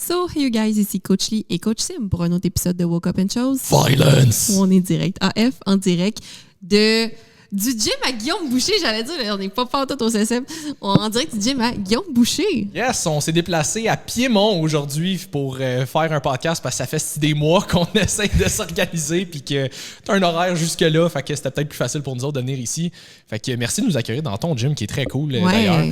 So, hey you guys, ici Coach Lee et Coach Sim pour un autre épisode de Woke Up and Chose. Violence! Où on est direct AF, en direct du gym à Guillaume Boucher. J'allais dire, on n'est pas tout au CSM. On est en direct du gym à Guillaume Boucher. Yes, on s'est déplacé à Piémont aujourd'hui pour faire un podcast parce que ça fait des mois qu'on essaie de s'organiser puis que t'as un horaire jusque-là. Fait que c'était peut-être plus facile pour nous autres de venir ici. Fait que merci de nous accueillir dans ton gym qui est très cool d'ailleurs.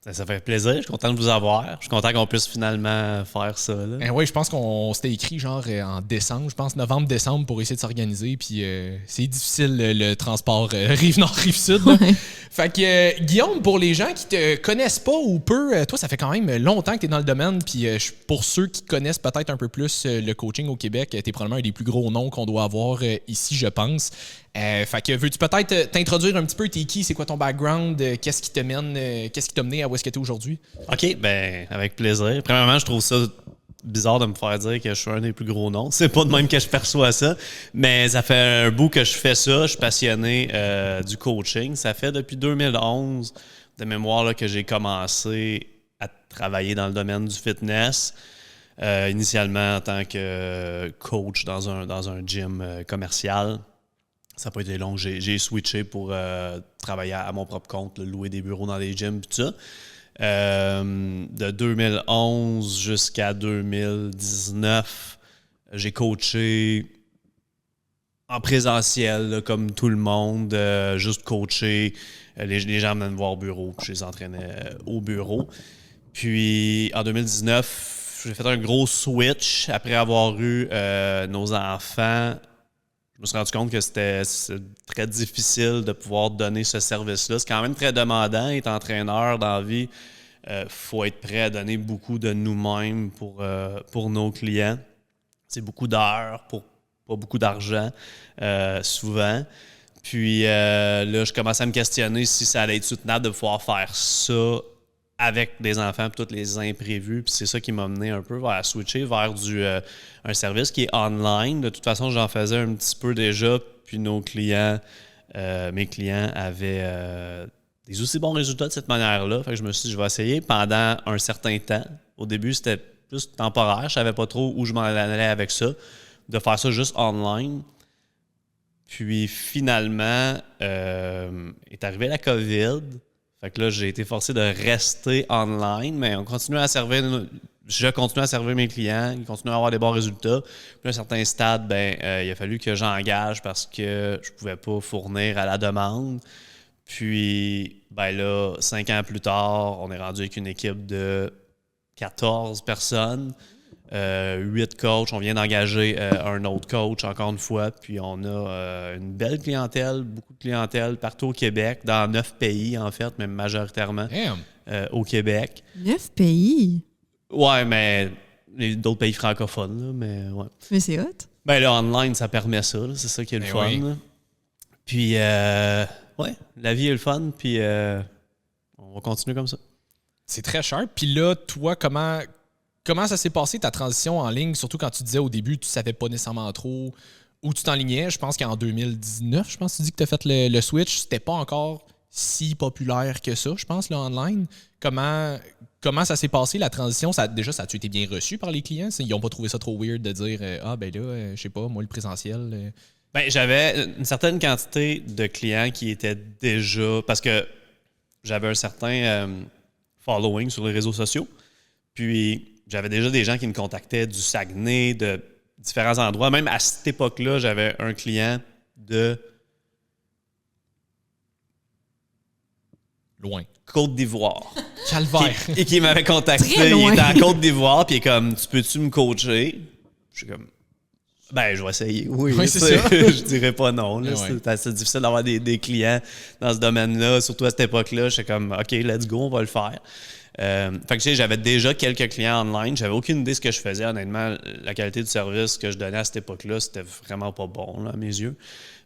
Ça fait plaisir, je suis content de vous avoir. Je suis content qu'on puisse finalement faire ça. Oui, je pense qu'on s'était écrit genre en décembre, je pense novembre-décembre pour essayer de s'organiser. Puis c'est difficile le transport Rive-Nord, Rive-Sud. Ouais. Fait que Guillaume, pour les gens qui te connaissent pas ou peu, toi ça fait quand même longtemps que tu es dans le domaine. Puis pour ceux qui connaissent peut-être un peu plus le coaching au Québec, tu es probablement un des plus gros noms qu'on doit avoir ici, je pense. Fait que veux-tu peut-être t'introduire un petit peu, t'es qui, c'est quoi ton background, qu'est-ce qui te mène, qu'est-ce qui t'a mené à où est-ce que t'es aujourd'hui? OK, ben avec plaisir. Premièrement, je trouve ça bizarre de me faire dire que je suis un des plus gros noms. C'est pas de même que je perçois ça, mais ça fait un bout que je fais ça. Je suis passionné du coaching. Ça fait depuis 2011 de mémoire là, que j'ai commencé à travailler dans le domaine du fitness. Initialement en tant que coach dans un gym commercial. Ça n'a pas été long. J'ai switché pour travailler à mon propre compte, louer des bureaux dans des gyms et tout ça. De 2011 jusqu'à 2019, j'ai coaché en présentiel, là, comme tout le monde, juste coacher. Les gens venaient me voir au bureau, puis je les entraînais au bureau. Puis en 2019, j'ai fait un gros switch après avoir eu nos enfants. Je me suis rendu compte que c'était très difficile de pouvoir donner ce service-là. C'est quand même très demandant, être entraîneur dans la vie. Faut être prêt à donner beaucoup de nous-mêmes pour nos clients. C'est beaucoup d'heures pour pas beaucoup d'argent, souvent. Puis là, je commençais à me questionner si ça allait être soutenable de pouvoir faire ça avec des enfants, puis tous les imprévus. Puis c'est ça qui m'a mené un peu vers switcher vers un service qui est online. De toute façon, j'en faisais un petit peu déjà, puis mes clients avaient des aussi bons résultats de cette manière-là. Fait que je me suis dit, je vais essayer pendant un certain temps. Au début, c'était plus temporaire. Je ne savais pas trop où je m'en allais avec ça. De faire ça juste online. Puis finalement, est arrivée la COVID. Fait que là, j'ai été forcé de rester online, mais je continuais à servir mes clients, ils continuaient à avoir des bons résultats. Puis à un certain stade, il a fallu que j'engage parce que je ne pouvais pas fournir à la demande. Puis là, 5 ans plus tard, on est rendu avec une équipe de 14 personnes, 8 coachs. On vient d'engager un autre coach, encore une fois. Puis on a une belle clientèle, beaucoup de clientèle partout au Québec, dans 9 pays, en fait, même majoritairement au Québec. 9 pays? Ouais, mais d'autres pays francophones, là, mais ouais. Mais c'est hot. Là, online, ça permet ça, là, c'est ça qui est le fun. Oui. Puis, ouais, la vie est le fun, puis on va continuer comme ça. C'est très cher. Puis là, toi, comment ça s'est passé ta transition en ligne, surtout quand tu disais au début, tu savais pas nécessairement trop où tu t'enlignais. Je pense qu'en 2019, je pense que tu dis que tu as fait le switch. C'était pas encore si populaire que ça, je pense, là, online. Comment ça s'est passé, la transition? Déjà, ça a-tu été bien reçu par les clients? Ils n'ont pas trouvé ça trop weird de dire je sais pas, moi, le présentiel... J'avais une certaine quantité de clients qui étaient déjà... Parce que j'avais un certain following sur les réseaux sociaux. Puis j'avais déjà des gens qui me contactaient du Saguenay, de différents endroits. Même à cette époque-là, j'avais un client de... Loin. Côte d'Ivoire. Calvaire. Et qui m'avait contacté. Très loin. Il était en Côte d'Ivoire, puis il est comme, tu peux-tu me coacher? Je suis comme... je vais essayer. Oui, c'est ça. Je dirais pas non. Là. Ouais. C'est assez difficile d'avoir des clients dans ce domaine-là, surtout à cette époque-là. J'étais comme, OK, let's go, on va le faire. Fait que j'avais déjà quelques clients online. J'avais aucune idée de ce que je faisais. Honnêtement, la qualité du service que je donnais à cette époque-là, c'était vraiment pas bon, là, à mes yeux.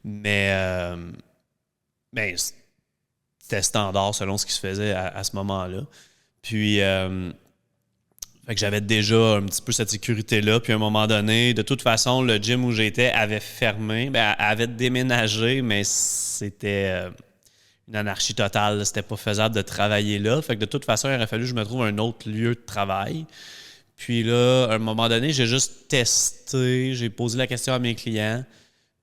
Mais c'était standard selon ce qui se faisait à ce moment-là. Puis... Fait que j'avais déjà un petit peu cette sécurité-là. Puis à un moment donné, de toute façon, le gym où j'étais avait fermé, avait déménagé, mais c'était une anarchie totale. Là. C'était pas faisable de travailler là. Fait que de toute façon, il aurait fallu que je me trouve un autre lieu de travail. Puis là, à un moment donné, j'ai juste testé, j'ai posé la question à mes clients.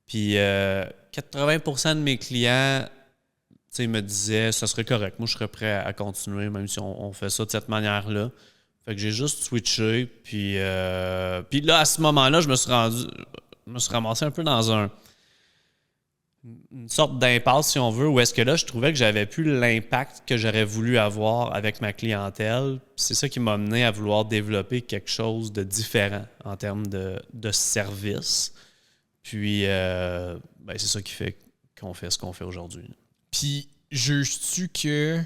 Puis 80% de mes clients me disaient ça serait correct. Moi, je serais prêt à continuer, même si on fait ça de cette manière-là. Fait que j'ai juste switché. Puis là, à ce moment-là, je me suis ramassé un peu dans une sorte d'impasse, si on veut, où est-ce que là, je trouvais que j'avais plus l'impact que j'aurais voulu avoir avec ma clientèle. C'est ça qui m'a mené à vouloir développer quelque chose de différent en termes de service. Puis, c'est ça qui fait qu'on fait ce qu'on fait aujourd'hui. Puis, juges-tu que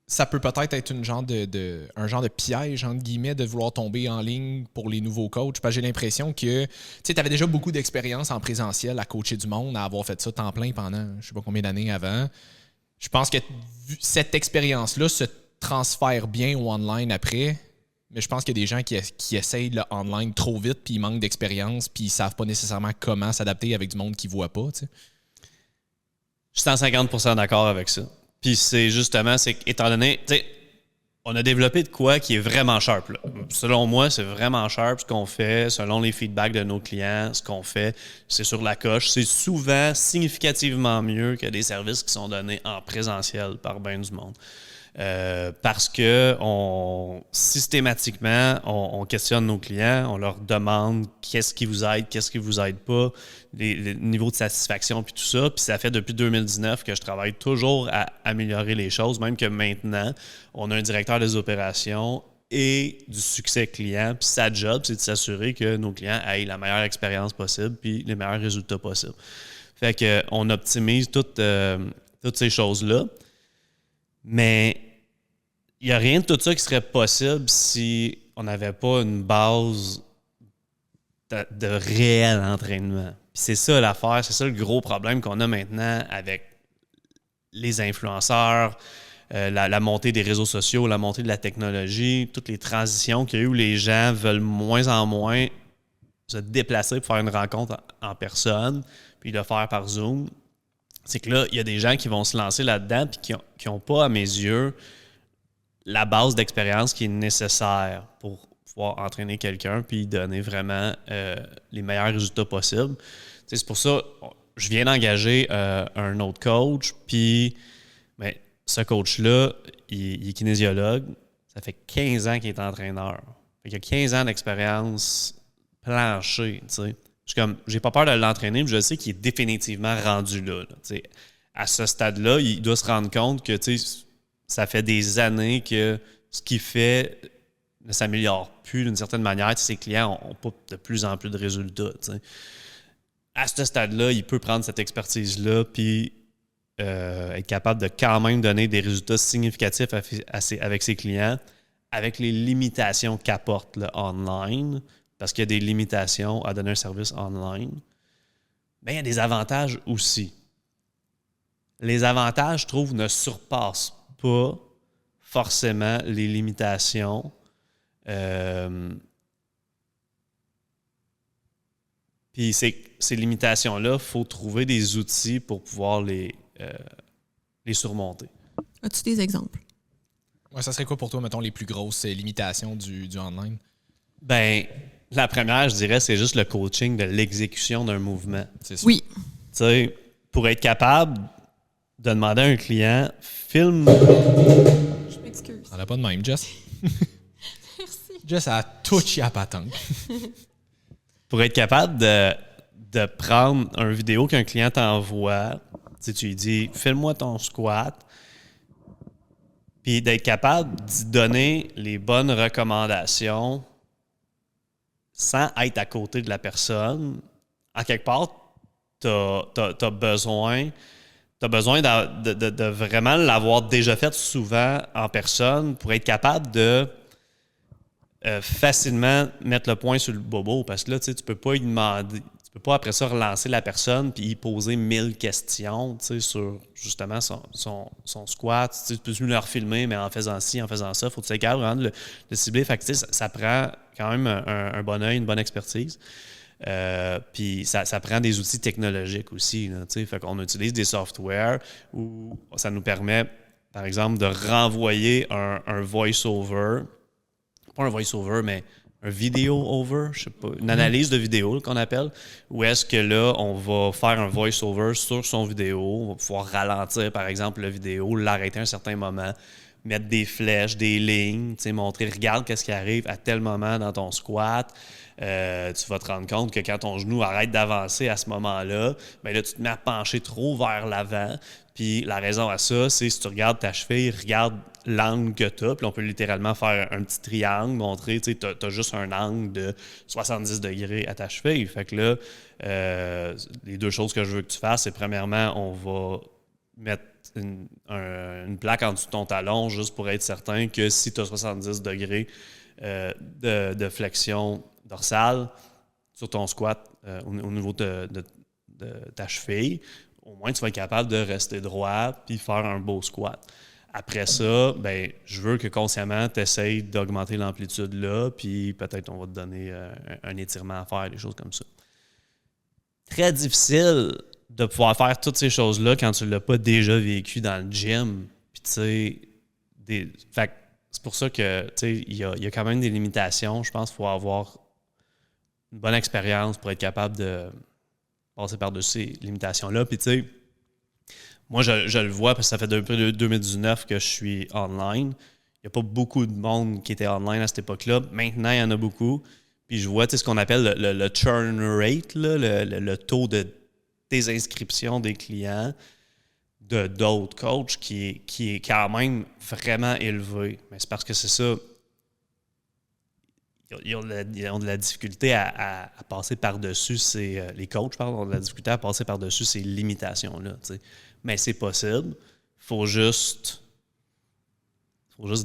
ça peut peut-être être un genre de piège, entre guillemets, de vouloir tomber en ligne pour les nouveaux coachs? Parce que j'ai l'impression que tu avais déjà beaucoup d'expérience en présentiel à coacher du monde, à avoir fait ça temps plein pendant je sais pas combien d'années avant. Je pense que cette expérience-là se transfère bien au online après, mais je pense qu'il y a des gens qui essayent le online trop vite, puis ils manquent d'expérience, puis ils savent pas nécessairement comment s'adapter avec du monde qu'ils voient pas. T'sais. Je suis 150% d'accord avec ça. Puis c'est étant donné, tu sais, on a développé de quoi qui est vraiment sharp. Là. Selon moi, c'est vraiment sharp ce qu'on fait, selon les feedbacks de nos clients, ce qu'on fait, c'est sur la coche. C'est souvent significativement mieux que des services qui sont donnés en présentiel par bien du monde. Parce que systématiquement, on questionne nos clients, on leur demande qu'est-ce qui vous aide, qu'est-ce qui vous aide pas, les niveaux de satisfaction puis tout ça. Puis ça fait depuis 2019 que je travaille toujours à améliorer les choses, même que maintenant, on a un directeur des opérations et du succès client. Puis sa job, c'est de s'assurer que nos clients aient la meilleure expérience possible puis les meilleurs résultats possibles. Fait qu'on optimise toutes ces choses-là. Mais il n'y a rien de tout ça qui serait possible si on n'avait pas une base de réel entraînement. Puis c'est ça l'affaire, c'est ça le gros problème qu'on a maintenant avec les influenceurs, la montée des réseaux sociaux, la montée de la technologie, toutes les transitions qu'il y a eu où les gens veulent moins en moins se déplacer pour faire une rencontre en personne, puis le faire par Zoom. C'est que là, il y a des gens qui vont se lancer là-dedans et qui n'ont pas, à mes yeux, la base d'expérience qui est nécessaire pour pouvoir entraîner quelqu'un puis donner vraiment les meilleurs résultats possibles. T'sais, c'est pour ça je viens d'engager un autre coach, puis ce coach-là, il est kinésiologue. Ça fait 15 ans qu'il est entraîneur. Il a 15 ans d'expérience planchée, tu sais. J'ai pas peur de l'entraîner, mais je sais qu'il est définitivement rendu là. À ce stade-là, il doit se rendre compte que ça fait des années que ce qu'il fait ne s'améliore plus d'une certaine manière. Ses clients n'ont pas de plus en plus de résultats. À ce stade-là, il peut prendre cette expertise-là puis être capable de quand même donner des résultats significatifs avec ses clients, avec les limitations qu'apporte le online. Parce qu'il y a des limitations à donner un service online, mais il y a des avantages aussi. Les avantages, je trouve, ne surpassent pas forcément les limitations. Puis ces limitations-là, il faut trouver des outils pour pouvoir les surmonter. As-tu des exemples? Ouais, ça serait quoi pour toi, mettons, les plus grosses limitations du online? La première, je dirais, c'est juste le coaching de l'exécution d'un mouvement. C'est ça. Oui. Tu sais, pour être capable de demander à un client, filme... Je m'excuse. On n'a pas de même, Jess. Merci. Jess a touché à patente. Pour être capable de prendre une vidéo qu'un client t'envoie, tu lui dis « File-moi ton squat », puis d'être capable d'y donner les bonnes recommandations sans être à côté de la personne. En quelque part, t'as besoin de vraiment l'avoir déjà fait souvent en personne pour être capable de facilement mettre le point sur le bobo. Parce que là, tu peux pas y demander, tu peux pas après ça relancer la personne puis y poser 1000 questions sur justement son squat. Tu peux plus le refilmer, mais en faisant ci, en faisant ça, il faut que tu sois capable vraiment de le cibler. Fait que ça prend quand même un bon œil, une bonne expertise. Puis ça prend des outils technologiques aussi. Là, fait qu'on utilise des softwares où ça nous permet, par exemple, de renvoyer un voice-over pas un voice-over, mais un vidéo-over, je sais pas, une analyse de vidéo là, qu'on appelle, où est-ce que là, on va faire un voice-over sur son vidéo, on va pouvoir ralentir, par exemple, la vidéo, l'arrêter à un certain moment, mettre des flèches, des lignes, montrer, regarde qu'est-ce qui arrive à tel moment dans ton squat. Tu vas te rendre compte que quand ton genou arrête d'avancer à ce moment-là, ben là, tu te mets à pencher trop vers l'avant. Puis la raison à ça, c'est si tu regardes ta cheville, regarde l'angle que tu as. Puis on peut littéralement faire un petit triangle, montrer, tu as juste un angle de 70 degrés à ta cheville. Fait que là, les deux choses que je veux que tu fasses, c'est premièrement, on va mettre une plaque en dessous de ton talon juste pour être certain que si tu as 70 degrés de flexion dorsale sur ton squat au niveau de ta cheville, au moins tu vas être capable de rester droit puis faire un beau squat. Après ça, ben, je veux que consciemment tu essayes d'augmenter l'amplitude là, puis peut-être on va te donner un étirement à faire, des choses comme ça. Très difficile de pouvoir faire toutes ces choses-là quand tu ne l'as pas déjà vécu dans le gym. Puis tu sais, fait c'est pour ça que tu sais, il y a quand même des limitations. Je pense qu'il faut avoir une bonne expérience pour être capable de passer par-dessus ces limitations-là. Puis tu sais, moi, je le vois parce que ça fait depuis 2019 que je suis online. Il n'y a pas beaucoup de monde qui était online à cette époque-là. Maintenant, il y en a beaucoup. Puis je vois ce qu'on appelle le churn rate, là, le taux de désinscription des clients de d'autres coachs qui est quand même vraiment élevé. Mais c'est parce que c'est ça. Ils ont de la difficulté à passer par-dessus les coachs, ont de la difficulté à passer par-dessus ces limitations-là. T'sais. Mais c'est possible. Il faut juste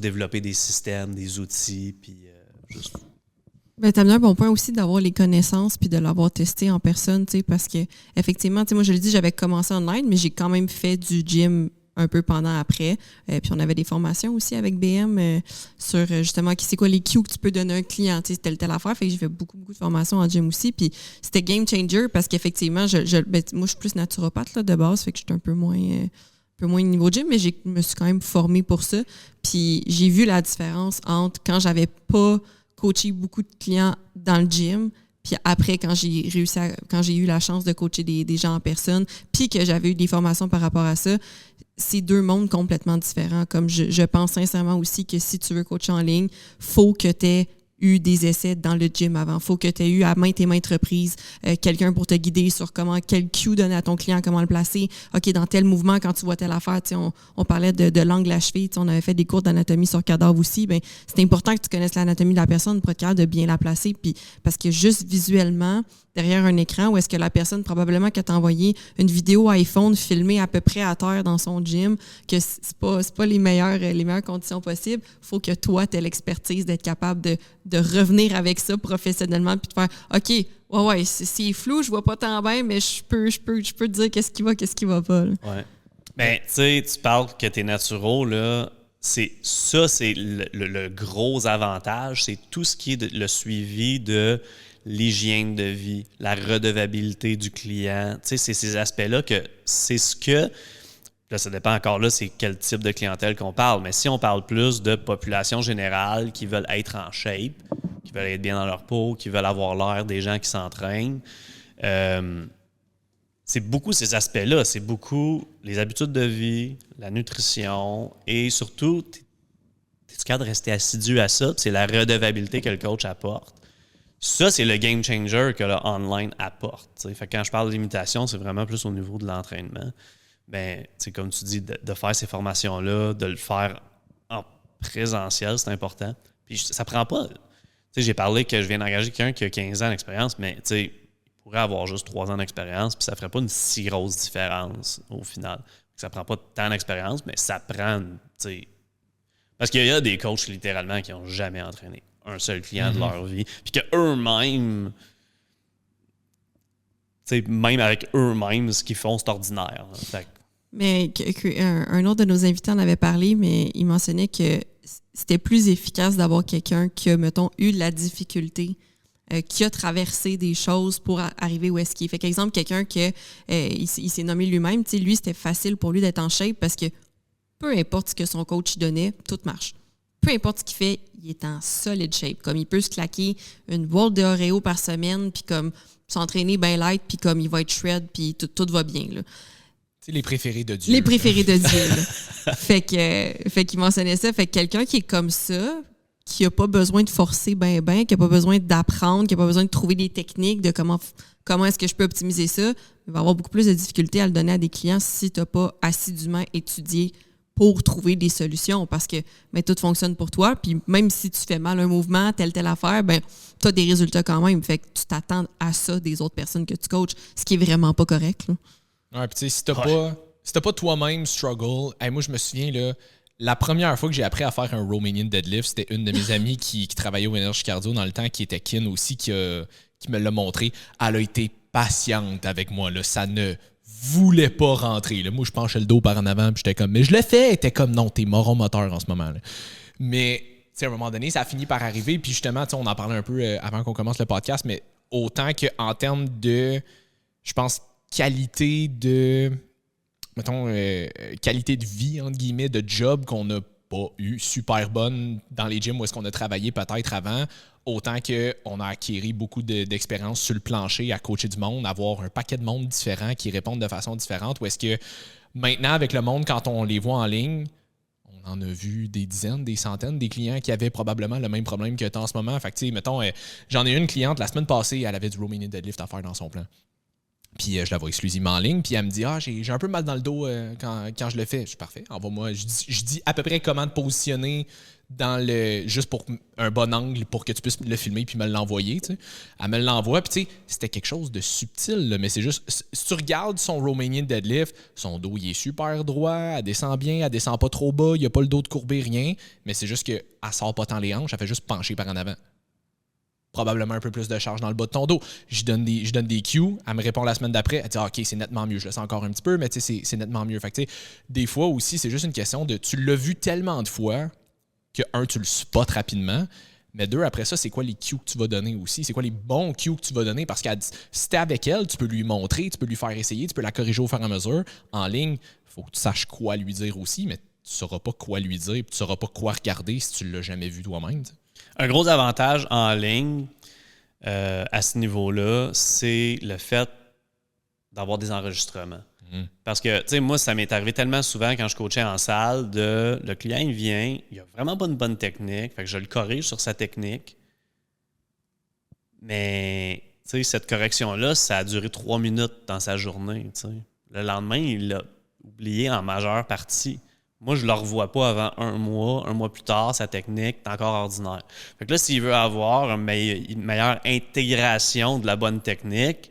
développer des systèmes, des outils, puis juste... Ben, t'as amené un bon point aussi d'avoir les connaissances puis de l'avoir testé en personne, tu sais, parce que effectivement, tu sais, moi je le dis, j'avais commencé online, mais j'ai quand même fait du gym un peu pendant après. Puis on avait des formations aussi avec BM sur justement c'est quoi les cues que tu peux donner à un client, tu sais, telle affaire. Fait que j'ai fait beaucoup de formations en gym aussi. Puis c'était game changer parce qu'effectivement, ben, moi je suis plus naturopathe là, de base, fait que j'étais un peu moins niveau gym, mais je me suis quand même formée pour ça. Puis j'ai vu la différence entre quand j'avais pas coaché beaucoup de clients dans le gym, puis après, quand j'ai eu la chance de coacher des gens en personne, puis que j'avais eu des formations par rapport à ça, c'est deux mondes complètement différents. Comme je pense sincèrement aussi que si tu veux coacher en ligne, faut que tu aies eu des essais dans le gym avant. Faut que tu aies eu à maintes et maintes reprises quelqu'un pour te guider sur quel cue donner à ton client, comment le placer. OK, dans tel mouvement, quand tu vois telle affaire, on parlait de l'angle à cheville, on avait fait des cours d'anatomie sur cadavre aussi. Ben, c'est important que tu connaisses l'anatomie de la personne pour être capable de bien la placer. Puis, parce que juste visuellement, derrière un écran, où est-ce que la personne, probablement qu'elle t'a envoyé une vidéo iPhone filmée à peu près à terre dans son gym, que c'est pas les meilleures conditions possibles. Faut que toi, tu aies l'expertise d'être capable de revenir avec ça professionnellement puis de faire OK, ouais, c'est flou, je vois pas tant bien, mais je peux te dire qu'est-ce qui va pas. Là. Ouais. Ben, tu sais, tu parles que t'es naturaux, là. C'est le gros avantage, c'est tout ce qui est le suivi de l'hygiène de vie, la redevabilité du client. Tu sais, c'est ces aspects-là que c'est ce que... Là, ça dépend encore là, c'est quel type de clientèle qu'on parle. Mais si on parle plus de population générale qui veulent être en shape, qui veulent être bien dans leur peau, qui veulent avoir l'air des gens qui s'entraînent, c'est beaucoup ces aspects-là. C'est beaucoup les habitudes de vie, la nutrition et surtout, t'es-tu capable de rester assidu à ça? C'est la redevabilité que le coach apporte. Ça, c'est le game changer que le online apporte. T'sais. Fait que quand je parle de limitation, c'est vraiment plus au niveau de l'entraînement. Ben, comme tu dis, de faire ces formations-là, de le faire en présentiel, c'est important. Puis ça prend pas... J'ai parlé que je viens d'engager quelqu'un qui a 15 ans d'expérience, mais il pourrait avoir juste 3 ans d'expérience, puis ça ferait pas une si grosse différence au final. Ça prend pas tant d'expérience, mais ça prend... Parce qu'il y a des coachs, littéralement, qui n'ont jamais entraîné un seul client de leur vie, puis qu'eux-mêmes... même avec eux-mêmes, ce qu'ils font, c'est ordinaire. Mais un autre de nos invités en avait parlé, mais il mentionnait que c'était plus efficace d'avoir quelqu'un qui a, mettons, eu de la difficulté, qui a traversé des choses pour arriver où est-ce qu'il est. Fait qu'exemple, quelqu'un qui il s'est nommé lui-même, lui, c'était facile pour lui d'être en shape parce que peu importe ce que son coach donnait, tout marche. peu importe ce qu'il fait, il est en solid shape. Comme il peut se claquer une boîte de Oreo par semaine, puis comme s'entraîner bien light, puis comme il va être shred, puis tout va bien, là. C'est les préférés de Dieu. Les préférés de Dieu, là. Fait qu'il mentionnait ça. Fait que quelqu'un qui est comme ça, qui n'a pas besoin de forcer ben, qui n'a pas besoin d'apprendre, qui n'a pas besoin de trouver des techniques de comment est-ce que je peux optimiser ça, il va avoir beaucoup plus de difficultés à le donner à des clients si tu n'as pas assidûment étudié pour trouver des solutions, parce que tout fonctionne pour toi, puis même si tu fais mal un mouvement, telle affaire, tu as des résultats quand même. Fait que tu t'attends à ça des autres personnes que tu coaches, ce qui est vraiment pas correct, là. Ouais, puis tu sais, si t'as pas toi-même struggle, moi je me souviens, là, la première fois que j'ai appris à faire un Romanian deadlift, c'était une de mes amies qui travaillait au Énergie Cardio dans le temps, qui était kin aussi, qui me l'a montré. Elle a été patiente avec moi, là. Ça ne voulait pas rentrer, là. Moi, je penchais le dos par en avant, puis j'étais comme, mais je le fais. Elle était comme, non, t'es moron moteur en ce moment, là. Mais, tu sais, à un moment donné, ça a fini par arriver, puis justement, tu sais, on en parlait un peu avant qu'on commence le podcast, mais autant qu'en termes de, je pense, qualité de vie, entre guillemets, de job qu'on n'a pas eu super bonne dans les gyms où est-ce qu'on a travaillé peut-être avant, autant qu'on a acquis beaucoup d'expérience sur le plancher à coacher du monde, avoir un paquet de monde différent qui répondent de façon différente, ou est-ce que maintenant, avec le monde, quand on les voit en ligne, on en a vu des dizaines, des centaines, des clients qui avaient probablement le même problème que tu as en ce moment. Fait que, tu sais, mettons, j'en ai une cliente la semaine passée, elle avait du Romanian deadlift à faire dans son plan. Puis je la vois exclusivement en ligne, puis elle me dit « Ah, j'ai un peu mal dans le dos quand je le fais. » Je suis parfait, envoie-moi. Je dis à peu près comment te positionner juste pour un bon angle pour que tu puisses le filmer puis me l'envoyer. Tu sais. Elle me l'envoie, puis tu sais, c'était quelque chose de subtil, là, mais c'est juste, si tu regardes son Romanian deadlift, son dos, il est super droit, elle descend bien, elle descend pas trop bas, il n'y a pas le dos de courbé, rien, mais c'est juste qu'elle sort pas tant les hanches, elle fait juste pencher par en avant. Probablement un peu plus de charge dans le bas de ton dos. Je donne des cues, elle me répond la semaine d'après, elle dit OK, c'est nettement mieux, je le sens encore un petit peu, mais tu sais, c'est nettement mieux. Fait que, tu sais, des fois aussi, c'est juste une question de tu l'as vu tellement de fois que, un, tu le spots rapidement, mais deux, après ça, c'est quoi les cues que tu vas donner aussi? C'est quoi les bons cues que tu vas donner? Parce que si t'es avec elle, tu peux lui montrer, tu peux lui faire essayer, tu peux la corriger au fur et à mesure. En ligne, il faut que tu saches quoi lui dire aussi, mais tu ne sauras pas quoi lui dire, puis tu ne sauras pas quoi regarder si tu ne l'as jamais vu toi-même. T'sais. Un gros avantage en ligne à ce niveau-là, c'est le fait d'avoir des enregistrements. Parce que, tu sais, moi, ça m'est arrivé tellement souvent quand je coachais en salle, le client, il vient, il a vraiment pas une bonne technique, fait que je le corrige sur sa technique. Mais, tu sais, cette correction-là, ça a duré 3 minutes dans sa journée, tu sais. Le lendemain, il l'a oublié en majeure partie. Moi, je ne le revois pas avant un mois plus tard, sa technique est encore ordinaire. Fait que là, s'il veut avoir une meilleure intégration de la bonne technique,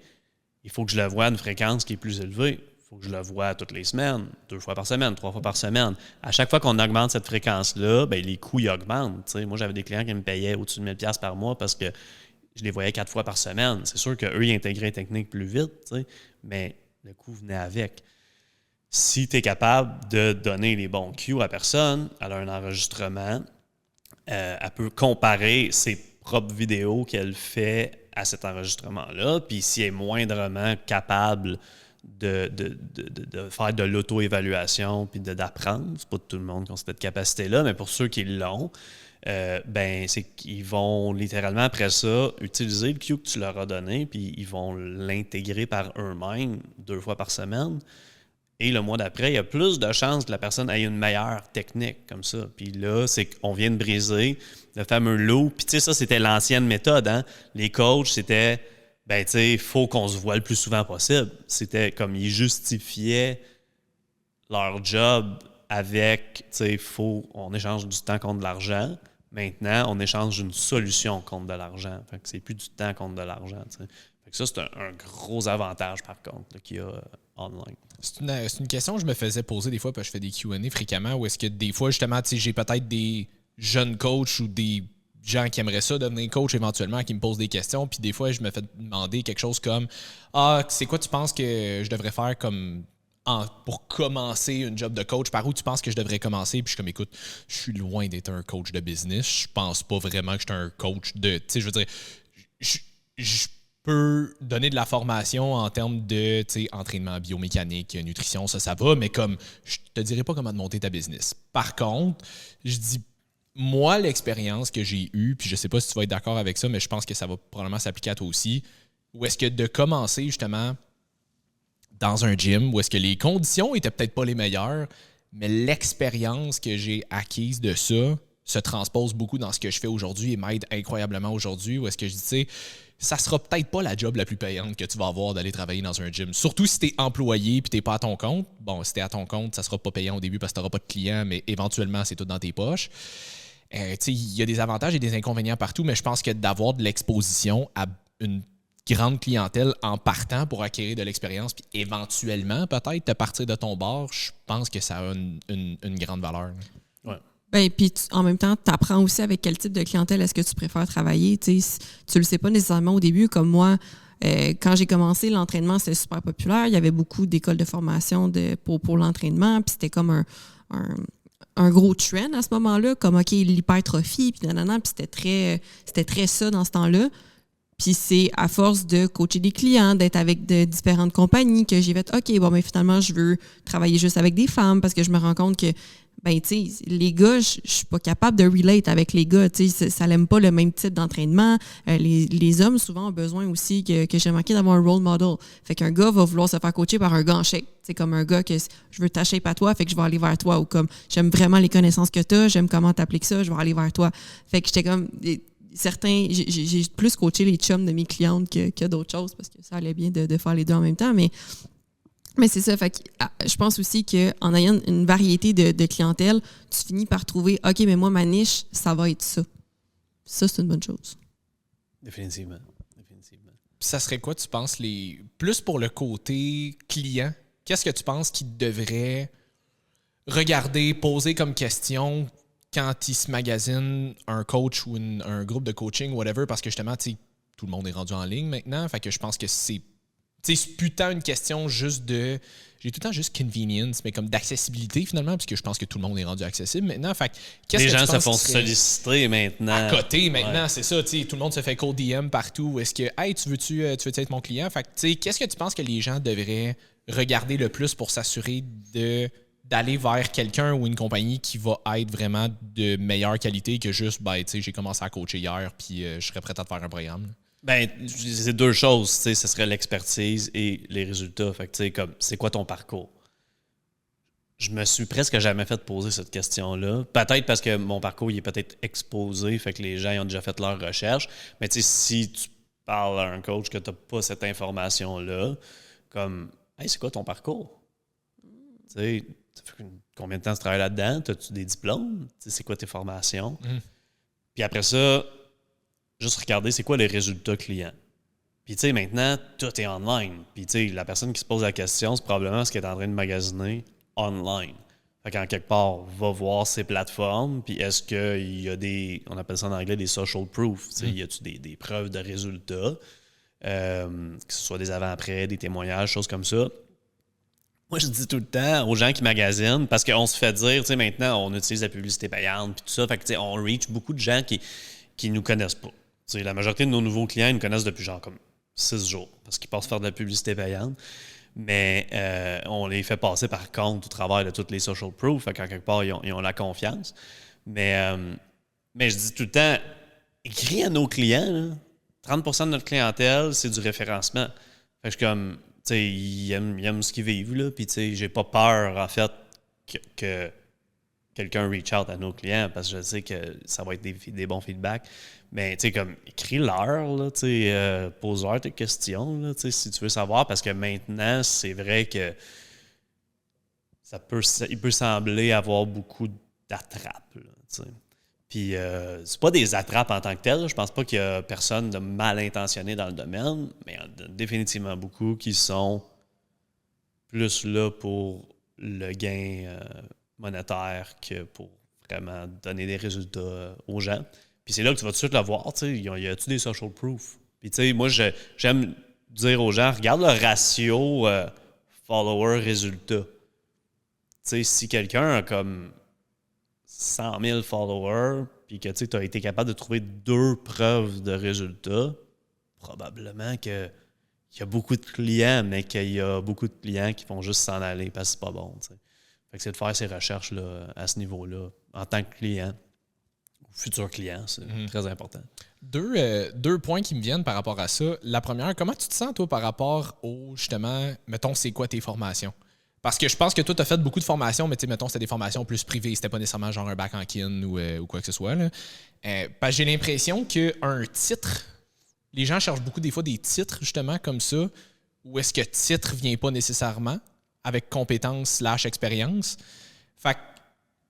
il faut que je le voie à une fréquence qui est plus élevée. Il faut que je le voie toutes les semaines, 2 fois par semaine, 3 fois par semaine. À chaque fois qu'on augmente cette fréquence-là, bien, les coûts ils augmentent. T'sais. Moi, j'avais des clients qui me payaient au-dessus de 1 000$ par mois parce que je les voyais 4 fois par semaine. C'est sûr qu'eux, ils intégraient les techniques plus vite, mais le coût venait avec. Si tu es capable de donner les bons cues à la personne, elle a un enregistrement, elle peut comparer ses propres vidéos qu'elle fait à cet enregistrement-là, puis si elle est moindrement capable de faire de l'auto-évaluation puis d'apprendre, c'est pas tout le monde qui a cette capacité-là, mais pour ceux qui l'ont, c'est qu'ils vont littéralement après ça utiliser le cue que tu leur as donné, puis ils vont l'intégrer par eux-mêmes 2 fois par semaine. Et le mois d'après, il y a plus de chances que la personne ait une meilleure technique comme ça. Puis là, c'est qu'on vient de briser le fameux loop. Puis tu sais, ça, c'était l'ancienne méthode. Hein? Les coachs, c'était, tu sais, il faut qu'on se voit le plus souvent possible. C'était comme ils justifiaient leur job avec, tu sais, on échange du temps contre de l'argent. Maintenant, on échange une solution contre de l'argent. Fait que c'est plus du temps contre de l'argent. Tu sais. Fait que ça, c'est un gros avantage, par contre, là, qu'il y a online. C'est une question que je me faisais poser des fois, parce que je fais des Q&A fréquemment, où est-ce que des fois, justement, j'ai peut-être des jeunes coachs ou des gens qui aimeraient ça devenir coach éventuellement, qui me posent des questions, puis des fois, je me fais demander quelque chose comme « Ah, c'est quoi tu penses que je devrais faire comme pour commencer une job de coach? Par où tu penses que je devrais commencer? » Puis je suis comme « Écoute, je suis loin d'être un coach de business. Je pense pas vraiment que je suis un coach de... » Tu sais, je veux dire, je peux donner de la formation en termes de entraînement biomécanique, nutrition, ça va, mais comme je te dirais pas comment monter ta business. Par contre, je dis moi, l'expérience que j'ai eue, puis je sais pas si tu vas être d'accord avec ça, mais je pense que ça va probablement s'appliquer à toi aussi, où est-ce que de commencer justement dans un gym, où est-ce que les conditions étaient peut-être pas les meilleures, mais l'expérience que j'ai acquise de ça se transpose beaucoup dans ce que je fais aujourd'hui et m'aide incroyablement aujourd'hui, où est-ce que je dis, tu sais, ça sera peut-être pas la job la plus payante que tu vas avoir d'aller travailler dans un gym. Surtout si tu es employé puis tu n'es pas à ton compte. Bon, si tu es à ton compte, ça sera pas payant au début parce que tu n'auras pas de clients, mais éventuellement, c'est tout dans tes poches. Il y a des avantages et des inconvénients partout, mais je pense que d'avoir de l'exposition à une grande clientèle en partant pour acquérir de l'expérience, puis éventuellement, peut-être, te partir de ton bar, je pense que ça a une grande valeur. Ouais. Ben, puis en même temps, tu apprends aussi avec quel type de clientèle est-ce que tu préfères travailler. Tu le sais pas nécessairement au début, comme moi. Quand j'ai commencé, l'entraînement, c'était super populaire. Il y avait beaucoup d'écoles de formation pour l'entraînement, puis c'était comme un gros trend à ce moment-là, comme OK, l'hypertrophie, puis nanana, puis c'était très ça dans ce temps-là. Puis c'est à force de coacher des clients, d'être avec de différentes compagnies que j'ai fait OK, bon, mais finalement, je veux travailler juste avec des femmes parce que je me rends compte que, ben, tu sais, les gars, je suis pas capable de relate avec les gars. Tu sais, ça n'aime pas le même type d'entraînement. Les hommes, souvent, ont besoin aussi que j'ai manqué d'avoir un role model. Fait qu'un gars va vouloir se faire coacher par un gars en shape. C'est comme un gars que je veux ta shape à toi, fait que je vais aller vers toi. Ou comme j'aime vraiment les connaissances que tu as, j'aime comment t'appliques ça, je vais aller vers toi. Fait que j'étais comme. Certains, j'ai plus coaché les chums de mes clientes que d'autres choses parce que ça allait bien de faire les deux en même temps. Mais c'est ça. Fait que, je pense aussi qu'en ayant une variété de clientèle, tu finis par trouver OK, mais moi, ma niche, ça va être ça. Ça, c'est une bonne chose. Définitivement. Puis ça serait quoi, tu penses, plus pour le côté client, qu'est-ce que tu penses qu'il devrait regarder, poser comme question quand il se magasine un coach ou un groupe de coaching, whatever, parce que justement, tout le monde est rendu en ligne maintenant. Fait que je pense que c'est plus tant une question juste de. J'ai tout le temps juste convenience, mais comme d'accessibilité finalement, puisque je pense que tout le monde est rendu accessible maintenant. Fait que, les gens se font solliciter maintenant. À côté maintenant, c'est ça. Tout le monde se fait cold DM partout. Est-ce que, hey, tu veux-tu être mon client? Fait que, qu'est-ce que tu penses que les gens devraient regarder le plus pour s'assurer d'aller vers quelqu'un ou une compagnie qui va être vraiment de meilleure qualité que juste, j'ai commencé à coacher hier puis je serais prêt à te faire un programme? Ben, c'est deux choses. Ce serait l'expertise et les résultats. Fait que, comme, c'est quoi ton parcours? Je me suis presque jamais fait poser cette question-là. Peut-être parce que mon parcours il est peut-être exposé, fait que les gens ils ont déjà fait leur recherche. Mais si tu parles à un coach que tu n'as pas cette information-là, comme, hey, c'est quoi ton parcours? Ça fait combien de temps tu travailles là-dedans? As-tu des diplômes? C'est quoi tes formations? Puis après ça, juste regarder c'est quoi les résultats clients. Puis maintenant, tout est online. Puis la personne qui se pose la question, c'est probablement ce qu'elle est en train de magasiner online. Fait qu'en quelque part, va voir ces plateformes, puis est-ce qu'il y a on appelle ça en anglais des social proof. Y a-tu des preuves de résultats, que ce soit des avant-après, des témoignages, choses comme ça. Moi, je dis tout le temps aux gens qui magasinent, parce qu'on se fait dire, maintenant, on utilise la publicité payante, puis tout ça, fait que on reach beaucoup de gens qui nous connaissent pas. La majorité de nos nouveaux clients, ils nous connaissent depuis genre comme 6 jours, parce qu'ils passent faire de la publicité payante. Mais on les fait passer par contre au travers de toutes les social proof, fait qu'en quelque part, ils ont la confiance. Mais je dis tout le temps, écris à nos clients, là, 30% de notre clientèle, c'est du référencement. Fait que je suis comme, ils aiment ce qu'ils vivent, là, puis j'ai pas peur, en fait, que quelqu'un reach out à nos clients, parce que je sais que ça va être des bons feedbacks. Mais, comme, écris-leur, là, pose-leur tes questions, là, si tu veux savoir, parce que maintenant, c'est vrai que il peut sembler avoir beaucoup d'attrapes, là, Puis, c'est pas des attrapes en tant que telles. Je pense pas qu'il y a personne de mal intentionné dans le domaine, mais il y en a définitivement beaucoup qui sont plus là pour le gain monétaire que pour vraiment donner des résultats aux gens. Puis c'est là que tu vas tout de suite le voir, y a-tu des social proof? Puis moi, j'aime dire aux gens, regarde le ratio follower-résultat. Si quelqu'un a comme 100 000 followers, puis que tu as été capable de trouver 2 preuves de résultats, probablement qu'il y a beaucoup de clients, mais qu'il y a beaucoup de clients qui vont juste s'en aller parce que c'est pas bon. Fait que c'est de faire ces recherches là, à ce niveau-là, en tant que client. futurs clients. C'est très important. Deux points qui me viennent par rapport à ça. La première, comment tu te sens, toi, par rapport au, justement, mettons, c'est quoi tes formations? Parce que je pense que toi, tu as fait beaucoup de formations, mais tu sais, mettons, c'était des formations plus privées. C'était pas nécessairement genre un bac en kin ou quoi que ce soit. Là. Parce que j'ai l'impression qu'un titre, les gens cherchent beaucoup des fois des titres, justement, comme ça, où est-ce que titre vient pas nécessairement avec compétence / expérience. Fait que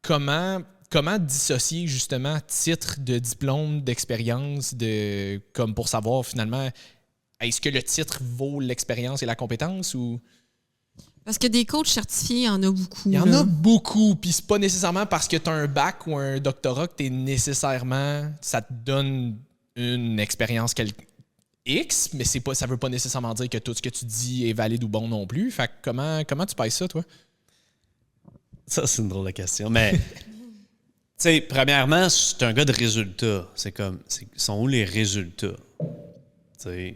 comment dissocier, justement, titre de diplôme, d'expérience, comme pour savoir, finalement, est-ce que le titre vaut l'expérience et la compétence ou... Parce que des coachs certifiés, il y en a beaucoup. Il y en a beaucoup, puis c'est pas nécessairement parce que tu as un bac ou un doctorat que t'es nécessairement... Ça te donne une expérience X, mais ça veut pas nécessairement dire que tout ce que tu dis est valide ou bon non plus. Fait que comment tu pèses ça, toi? Ça, c'est une drôle de question. Mais, tu sais, premièrement, c'est un gars de résultats. Sont où les résultats? Puis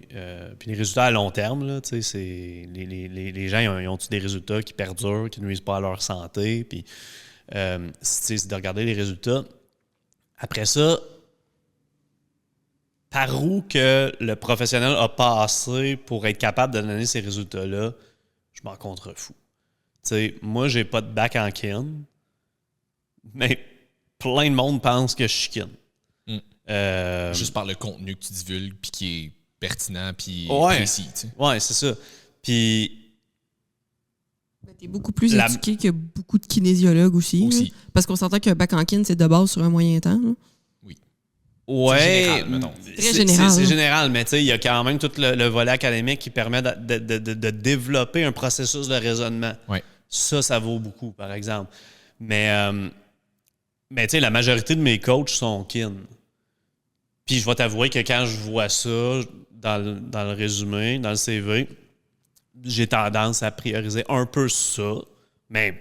les résultats à long terme, là, c'est les gens ils ont des résultats qui perdurent, qui ne nuisent pas à leur santé. Puis, c'est de regarder les résultats. Après ça, par où que le professionnel a passé pour être capable de donner ces résultats-là, je m'en contrefous. Moi, j'ai pas de bac en kin, mais plein de monde pense que je suis kin. Juste par le contenu que tu divulgues, puis qui est pertinent, puis précis. T'sais. Ouais, c'est ça. Puis... T'es beaucoup plus éduqué que beaucoup de kinésiologues aussi. Parce qu'on s'entend qu'un bac en kin, c'est de base sur un moyen temps. Là. Oui. Ouais. C'est général. C'est général, mais tu sais, il y a quand même tout le volet académique qui permet de développer un processus de raisonnement. Ouais. Ça vaut beaucoup, par exemple. Mais tu sais, la majorité de mes coachs sont kin. Puis je vais t'avouer que quand je vois ça dans le résumé, dans le CV, j'ai tendance à prioriser un peu ça, mais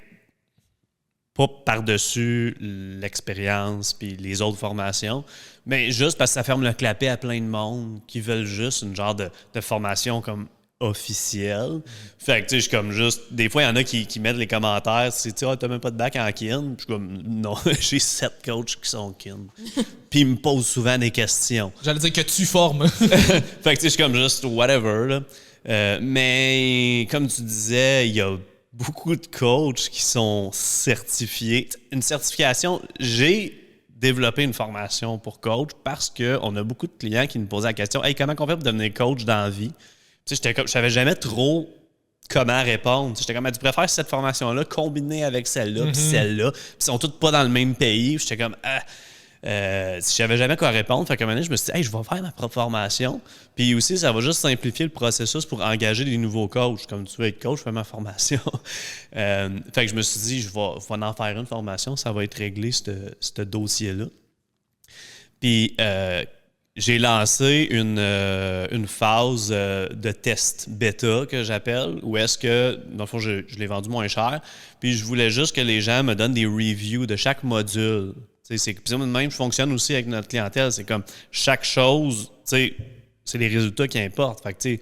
pas par-dessus l'expérience puis les autres formations, mais juste parce que ça ferme le clapet à plein de monde qui veulent juste une genre de formation comme officielle. Fait que, tu sais, je suis comme juste... Des fois, il y en a qui mettent les commentaires, c'est, tu sais, t'as même pas de bac en kin. Puis je suis comme, non, j'ai 7 coachs qui sont kin. Puis ils me posent souvent des questions. J'allais dire que tu formes. Fait que, tu sais, je suis comme juste whatever, là. Mais, comme tu disais, il y a beaucoup de coachs qui sont certifiés. Une certification, j'ai développé une formation pour coach parce qu'on a beaucoup de clients qui nous posaient la question « Hey, comment on fait pour devenir coach dans la vie? » Tu sais, je savais jamais trop comment répondre. J'étais comme, tu préfères cette formation-là combinée avec celle-là, puis celle-là, puis ils sont toutes pas dans le même pays. J'étais comme, je savais jamais quoi répondre. Fait qu'à un moment donné, je me suis dit, hey, je vais faire ma propre formation. Puis aussi, ça va juste simplifier le processus pour engager des nouveaux coachs. Comme tu veux être coach, fais ma formation. Fait que je me suis dit, je vais en faire une formation, ça va être réglé, ce dossier-là. Puis, j'ai lancé une phase de test bêta que j'appelle, où est-ce que, dans le fond, je l'ai vendu moins cher, puis je voulais juste que les gens me donnent des reviews de chaque module. Puis même, je fonctionne aussi avec notre clientèle, c'est comme chaque chose, c'est les résultats qui importent. Fait que, tu sais,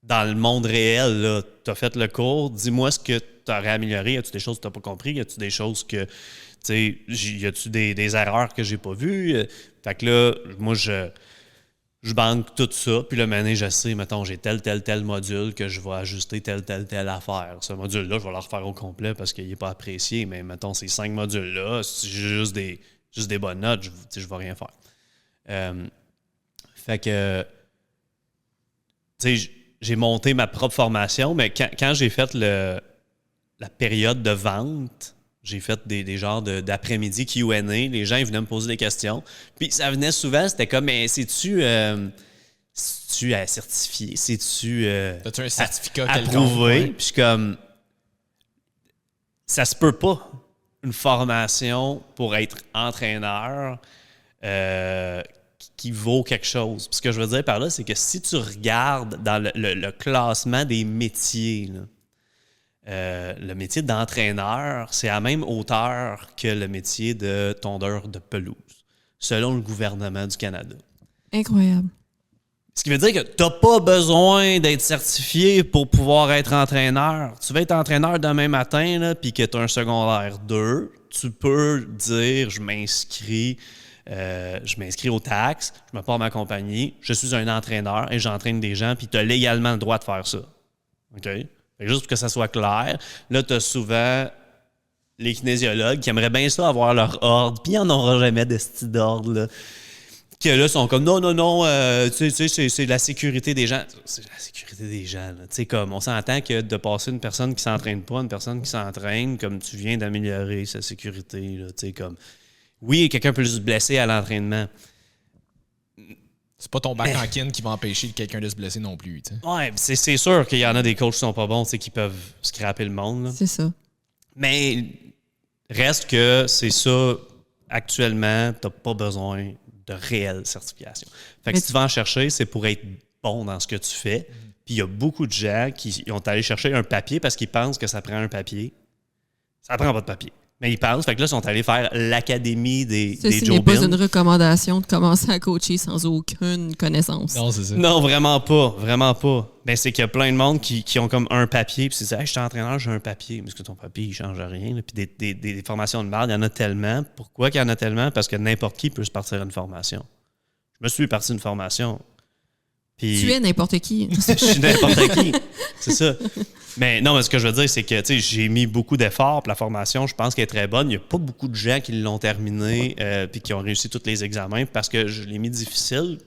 dans le monde réel, tu as fait le cours, dis-moi ce que tu aurais amélioré, y a-tu des choses que tu n'as pas compris, y a-tu des choses que... y a-tu des erreurs que j'ai pas vues? Fait que là, moi, je banque tout ça. Puis là, maintenant, je sais, mettons, j'ai tel module que je vais ajuster telle affaire. Ce module-là, je vais le refaire au complet parce qu'il n'est pas apprécié. Mais mettons, ces 5 modules-là, si j'ai juste des bonnes notes, je ne vais rien faire. Fait que, tu sais, j'ai monté ma propre formation, mais quand j'ai fait la période de vente, j'ai fait des genres d'après-midi Q&A. Les gens ils venaient me poser des questions. Puis ça venait souvent, c'était comme, mais c'est-tu certifié? C'est-tu as-tu un certificat approuvé? Ouais. Puis je suis comme, ça se peut pas, une formation pour être entraîneur qui vaut quelque chose. Puis ce que je veux dire par là, c'est que si tu regardes dans le classement des métiers, là, le métier d'entraîneur, c'est à la même hauteur que le métier de tondeur de pelouse, selon le gouvernement du Canada. Incroyable. Ce qui veut dire que tu n'as pas besoin d'être certifié pour pouvoir être entraîneur. Tu vas être entraîneur demain matin, puis que tu as un secondaire 2, tu peux dire « je m'inscris je m'inscris aux taxes, je me pars ma compagnie, je suis un entraîneur et j'entraîne des gens, puis tu as légalement le droit de faire ça. OK? Fait que juste pour que ça soit clair, là, tu as souvent les kinésiologues qui aimeraient bien ça avoir leur ordre, puis il n'y en aura jamais de style d'ordre, là. Que là, sont comme non, tu sais, c'est la sécurité des gens. C'est la sécurité des gens, là. Tu sais, comme on s'entend que de passer une personne qui s'entraîne pas à une personne qui s'entraîne, comme tu viens d'améliorer sa sécurité, là. Tu sais, comme oui, quelqu'un peut se blesser à l'entraînement. C'est pas ton back en kin qui va empêcher quelqu'un de se blesser non plus, tu sais. Ouais, c'est sûr qu'il y en a des coachs qui sont pas bons, tu sais, qui peuvent scraper le monde, là. C'est ça. Mais reste que c'est ça, actuellement, t'as pas besoin de réelle certification. Fait que si tu vas en chercher, c'est pour être bon dans ce que tu fais. Puis il y a beaucoup de gens qui ont allé chercher un papier parce qu'ils pensent que ça prend un papier. Ça prend pas de papier. Mais ils pensent, fait que là, ils sont allés faire l'académie des Joe Bill. Ce n'est pas une recommandation de commencer à coacher sans aucune connaissance. Non, c'est ça. Non, vraiment pas. Vraiment pas. Ben, c'est qu'il y a plein de monde qui ont comme un papier, puis c'est ça, hey, je suis entraîneur, j'ai un papier. Mais est-ce que ton papier, il change rien? Là? Puis des formations de merde, il y en a tellement. Pourquoi qu'il y en a tellement? Parce que n'importe qui peut se partir une formation. Je me suis parti d'une formation. Puis Tu es n'importe qui. je suis n'importe qui. C'est ça. Mais non, mais ce que je veux dire, c'est que j'ai mis beaucoup d'efforts pour la formation. Je pense qu'elle est très bonne. Il n'y a pas beaucoup de gens qui l'ont terminée puis qui ont réussi tous les examens parce que je l'ai mis difficile,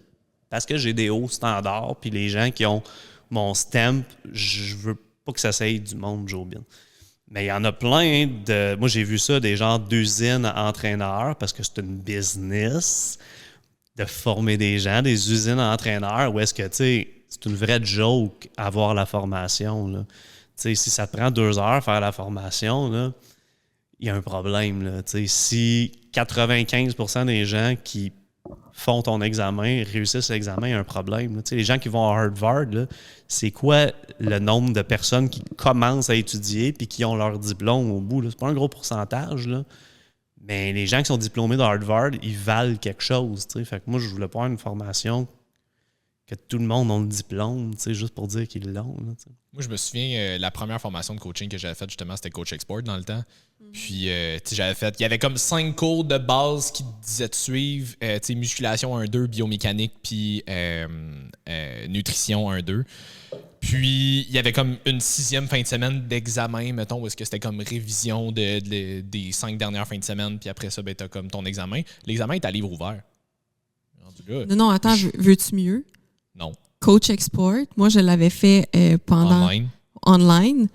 parce que j'ai des hauts standards. Puis les gens qui ont mon stamp, je veux pas que ça s'aille du monde Joe Bill. Mais il y en a plein de... Moi, j'ai vu ça, des genres d'usines à entraîneurs, parce que c'est une business de former des gens, des usines à entraîneurs, où est-ce que, tu sais, c'est une vraie joke avoir la formation, là. Tu sais, si ça te prend 2 heures faire la formation, là, il y a un problème, là. Tu sais, si 95% des gens qui font ton examen, réussissent l'examen, il y a un problème, là. Tu sais, les gens qui vont à Harvard, là, c'est quoi le nombre de personnes qui commencent à étudier puis qui ont leur diplôme au bout, là? C'est pas un gros pourcentage, là. Mais les gens qui sont diplômés de Harvard, ils valent quelque chose, tu sais. Fait que moi, je voulais pas avoir une formation que tout le monde a le diplôme, tu sais, juste pour dire qu'ils l'ont, là, tu sais. Moi, je me souviens, la première formation de coaching que j'avais faite, justement, c'était Coach Export dans le temps. Puis, tu sais, j'avais fait... Il y avait comme 5 cours de base qui te disaient de suivre. Tu sais, musculation 1-2, biomécanique, puis nutrition 1-2. Puis, il y avait comme une 6e fin de semaine d'examen, mettons, où est-ce que c'était comme révision des 5 dernières fins de semaine, puis après ça, ben, t'as comme ton examen. L'examen est à livre ouvert. Là, Non, attends, veux-tu mieux? Non. Coach Export, moi, je l'avais fait pendant... Online.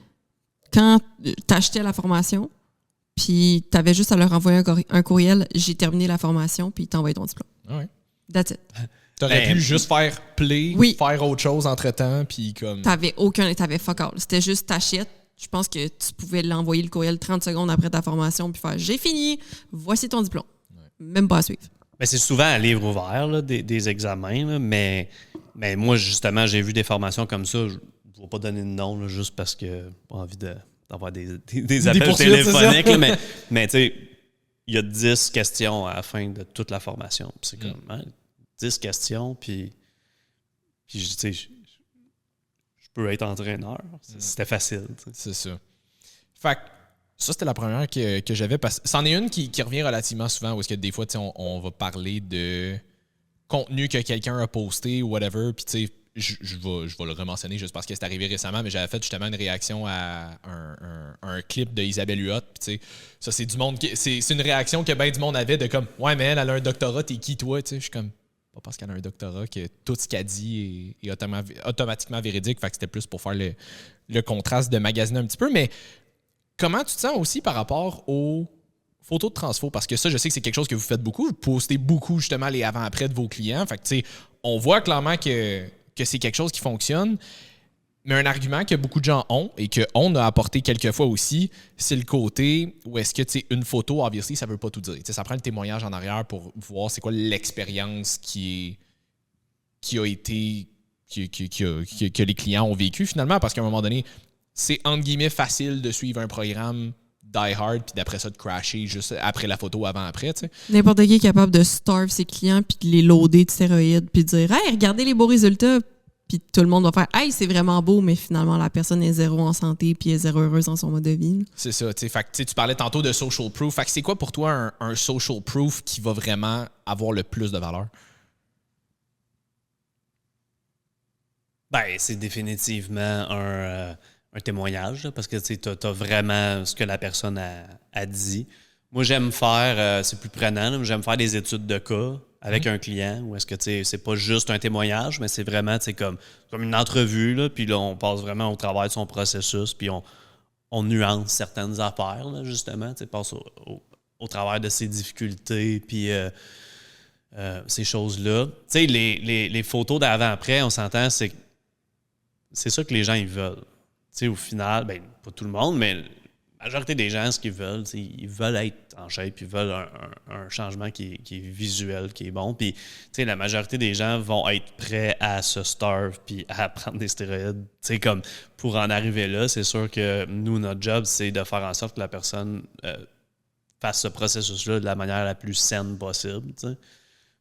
Quand t'achetais la formation, puis t'avais juste à leur envoyer un courriel, j'ai terminé la formation, puis t'envoyais ton diplôme. Ah ouais. That's it. T'aurais pu juste faire play, faire autre chose entre-temps, puis comme... T'avais fuck all. C'était juste t'achètes. Je pense que tu pouvais l'envoyer le courriel 30 secondes après ta formation, puis faire « J'ai fini, voici ton diplôme. Ouais. » Même pas à suivre. Mais c'est souvent à livre ouvert, là, des examens, là, mais moi, justement, j'ai vu des formations comme ça. Je ne vais pas donner de nom, là, juste parce que j'ai pas envie d'avoir des appels téléphoniques. Là, mais tu sais, il y a 10 questions à la fin de toute la formation. C'est comme 10 questions, puis tu sais, je peux être entraîneur. C'était facile. T'sais. C'est ça. Fait que ça, c'était la première que j'avais. C'en est une qui revient relativement souvent, où est-ce que des fois, on va parler de contenu que quelqu'un a posté ou whatever, puis tu sais, je vais le rementionner juste parce que c'est arrivé récemment, mais j'avais fait justement une réaction à un clip de Isabelle Huot, puis tu sais, ça, c'est du monde c'est une réaction que ben du monde avait de comme, ouais, mais elle a un doctorat, t'es qui, toi? Tu sais, je suis comme, pas parce qu'elle a un doctorat que tout ce qu'elle dit est automatiquement véridique, fait que c'était plus pour faire le contraste de magasiner un petit peu, mais comment tu te sens aussi par rapport aux photos de transfo? Parce que ça, je sais que c'est quelque chose que vous faites beaucoup. Vous postez beaucoup, justement, les avant-après de vos clients. Fait que, tu sais, on voit clairement que c'est quelque chose qui fonctionne. Mais un argument que beaucoup de gens ont et qu'on a apporté quelques fois aussi, c'est le côté où est-ce que, tu sais, une photo, obviously, ça veut pas tout dire. Tu sais, ça prend le témoignage en arrière pour voir c'est quoi l'expérience que les clients ont vécu, finalement. Parce qu'à un moment donné, c'est, entre guillemets, facile de suivre un programme die hard, puis d'après ça, de crasher juste après la photo, avant-après, tu sais. N'importe qui est capable de starve ses clients, puis de les loader de stéroïdes, puis de dire « Hey, regardez les beaux résultats! » puis tout le monde va faire « Hey, c'est vraiment beau », mais finalement, la personne est zéro en santé puis est zéro heureuse dans son mode de vie. C'est ça. Fait que tu parlais tantôt de social proof. Fait que c'est quoi pour toi un social proof qui va vraiment avoir le plus de valeur? Ben, c'est définitivement un témoignage, là, parce que tu as vraiment ce que la personne a dit. Moi, j'aime faire, c'est plus prenant, là, j'aime faire des études de cas avec un client, où est-ce que c'est pas juste un témoignage, mais c'est vraiment comme une entrevue, là, puis là, on passe vraiment au travers de son processus, puis on nuance certaines affaires, là, justement, passe au travers de ses difficultés, puis ces choses-là. Tu sais, les photos d'avant-après, on s'entend, c'est ça que les gens ils veulent. Tu sais, au final, ben pas tout le monde, mais la majorité des gens, ce qu'ils veulent, ils veulent être en shape, ils veulent un changement qui est visuel, qui est bon. Puis, tu sais, la majorité des gens vont être prêts à se starve puis à prendre des stéroïdes. Tu sais, comme pour en arriver là, c'est sûr que nous, notre job, c'est de faire en sorte que la personne fasse ce processus-là de la manière la plus saine possible, tu sais.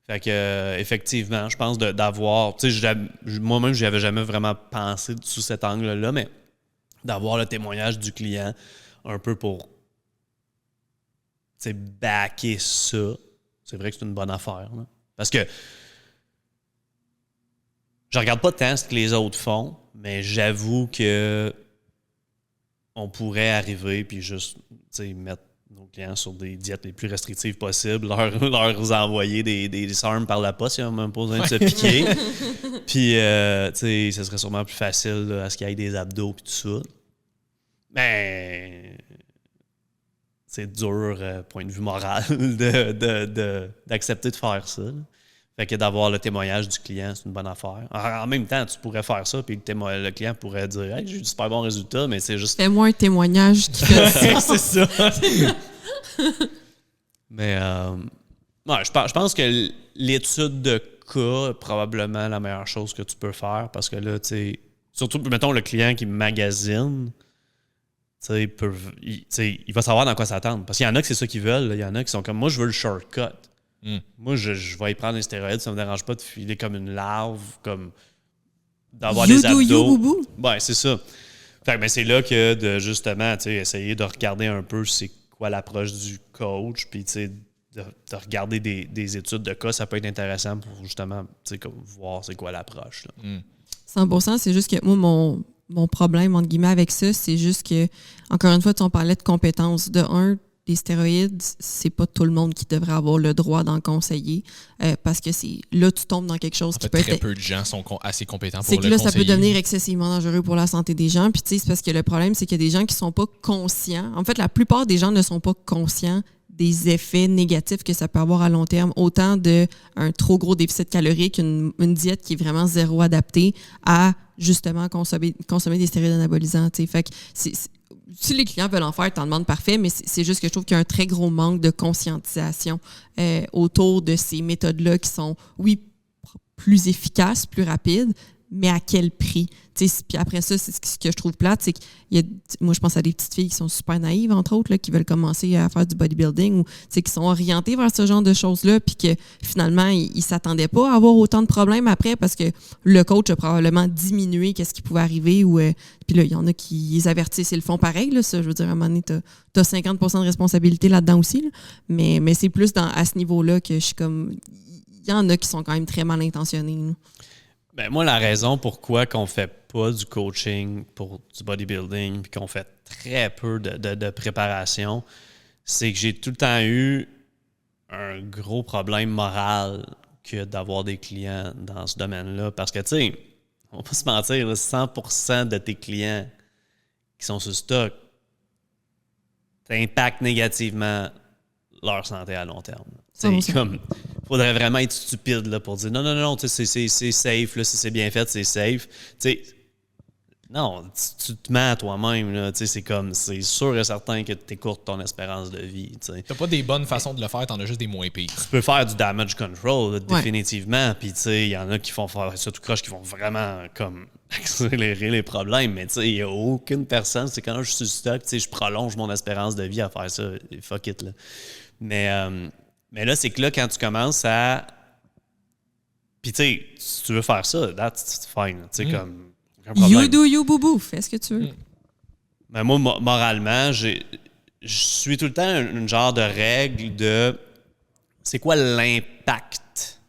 Fait que, effectivement, je pense d'avoir, tu sais, moi-même, je n'y avais jamais vraiment pensé sous cet angle-là, mais d'avoir le témoignage du client un peu pour, tu sais, backer ça, c'est vrai que c'est une bonne affaire, là. Parce que je regarde pas tant ce que les autres font, mais j'avoue que on pourrait arriver puis juste, tu sais, mettre nos clients sur des diètes les plus restrictives possibles, leur envoyer des armes par la poste, ils n'ont même pas besoin de se piquer. Puis, tu sais, ce serait sûrement plus facile là, à ce qu'il y ait des abdos et tout ça. Mais c'est dur, point de vue moral, d'accepter de faire ça. Là. Fait que d'avoir le témoignage du client, c'est une bonne affaire. En même temps, tu pourrais faire ça, puis le client pourrait dire « Hey, j'ai eu du super bon résultat », mais c'est juste... Fais-moi un témoignage qui fait ça. C'est ça. Mais ouais, je pense que l'étude de cas est probablement la meilleure chose que tu peux faire, parce que là, tu sais, surtout, mettons, le client qui magasine, il va savoir dans quoi s'attendre. Parce qu'il y en a que c'est ça qu'ils veulent. Il y en a qui sont comme « Moi, je veux le shortcut ». Moi, je vais y prendre des stéroïdes, ça me dérange pas de filer comme une larve, comme d'avoir des abdos. Ouais, c'est ça. Fait que c'est là que de justement, essayer de regarder un peu c'est quoi l'approche du coach, puis de regarder des études de cas, ça peut être intéressant pour justement comme voir c'est quoi l'approche. Là. 100%, c'est juste que moi, mon problème, entre guillemets, avec ça, c'est juste que, encore une fois, on parlait de compétences. De un, les stéroïdes, c'est pas tout le monde qui devrait avoir le droit d'en conseiller parce que là, tu tombes dans quelque chose qui peut être... Très peu de gens sont assez compétents pour le conseiller. C'est que là, ça peut devenir excessivement dangereux pour la santé des gens. Puis tu sais, c'est parce que le problème, c'est qu'il y a des gens qui sont pas conscients. En fait, la plupart des gens ne sont pas conscients des effets négatifs que ça peut avoir à long terme, autant d'un trop gros déficit calorique, une diète qui est vraiment zéro adaptée à justement consommer des stéroïdes anabolisants. T'sais. Fait que si les clients veulent en faire, t'en demandes parfait, mais c'est juste que je trouve qu'il y a un très gros manque de conscientisation autour de ces méthodes-là qui sont, oui, plus efficaces, plus rapides, mais à quel prix? Puis après ça, c'est ce que je trouve plate, c'est moi, je pense à des petites filles qui sont super naïves, entre autres, là, qui veulent commencer à faire du bodybuilding ou qui sont orientées vers ce genre de choses-là, puis que finalement, ils ne s'attendaient pas à avoir autant de problèmes après parce que le coach a probablement diminué qu'est-ce qui pouvait arriver. Puis là, il y en a qui les avertissent, ils le font pareil. Là, ça, je veux dire, à un moment donné, tu as 50% de responsabilité là-dedans aussi. Là. Mais c'est plus à ce niveau-là que je suis comme... Il y en a qui sont quand même très mal intentionnés. Là. Ben moi, la raison pourquoi qu'on fait pas du coaching pour du bodybuilding puis qu'on fait très peu de préparation, c'est que j'ai tout le temps eu un gros problème moral que d'avoir des clients dans ce domaine-là. Parce que, tu sais, on va pas se mentir, 100% de tes clients qui sont sur stock t'impactent négativement leur santé à long terme. C'est comme... faudrait vraiment être stupide là, pour dire non, c'est safe, là, si c'est bien fait, c'est safe. T'sais, non, tu te mets à toi-même. Là, c'est comme, c'est sûr et certain que tu écourtes ton espérance de vie. T'sais. T'as pas des bonnes façons de le faire, t'en as juste des moins pires. Tu peux faire du damage control, là, définitivement. Puis il y en a qui font faire ça tout croche, qui vont vraiment comme accélérer les problèmes. Mais il n'y a aucune personne, c'est quand je suis sur le stock, je prolonge mon espérance de vie à faire ça. Fuck it. Là. Mais là, c'est que là, quand tu commences à Puis, tu sais, si tu veux faire ça, that's fine. Tu sais, comme. Aucun problème. You do you, boubou. Fais ce que tu veux. Mais moi, moralement, je suis tout le temps une genre de règle de c'est quoi l'impact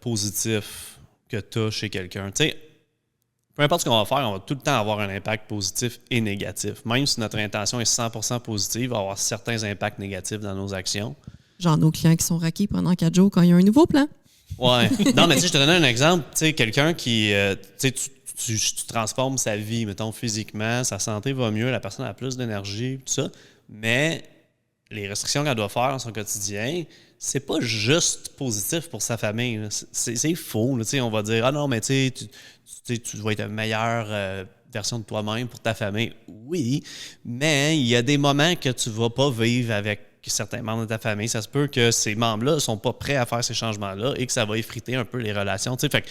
positif que tu as chez quelqu'un. Tu sais, peu importe ce qu'on va faire, on va tout le temps avoir un impact positif et négatif. Même si notre intention est 100% positive, il va y avoir certains impacts négatifs dans nos actions. Genre nos clients qui sont raqués pendant 4 jours quand il y a un nouveau plan. Ouais. Non, mais tu sais, je te donnais un exemple. Tu sais, quelqu'un qui, tu sais, tu transformes sa vie, mettons, physiquement, sa santé va mieux, la personne a plus d'énergie, tout ça. Mais les restrictions qu'elle doit faire dans son quotidien, c'est pas juste positif pour sa famille. C'est faux. Là, on va dire, ah non, mais tu vas être une meilleure version de toi-même pour ta famille. Oui, mais il y a des moments que tu vas pas vivre avec certains membres de ta famille. Ça se peut que ces membres-là sont pas prêts à faire ces changements-là et que ça va effriter un peu les relations. Fait que,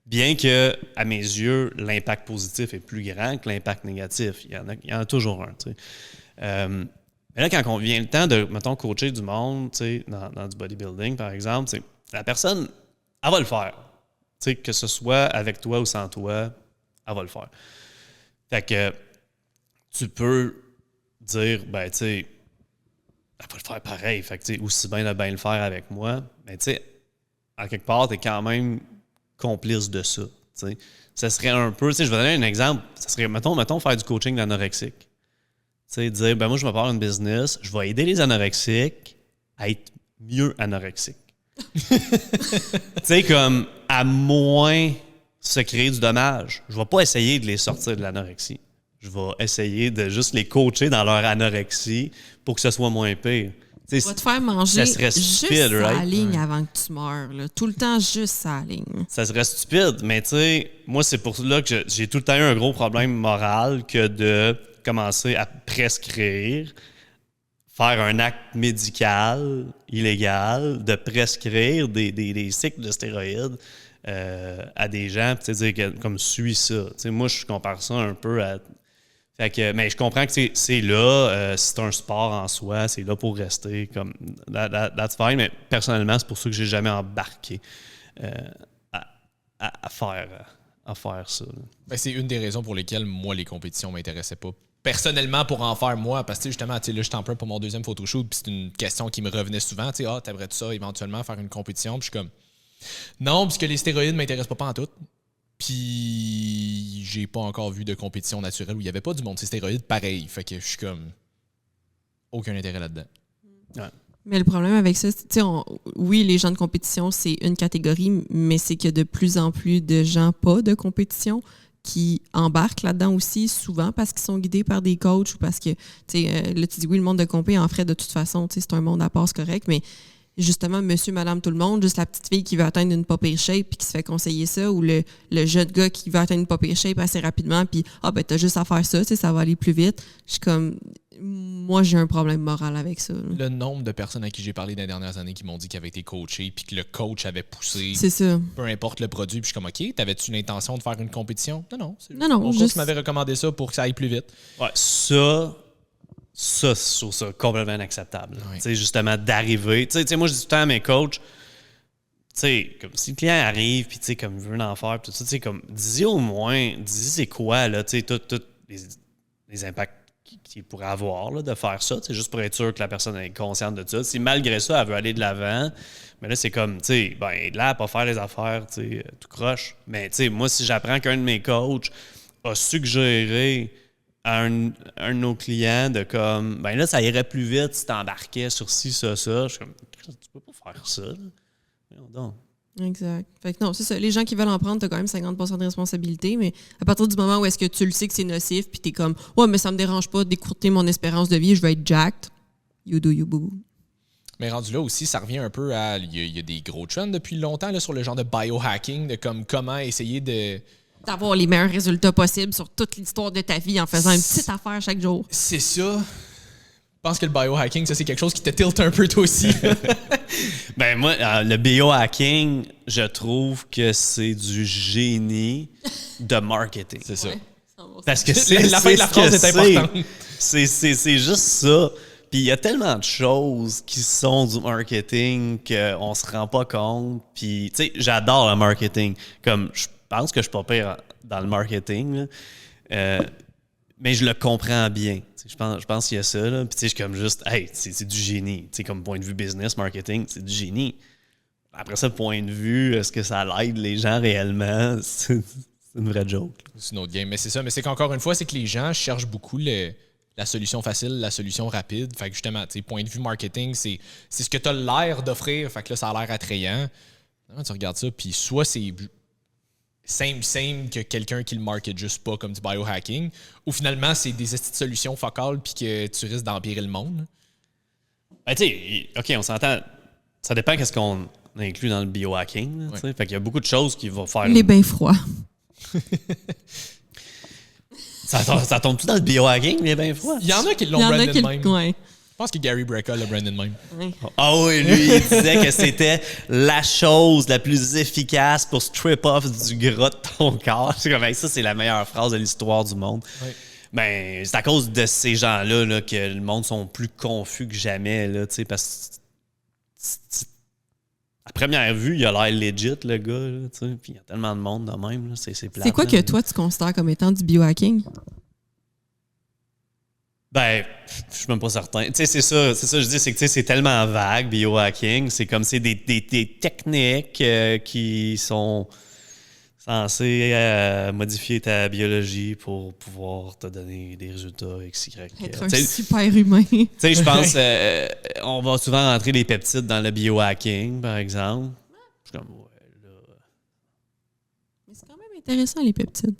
bien que, à mes yeux, l'impact positif est plus grand que l'impact négatif. Il y en a toujours un. Mais là, quand on vient le temps de, mettons, coacher du monde, dans du bodybuilding, par exemple, la personne, elle va le faire. Que ce soit avec toi ou sans toi, elle va le faire. Fait que tu peux dire, ben, tu sais, elle va le faire pareil. Fait que, aussi bien de bien le faire avec moi. Mais, tu sais, en quelque part, tu es quand même complice de ça. T'sais. Ça serait un peu, je vais donner un exemple, ça serait, mettons faire du coaching d'anorexique. Dire, ben moi, je vais faire une business, je vais aider les anorexiques à être mieux anorexiques. Comme à moins se créer du dommage. Je vais pas essayer de les sortir de l'anorexie. Je vais essayer de juste les coacher dans leur anorexie pour que ce soit moins pire. Tu vas te faire manger ça serait stupide, juste right? sa ligne avant que tu meurs. Là. Tout le temps, juste sa ligne. Ça serait stupide, mais tu sais, moi, c'est pour cela que j'ai tout le temps eu un gros problème moral que de commencer à prescrire, faire un acte médical illégal, de prescrire des cycles de stéroïdes à des gens, puis dire que, comme suis ça. T'sais, moi, je compare ça un peu à... Fait que, mais je comprends que c'est là, c'est un sport en soi, c'est là pour rester, comme that's fine, mais personnellement, c'est pour ça que j'ai jamais embarqué à faire ça. Ben, c'est une des raisons pour lesquelles, moi, les compétitions m'intéressaient pas. Personnellement, pour en faire, moi, parce que justement, là, je suis en prep pour mon deuxième photoshoot, puis c'est une question qui me revenait souvent, t'aimerais-tu ça, éventuellement, faire une compétition? Puis je suis comme, non, parce que les stéroïdes m'intéressent pas en tout. Puis j'ai pas encore vu de compétition naturelle où il n'y avait pas du monde ces stéroïdes pareil. Fait que je suis comme aucun intérêt là-dedans. Ouais. Mais le problème avec ça, oui, les gens de compétition, c'est une catégorie, mais c'est qu'il y a de plus en plus de gens pas de compétition qui embarquent là-dedans aussi, souvent parce qu'ils sont guidés par des coachs ou parce que, là, tu dis oui, le monde de compé en ferait de toute façon, c'est un monde à part, c'est correct, mais justement, monsieur, madame, tout le monde, juste la petite fille qui veut atteindre une pas pire shape puis qui se fait conseiller ça, ou le jeune gars qui veut atteindre une pas pire shape assez rapidement puis t'as juste à faire ça, ça va aller plus vite. Je suis comme, moi, j'ai un problème moral avec ça. Le nombre de personnes à qui j'ai parlé dans les dernières années qui m'ont dit qu'ils avaient été coachés puis que le coach avait poussé. C'est ça. Peu importe le produit, puis je suis comme, OK, t'avais-tu une intention de faire une compétition? Non. Non, mon juste... coach m'avait recommandé ça pour que ça aille plus vite. Ouais, ça, je trouve ça complètement inacceptable. Oui. Justement, d'arriver. Moi, je dis tout le temps à mes coachs, comme si le client arrive, puis comme il veut en faire, tout ça, comme, dis au moins, dis c'est quoi, là, tous les impacts qu'il pourrait avoir là, de faire ça, juste pour être sûr que la personne est consciente de ça. Si malgré ça, elle veut aller de l'avant, mais là, c'est comme, là, pas faire les affaires, tout croche. Mais, moi, si j'apprends qu'un de mes coachs a suggéré à un de nos clients de comme, ben là, ça irait plus vite si t'embarquais sur ci, ça. Je suis comme, tu peux pas faire ça, là. Donc. Exact. Fait que non, c'est ça. Les gens qui veulent en prendre, t'as quand même 50% de responsabilité, mais à partir du moment où est-ce que tu le sais que c'est nocif, puis t'es comme, ouais, mais ça me dérange pas d'écourter mon espérance de vie, je vais être jacked. You do you, boo. Mais rendu là aussi, ça revient un peu à, il y a des gros trends depuis longtemps là, sur le genre de biohacking, de comme comment essayer d'avoir les meilleurs résultats possibles sur toute l'histoire de ta vie en faisant une petite affaire chaque jour. C'est ça. Je pense que le biohacking, ça, c'est quelque chose qui te tilte un peu toi aussi. Ben moi, le biohacking, je trouve que c'est du génie de marketing. C'est ça. Ouais, parce que la fin de la phrase est importante. C'est juste ça. Puis il y a tellement de choses qui sont du marketing qu'on se rend pas compte. Puis, tu sais, j'adore le marketing. Comme, je pense que je suis pas pire dans le marketing, là. Mais je le comprends bien. Je pense qu'il y a ça. Là. Puis, tu sais, je suis comme juste, hey, c'est du génie. Tu sais, comme point de vue business, marketing, c'est du génie. Après ça, point de vue, est-ce que ça l'aide les gens réellement? C'est une vraie joke. C'est une autre game. Mais c'est ça. Mais c'est qu'encore une fois, c'est que les gens cherchent beaucoup la solution facile, la solution rapide. Fait que justement, tu sais, point de vue marketing, c'est ce que tu as l'air d'offrir. Fait que là, ça a l'air attrayant. Non, tu regardes ça, puis soit c'est same que quelqu'un qui le market juste pas comme du biohacking, ou finalement, c'est des solutions focales puis que tu risques d'empirer le monde. Ben, tu sais, OK, on s'entend. Ça dépend qu'est-ce qu'on inclut dans le biohacking. Ouais. Fait qu'il y a beaucoup de choses qui vont faire... Les bains froids. Ça tombe-tu dans le biohacking, les bains froids? Il y en a qui l'ont brandé de même. Ouais. Je pense que Gary Brecka l'a brandé de même. Ah oui, lui, il disait que c'était la chose la plus efficace pour strip off du gras de ton corps. C'est comme ça, c'est la meilleure phrase de l'histoire du monde. Oui. Ben, c'est à cause de ces gens-là là, que le monde sont plus confus que jamais. Là, parce que à première vue, il a l'air legit, le gars. Puis il y a tellement de monde de même. Là, c'est plate. C'est quoi que toi, tu considères comme étant du biohacking? Ben, je suis même pas certain. Tu sais, c'est ça, je dis, c'est que c'est tellement vague, biohacking. C'est comme c'est des techniques qui sont censées modifier ta biologie pour pouvoir te donner des résultats XY. Être un super humain. Tu sais, je pense on va souvent rentrer les peptides dans le biohacking, par exemple. Je suis comme, ouais, là. Mais c'est quand même intéressant, les peptides.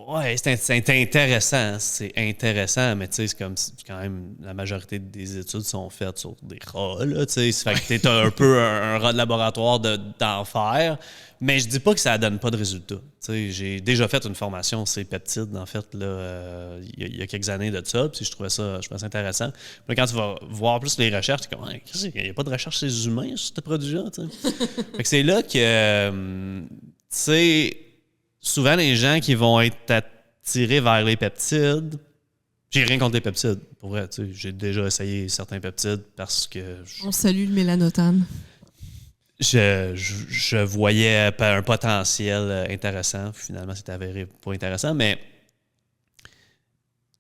Ouais, c'est intéressant. C'est intéressant, mais tu sais, c'est comme quand même la majorité des études sont faites sur des rats, là, tu sais. Ça fait que t'es un peu un rat de laboratoire d'enfer. Mais je dis pas que ça donne pas de résultats. Tu sais, j'ai déjà fait une formation sur les peptides, en fait, là, il y a quelques années de ça, puis je trouvais ça intéressant. Puis quand tu vas voir plus les recherches, t'es comme, il n'y a pas de recherche chez les humains sur ce produit-là, tu sais. Fait que c'est là que, tu sais, souvent, les gens qui vont être attirés vers les peptides, j'ai rien contre les peptides. Pour vrai, tu sais, j'ai déjà essayé certains peptides parce que... On salue le mélanotane. Je voyais un potentiel intéressant. Finalement, c'est avéré pas intéressant, mais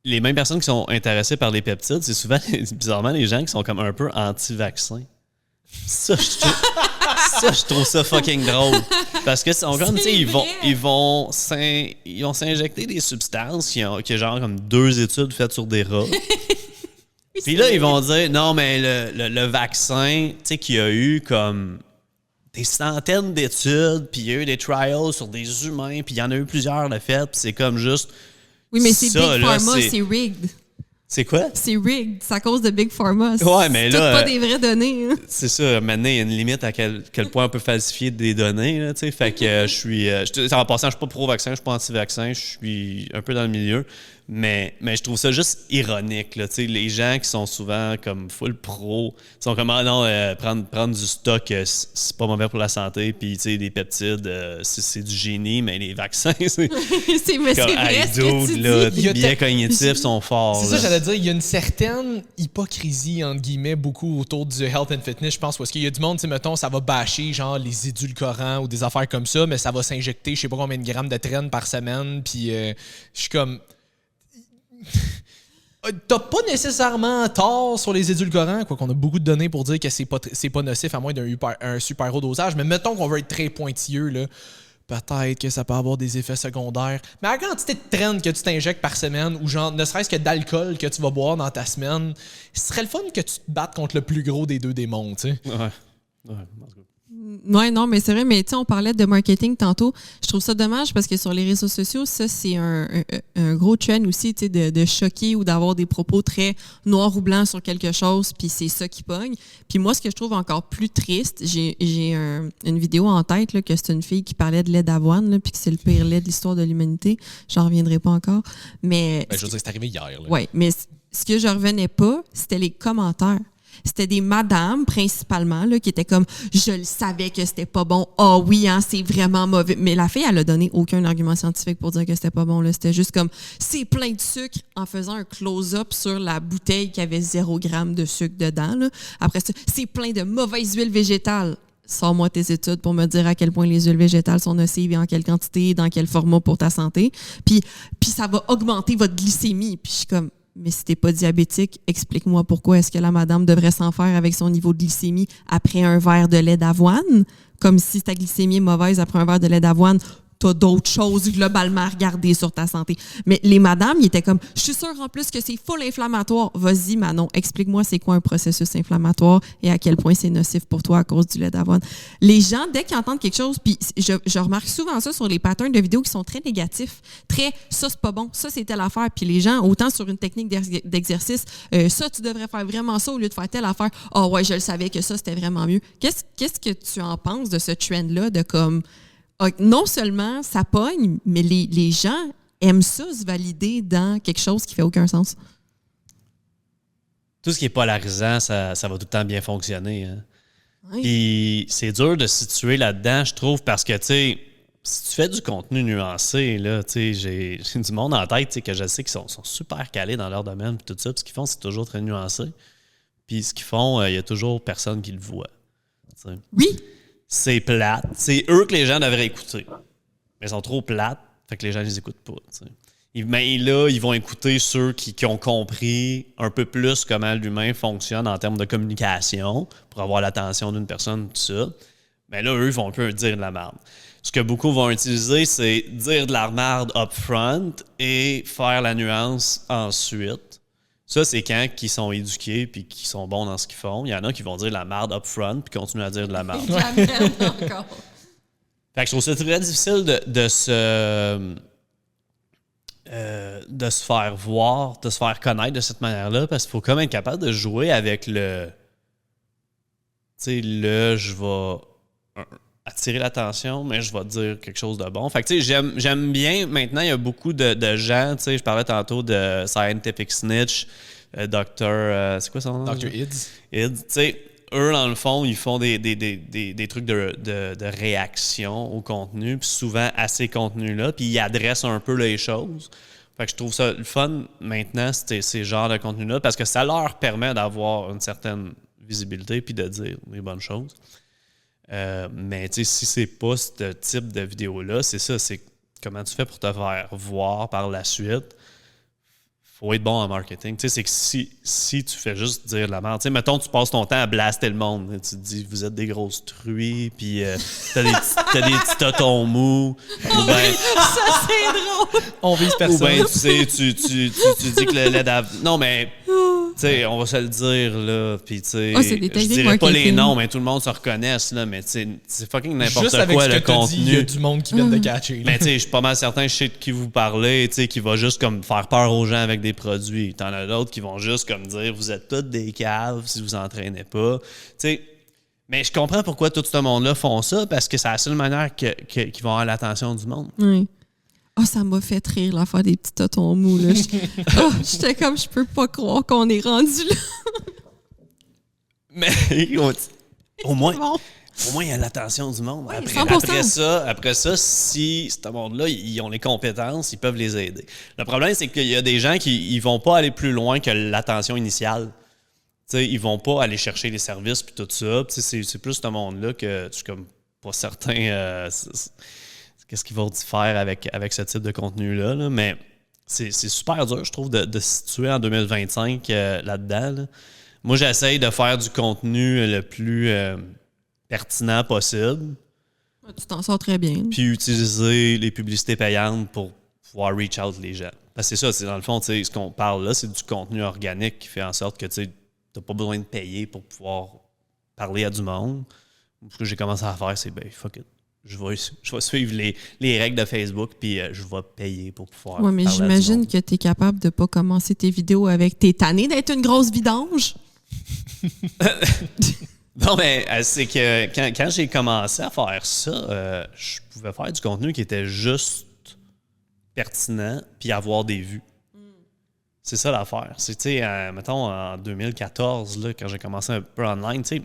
les mêmes personnes qui sont intéressées par les peptides, c'est souvent, bizarrement, les gens qui sont comme un peu anti-vaccins. Ça, je trouve ça fucking drôle. Parce que sont comme, tu sais, ils vont s'injecter des substances qui ont genre comme 2 études faites sur des rats. Puis là, ils vont dire, non, mais le vaccin, tu sais, qu'il y a eu comme des centaines d'études, puis il y a eu des trials sur des humains, puis il y en a eu plusieurs de fait, puis c'est comme juste... Oui, mais c'est Big Pharma, c'est rigged. C'est quoi? C'est rigged. C'est à cause de Big Pharma. Ouais, mais c'est là... pas des vraies données. Hein. C'est ça. Maintenant, il y a une limite à quel point on peut falsifier des données. Là, fait que je suis... en passant, je suis pas pro-vaccin, je suis pas anti-vaccin, je suis un peu dans le milieu. Mais je trouve ça juste ironique. Là, les gens qui sont souvent comme full pro sont comme, ah non, prendre du stock, c'est pas mauvais pour la santé. Puis, des peptides, c'est du génie, mais les vaccins, c'est... c'est vrai ce que tu là, dis. Les biais cognitifs sont forts. C'est ça, j'allais dire, il y a une certaine hypocrisie, entre guillemets, beaucoup autour du health and fitness, je pense, parce qu'il y a du monde, mettons, ça va bâcher, genre, les édulcorants ou des affaires comme ça, mais ça va s'injecter, je sais pas combien de grammes de traîne par semaine, puis je suis comme... T'as pas nécessairement tort sur les édulcorants, quoi qu'on a beaucoup de données pour dire que c'est pas nocif à moins d'un super haut dosage, mais mettons qu'on veut être très pointilleux, là, peut-être que ça peut avoir des effets secondaires. Mais la quantité de traîne que tu t'injectes par semaine, ou genre, ne serait-ce que d'alcool que tu vas boire dans ta semaine, ce serait le fun que tu te battes contre le plus gros des 2 démons, tu sais. Ouais. Ouais, non, mais c'est vrai, mais tu sais, on parlait de marketing tantôt. Je trouve ça dommage parce que sur les réseaux sociaux, ça, c'est un gros trend aussi, tu sais, de choquer ou d'avoir des propos très noirs ou blancs sur quelque chose, puis c'est ça qui pogne. Puis moi, ce que je trouve encore plus triste, j'ai une vidéo en tête, là, que c'est une fille qui parlait de lait d'avoine, là, puis que c'est le pire lait de l'histoire de l'humanité. J'en reviendrai pas encore. Mais je veux dire, c'est arrivé hier. Oui, mais ce que je revenais pas, c'était les commentaires. C'était des madames, principalement, là, qui étaient comme « Je le savais que c'était pas bon. Ah oui, hein, c'est vraiment mauvais. » Mais la fille, elle a donné aucun argument scientifique pour dire que c'était pas bon. Là. C'était juste comme « C'est plein de sucre » en faisant un close-up sur la bouteille qui avait 0 g de sucre dedans. Là. Après ça, « C'est plein de mauvaises huiles végétales. » Sors-moi tes études pour me dire à quel point les huiles végétales sont nocives et en quelle quantité, dans quel format pour ta santé. Puis ça va augmenter votre glycémie. Puis je suis comme, mais si t'es pas diabétique, explique-moi pourquoi est-ce que la madame devrait s'en faire avec son niveau de glycémie après un verre de lait d'avoine? Comme si ta glycémie est mauvaise après un verre de lait d'avoine, t'as d'autres choses globalement à regarder sur ta santé. Mais les madames, ils étaient comme, je suis sûre en plus que c'est full inflammatoire. Vas-y, Manon, explique-moi c'est quoi un processus inflammatoire et à quel point c'est nocif pour toi à cause du lait d'avoine. Les gens, dès qu'ils entendent quelque chose, puis je remarque souvent ça sur les patterns de vidéos qui sont très négatifs, très, ça c'est pas bon, ça c'est telle affaire. Puis les gens, autant sur une technique d'exercice, ça tu devrais faire vraiment ça au lieu de faire telle affaire. Ah ouais, je le savais que ça c'était vraiment mieux. Qu'est-ce que tu en penses de ce trend-là de comme, non seulement ça pogne, mais les gens aiment ça se valider dans quelque chose qui fait aucun sens. Tout ce qui est polarisant, ça va tout le temps bien fonctionner. Hein? Oui. Puis c'est dur de se situer là-dedans, je trouve, parce que, tu sais, si tu fais du contenu nuancé, là, tu sais, j'ai du monde en tête, tu sais, que je sais qu'ils sont super calés dans leur domaine, puis tout ça, puis ce qu'ils font, c'est toujours très nuancé. Puis ce qu'ils font, il y a toujours personne qui le voit. T'sais. Oui. C'est plate. C'est eux que les gens devraient écouter. Mais ils sont trop plates, fait que les gens ne les écoutent pas. T'sais. Mais là, ils vont écouter ceux qui ont compris un peu plus comment l'humain fonctionne en termes de communication pour avoir l'attention d'une personne, tout ça. Mais là, eux, ils vont un peu dire de la merde. Ce que beaucoup vont utiliser, c'est dire de la merde up front et faire la nuance ensuite. Ça, c'est quand ils sont éduqués puis qu'ils sont bons dans ce qu'ils font. Il y en a qui vont dire de la merde up front puis continuer à dire de la merde. De la merde encore. Fait que je trouve ça très difficile de se faire voir, de se faire connaître de cette manière-là, parce qu'il faut quand même être capable de jouer avec le... Tu sais, je vais attirer l'attention, mais je vais dire quelque chose de bon. Fait que, tu sais, j'aime bien... Maintenant, il y a beaucoup de gens, tu sais, je parlais tantôt de Scientific Snitch, Dr. c'est quoi son nom? Dr. Ids. Ids, tu sais, eux, dans le fond, ils font des trucs de réaction au contenu, puis souvent à ces contenus-là, puis ils adressent un peu les choses. Fait que je trouve ça le fun maintenant, ces genres de contenus-là, parce que ça leur permet d'avoir une certaine visibilité puis de dire des bonnes choses. Mais tu sais, si c'est pas ce type de vidéo-là, c'est ça, c'est comment tu fais pour te faire voir par la suite. Faut être bon en marketing. Tu sais, c'est que si tu fais juste dire de la merde, tu sais, mettons, tu passes ton temps à blaster le monde. Tu te dis, vous êtes des grosses truies, puis t'as des petits totons mous. Ou ben, Ça, c'est drôle. On vise personne. ou bien, tu sais, tu dis que le lait d'avoine... Non, mais, tu sais, on va se le dire, là, puis tu sais, c'est des je techniques dirais pas les marketing. noms, mais tout le monde se reconnaisse, là, mais tu sais, c'est fucking n'importe Juste avec quoi, ce le que t'as dit, il y a contenu. du monde qui vient de catcher. là. Mais tu sais, je suis pas mal certain, je sais de qui vous parlez, tu sais, qui va juste comme faire peur aux gens avec des produits. T'en as d'autres qui vont juste comme dire, vous êtes tous des caves si vous entraînez pas. Tu sais, mais je comprends pourquoi tout ce monde-là font ça, parce que c'est la seule manière qu'ils vont avoir l'attention du monde. Oui. Ah, ça m'a fait rire l'affaire des petits totons mous. Là. J'étais comme, je peux pas croire qu'on est rendu là. Mais au moins... Bon. Au moins, il y a l'attention du monde. Oui, Après ça, si ce monde-là, ils ont les compétences, ils peuvent les aider. Le problème, c'est qu'il y a des gens qui ne vont pas aller plus loin que l'attention initiale. T'sais, ils vont pas aller chercher les services puis tout ça. C'est plus ce monde-là que je suis comme pas certain qu'est-ce qu'ils vont faire avec ce type de contenu-là. Là. Mais c'est super dur, je trouve, de se situer en 2025 là-dedans. Là. Moi, j'essaye de faire du contenu le plus... pertinent possible. Tu t'en sors très bien. Puis utiliser les publicités payantes pour pouvoir reach out les gens. Parce que c'est ça, c'est dans le fond, ce qu'on parle là, c'est du contenu organique qui fait en sorte que tu n'as pas besoin de payer pour pouvoir parler à du monde. Ce que j'ai commencé à faire, c'est fuck it. Je vais suivre les règles de Facebook, puis je vais payer pour pouvoir Oui, mais parler à du j'imagine monde. que tu es capable de pas commencer tes vidéos avec t'es tanné d'être une grosse vidange. Non, mais c'est que quand j'ai commencé à faire ça, je pouvais faire du contenu qui était juste pertinent puis avoir des vues. C'est ça l'affaire. C'est, tu sais, mettons, en 2014, là, quand j'ai commencé un peu online, tu sais,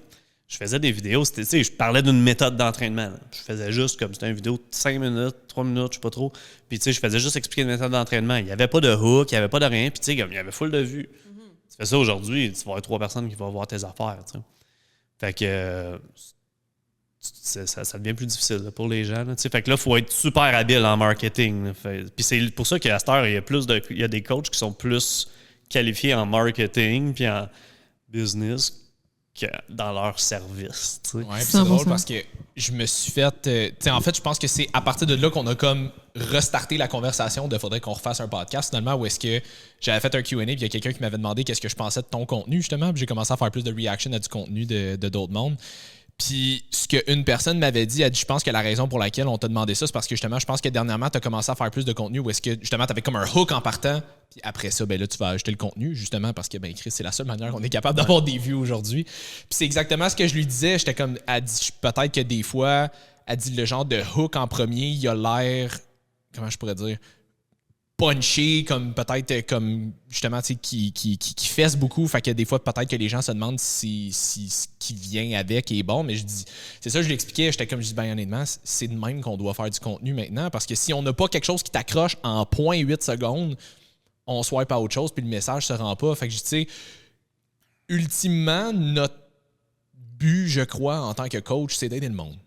je faisais des vidéos, c'était, tu sais, je parlais d'une méthode d'entraînement. Là. Je faisais juste comme, c'était une vidéo de 5 minutes, 3 minutes, je sais pas trop. Puis, tu sais, je faisais juste expliquer une méthode d'entraînement. Il n'y avait pas de hook, il n'y avait pas de rien. Puis, tu sais, comme, il y avait full de vues. Tu fais ça aujourd'hui, tu vas avoir 3 personnes qui vont voir tes affaires, tu sais. Fait que ça devient plus difficile là, pour les gens. Là, fait que là, il faut être super habile en marketing. Puis c'est pour ça qu'à cette heure, il y a des coachs qui sont plus qualifiés en marketing puis en business que dans leur service. Ouais, c'est drôle parce que je me suis fait... en fait, je pense que c'est à partir de là qu'on a comme restarté la conversation de faudrait qu'on refasse un podcast finalement où est-ce que j'avais fait un Q&A puis il y a quelqu'un qui m'avait demandé qu'est-ce que je pensais de ton contenu justement puis j'ai commencé à faire plus de reaction à du contenu de d'autres mondes. Puis ce qu'une personne m'avait dit, elle dit, je pense que la raison pour laquelle on t'a demandé ça, c'est parce que justement, je pense que dernièrement, tu as commencé à faire plus de contenu où est-ce que justement, tu avais comme un hook en partant, puis après ça, ben là, tu vas ajouter le contenu, justement, parce que, ben Chris, c'est la seule manière qu'on est capable d'avoir des vues aujourd'hui. Puis c'est exactement ce que je lui disais. J'étais comme, elle dit, peut-être que des fois, elle dit, le genre de hook en premier, il a l'air, comment je pourrais dire, punché, comme peut-être comme justement qui fesse beaucoup, fait que des fois peut-être que les gens se demandent si ce qui vient avec est bon, mais je dis c'est ça, je l'expliquais, j'étais comme je dis ben honnêtement, c'est de même qu'on doit faire du contenu maintenant parce que si on n'a pas quelque chose qui t'accroche en 0.8 secondes, on swipe à autre chose puis le message se rend pas, fait que tu sais ultimement notre but, je crois, en tant que coach, c'est d'aider le monde.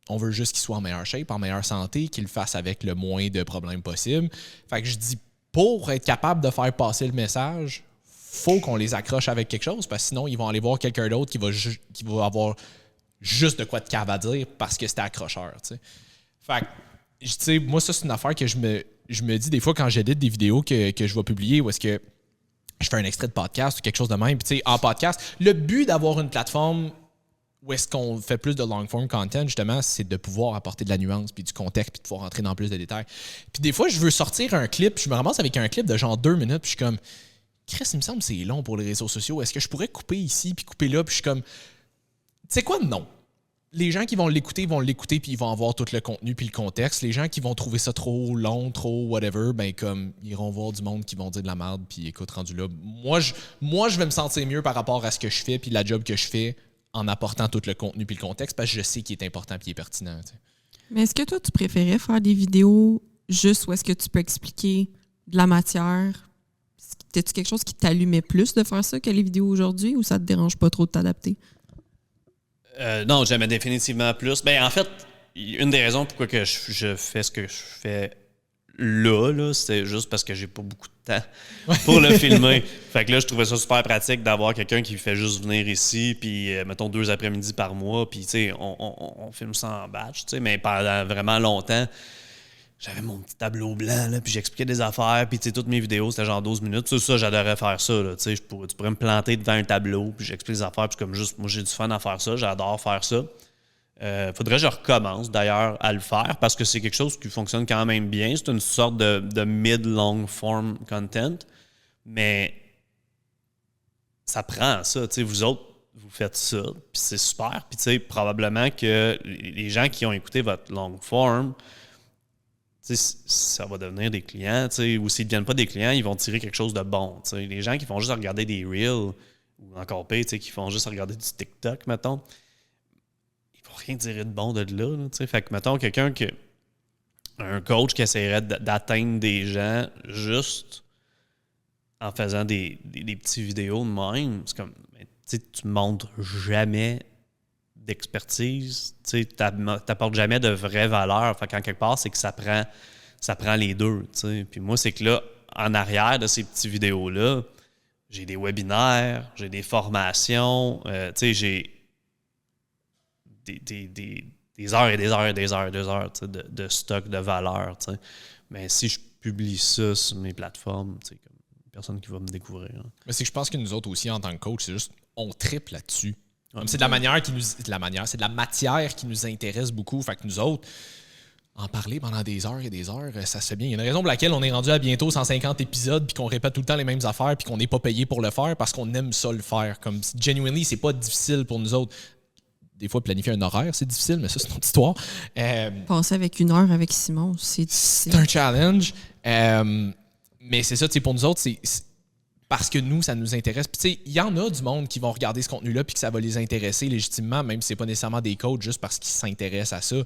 On veut juste qu'il soit en meilleure shape, en meilleure santé, qu'il le fasse avec le moins de problèmes possible. Fait que je dis, pour être capable de faire passer le message, faut qu'on les accroche avec quelque chose, parce que sinon, ils vont aller voir quelqu'un d'autre qui va avoir juste de quoi de cave à dire parce que c'était accrocheur. T'sais. Fait que, moi, ça, c'est une affaire que je me dis des fois quand j'édite des vidéos que je vais publier ou est-ce que je fais un extrait de podcast ou quelque chose de même. Puis, en podcast, le but d'avoir une plateforme où est-ce qu'on fait plus de long-form content, justement, c'est de pouvoir apporter de la nuance, puis du contexte, puis de pouvoir rentrer dans plus de détails. Puis des fois, je veux sortir un clip, je me ramasse avec un clip de genre 2 minutes, puis je suis comme, Chris, il me semble que c'est long pour les réseaux sociaux. Est-ce que je pourrais couper ici, puis couper là, puis je suis comme, tu sais quoi, non. Les gens qui vont l'écouter, puis ils vont avoir tout le contenu, puis le contexte. Les gens qui vont trouver ça trop long, trop whatever, ben comme, ils iront voir du monde qui vont dire de la merde, puis écoute, rendu là. Moi, je vais me sentir mieux par rapport à ce que je fais, puis la job que je fais, en apportant tout le contenu puis le contexte, parce que je sais qu'il est important puis il est pertinent. T'sais. Mais est-ce que toi, tu préférais faire des vidéos juste où est-ce que tu peux expliquer de la matière? T'as-tu quelque chose qui t'allumait plus de faire ça que les vidéos aujourd'hui ou ça te dérange pas trop de t'adapter? Non, j'aimais définitivement plus. Ben, en fait, une des raisons pourquoi que je fais ce que je fais là, c'est juste parce que j'ai pas beaucoup de temps pour le filmer. Fait que là, je trouvais ça super pratique d'avoir quelqu'un qui fait juste venir ici, puis mettons 2 après-midi par mois, puis tu sais, on filme ça en batch, tu sais, mais pendant vraiment longtemps, j'avais mon petit tableau blanc, là, puis j'expliquais des affaires, puis tu sais, toutes mes vidéos, c'était genre 12 minutes. Ça, j'adorais faire ça, là, tu sais, tu pourrais me planter devant un tableau, puis j'explique des affaires, puis comme juste, moi, j'ai du fun à faire ça, j'adore faire ça. Faudrait que je recommence d'ailleurs à le faire parce que c'est quelque chose qui fonctionne quand même bien. C'est une sorte de mid-long form content, mais ça prend ça. T'sais, vous autres, vous faites ça, puis c'est super. Puis probablement que les gens qui ont écouté votre long form, ça va devenir des clients. Ou s'ils ne deviennent pas des clients, ils vont tirer quelque chose de bon. T'sais. Les gens qui font juste regarder des reels ou encore pire, qui font juste regarder du TikTok, mettons, rien tirer de bon de là. Fait que, mettons, un coach qui essaierait d'atteindre des gens juste en faisant des petits vidéos de même, c'est comme, tu montres jamais d'expertise, tu n'apportes jamais de vraie valeur. Fait qu'en quelque part, c'est que ça prend les deux. T'sais. Puis moi, c'est que là, en arrière de ces petites vidéos-là, j'ai des webinaires, j'ai des formations, j'ai des heures et des heures et des heures et des heures de stock de valeur. T'sais. Mais si je publie ça sur mes plateformes, comme personne qui va me découvrir. Hein. Mais c'est que je pense que nous autres aussi, en tant que coach, c'est juste on triple là-dessus. C'est de la manière c'est de la matière qui nous intéresse beaucoup. Fait que nous autres, en parler pendant des heures et des heures, ça se fait bien. Il y a une raison pour laquelle on est rendu à bientôt 150 épisodes puis qu'on répète tout le temps les mêmes affaires puis qu'on n'est pas payé pour le faire parce qu'on aime ça le faire. Comme genuinely, c'est pas difficile pour nous autres. Des fois, planifier un horaire, c'est difficile, mais ça, c'est notre histoire. Passer avec 1 heure avec Simon, c'est difficile. C'est un challenge. Mais c'est ça, pour nous autres, parce que nous, ça nous intéresse. Puis tu sais, il y en a du monde qui vont regarder ce contenu-là puis que ça va les intéresser légitimement, même si c'est pas nécessairement des coachs, juste parce qu'ils s'intéressent à ça.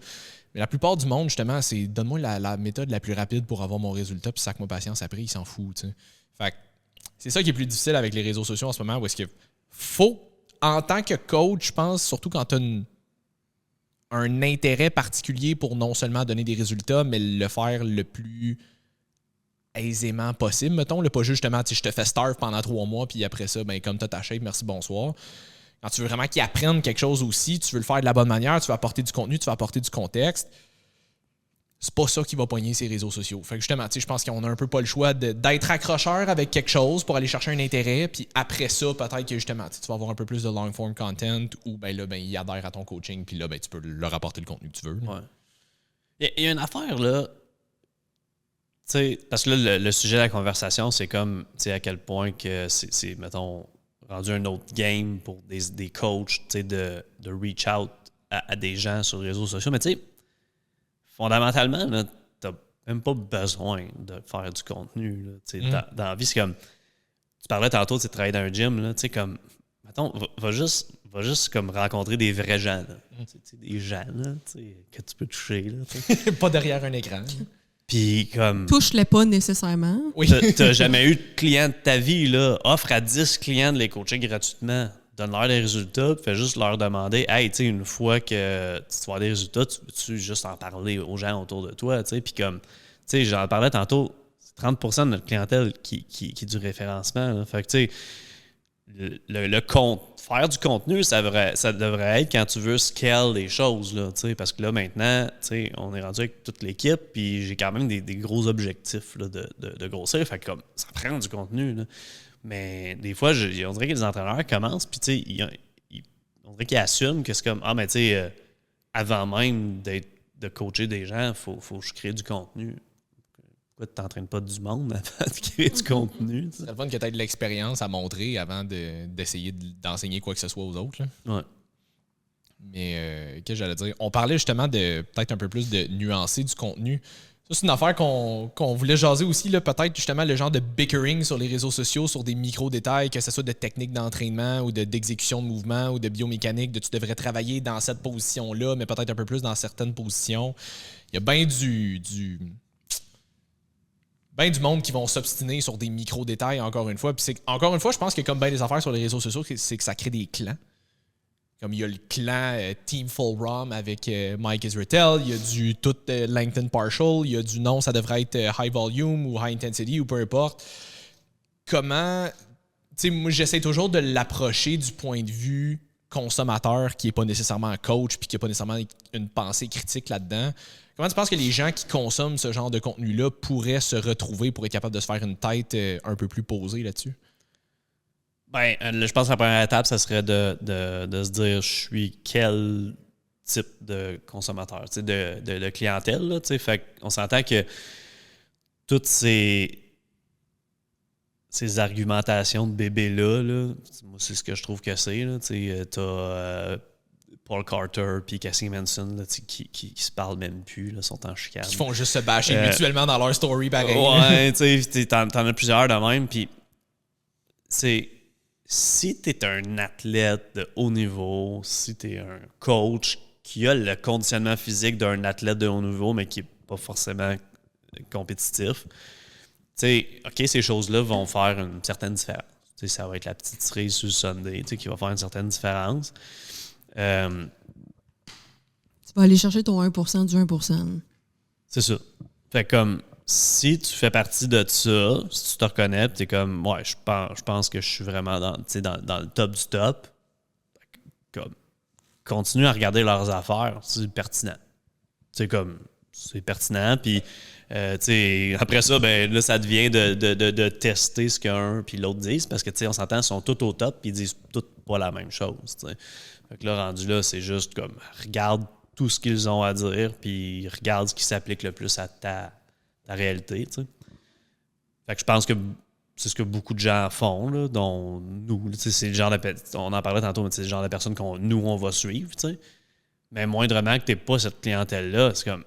Mais la plupart du monde, justement, c'est donne-moi la méthode la plus rapide pour avoir mon résultat, puis sac-moi patience après, il s'en fout. T'sais. Fait que c'est ça qui est plus difficile avec les réseaux sociaux en ce moment, où est-ce que faut, en tant que coach, je pense, surtout quand tu as un intérêt particulier pour non seulement donner des résultats, mais le faire le plus aisément possible, mettons. Pas justement, je te fais starve pendant 3 mois, puis après ça, ben, comme tu as ta shape, merci, bonsoir. Quand tu veux vraiment qu'ils apprennent quelque chose aussi, tu veux le faire de la bonne manière, tu vas apporter du contenu, tu vas apporter du contexte. C'est pas ça qui va pogner ces réseaux sociaux. Fait que justement, je pense qu'on a un peu pas le choix d'être accrocheur avec quelque chose pour aller chercher un intérêt, puis après ça, peut-être que justement, tu vas avoir un peu plus de long-form content ou ben là, ben, il adhère à ton coaching, puis là, ben, tu peux leur apporter le contenu que tu veux. Ouais. Il y a une affaire, là, parce que là, le sujet de la conversation, c'est comme, à quel point que c'est, mettons, rendu un autre game pour des coachs, de reach out à des gens sur les réseaux sociaux. Mais tu sais, fondamentalement, tu n'as même pas besoin de faire du contenu. Là, dans la vie, c'est comme, tu parlais tantôt de travailler dans un gym, là, comme, mettons, va juste comme rencontrer des vrais gens. Là, des gens là, que tu peux toucher. Là, pas derrière un écran. Puis comme. Touche-les pas nécessairement. Oui. T'as jamais eu de client de ta vie, là. Offre à 10 clients de les coacher gratuitement. Donne-leur des résultats, puis fais juste leur demander, hey, tu sais, une fois que tu vas avoir des résultats, tu veux-tu juste en parler aux gens autour de toi, tu sais. Puis comme, tu sais, j'en parlais tantôt, c'est 30% de notre clientèle qui est du référencement. Là. Fait que, tu sais, faire du contenu, ça devrait être quand tu veux scale les choses, là, parce que là, maintenant, on est rendu avec toute l'équipe, puis j'ai quand même des gros objectifs là, de grossir. Fait que comme, ça prend du contenu. Là. Mais des fois, on dirait que les entraîneurs commencent, puis on dirait qu'ils assument que c'est comme, mais tu sais, avant même de coacher des gens, il faut que je crée du contenu. Pourquoi tu t'entraînes pas du monde avant de créer du contenu? C'est le fun que tu aies de l'expérience à montrer avant d'essayer d'enseigner quoi que ce soit aux autres. Là. Ouais. Mais qu'est-ce que j'allais dire? On parlait justement de peut-être un peu plus de nuancer du contenu. Ça, c'est une affaire qu'on voulait jaser aussi. Là, peut-être justement le genre de bickering sur les réseaux sociaux, sur des micro-détails, que ce soit de techniques d'entraînement ou d'exécution de mouvement ou de biomécanique, tu devrais travailler dans cette position-là, mais peut-être un peu plus dans certaines positions. Il y a bien du monde qui vont s'obstiner sur des micro-détails, encore une fois. Puis encore une fois, je pense que comme bien des affaires sur les réseaux sociaux, c'est que ça crée des clans. Comme il y a le clan Team Full ROM avec Mike Israetel, il y a du tout Langton Partial, il y a du non, ça devrait être High Volume ou High Intensity ou peu importe. Comment... Tu sais, moi, j'essaie toujours de l'approcher du point de vue consommateur qui n'est pas nécessairement un coach puis qui n'a pas nécessairement une pensée critique là-dedans. Comment tu penses que les gens qui consomment ce genre de contenu-là pourraient se retrouver pour être capables de se faire une tête un peu plus posée là-dessus? Ben, je pense que la première étape, ça serait de se dire, je suis quel type de consommateur, de clientèle. Là, fait qu'on s'entend que toutes ces argumentations de bébés-là, moi, c'est ce que je trouve que c'est. T'as Paul Carter puis Cassie Manson là, qui se parlent même plus, là, sont en chicane. Qui font juste se bâcher mutuellement dans leur story pareil. Ouais, tu sais, t'en as plusieurs de même. Puis, si tu es un athlète de haut niveau, si tu es un coach qui a le conditionnement physique d'un athlète de haut niveau, mais qui n'est pas forcément compétitif, OK, ces choses-là vont faire une certaine différence. Ça va être la petite cerise sur le Sunday qui va faire une certaine différence. Tu vas aller chercher ton 1% du 1%. C'est ça. Fait comme... Si tu fais partie de ça, si tu te reconnais, tu es comme, ouais, je pense que je suis vraiment dans le top du top, comme, continue à regarder leurs affaires, c'est pertinent. C'est pertinent, puis après ça, ben là, ça devient de tester ce qu'un puis l'autre disent, parce que on s'entend, ils sont tous au top, puis ils disent tous pas la même chose. T'sais. Fait que là, rendu là, c'est juste comme, regarde tout ce qu'ils ont à dire, puis regarde ce qui s'applique le plus à ta réalité, tu sais. Fait que je pense que c'est ce que beaucoup de gens font, là, dont nous, c'est le genre on en parlait tantôt, mais c'est le genre de personnes on va suivre, tu sais. Mais moindrement que tu n'aies pas cette clientèle-là, c'est comme,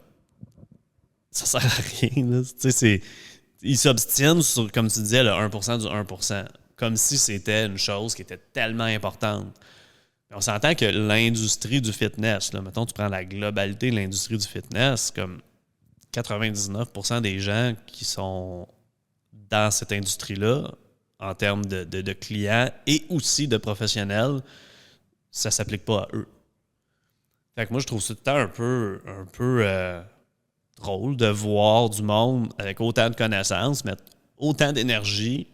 ça sert à rien, là. Tu sais, ils s'obstinent sur, comme tu disais, le 1% du 1%. comme si c'était une chose qui était tellement importante. On s'entend que l'industrie du fitness, là, mettons, tu prends la globalité de l'industrie du fitness, comme 99% des gens qui sont dans cette industrie-là, en termes de clients et aussi de professionnels, ça ne s'applique pas à eux. Fait que moi, je trouve ça tout le temps un peu drôle de voir du monde avec autant de connaissances, mettre autant d'énergie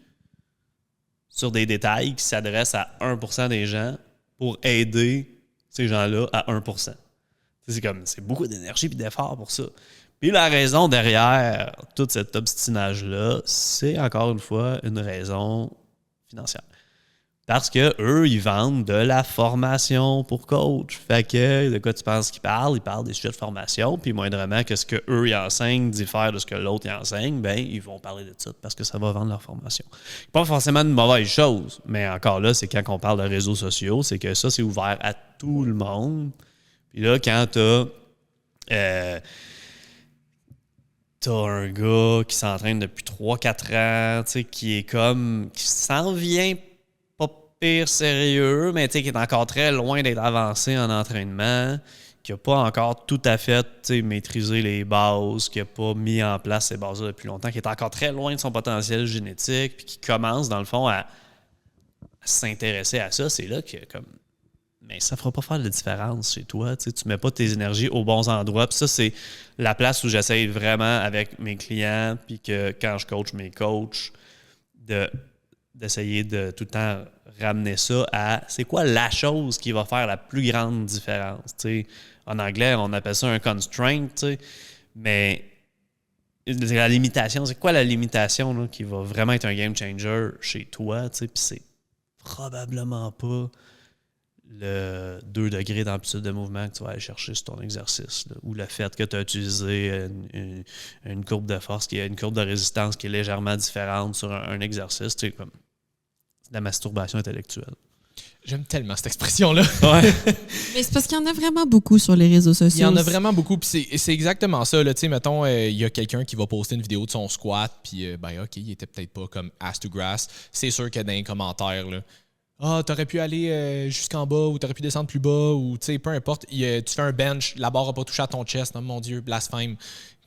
sur des détails qui s'adressent à 1% des gens pour aider ces gens-là à 1%. C'est beaucoup d'énergie et d'effort pour ça. Puis la raison derrière tout cet obstinage-là, c'est encore une fois une raison financière. Parce que eux, ils vendent de la formation pour coach. Fait que de quoi tu penses qu'ils parlent? Ils parlent des sujets de formation, puis moindrement que ce qu'eux ils enseignent diffère de ce que l'autre il enseigne, ben ils vont parler de ça parce que ça va vendre leur formation. Pas forcément une mauvaise chose, mais encore là, c'est quand on parle de réseaux sociaux, c'est que ça, c'est ouvert à tout le monde. Puis là, quand t'as un gars qui s'entraîne depuis 3-4 ans, qui s'en vient pire sérieux, mais qui est encore très loin d'être avancé en entraînement, qui n'a pas encore tout à fait maîtrisé les bases, qui n'a pas mis en place ces bases-là depuis longtemps, qui est encore très loin de son potentiel génétique, puis qui commence, dans le fond, à s'intéresser à ça, c'est là que, mais ça ne fera pas faire de différence chez toi. Tu ne mets pas tes énergies aux bons endroits. Puis ça, c'est la place où j'essaye vraiment avec mes clients, puis que quand je coach mes coachs, d'essayer de tout le temps ramener ça à c'est quoi la chose qui va faire la plus grande différence. T'sais. En anglais, on appelle ça un constraint, mais la limitation, c'est quoi la limitation là, qui va vraiment être un game changer chez toi? Puis c'est probablement pas le 2 degrés d'amplitude de mouvement que tu vas aller chercher sur ton exercice, là, ou le fait que tu as utilisé une courbe de force, qui a une courbe de résistance qui est légèrement différente sur un exercice. Comme de la masturbation intellectuelle. J'aime tellement cette expression-là. Ouais. Mais c'est parce qu'il y en a vraiment beaucoup sur les réseaux sociaux. Il y en a vraiment beaucoup, puis c'est exactement ça. Là, mettons, il y a quelqu'un qui va poster une vidéo de son squat, puis OK, il était peut-être pas comme ass to grass. C'est sûr que dans les commentaires, là, t'aurais pu aller jusqu'en bas, ou t'aurais pu descendre plus bas, ou peu importe, tu fais un bench, la barre n'a pas touché à ton chest, oh, mon Dieu, blasphème.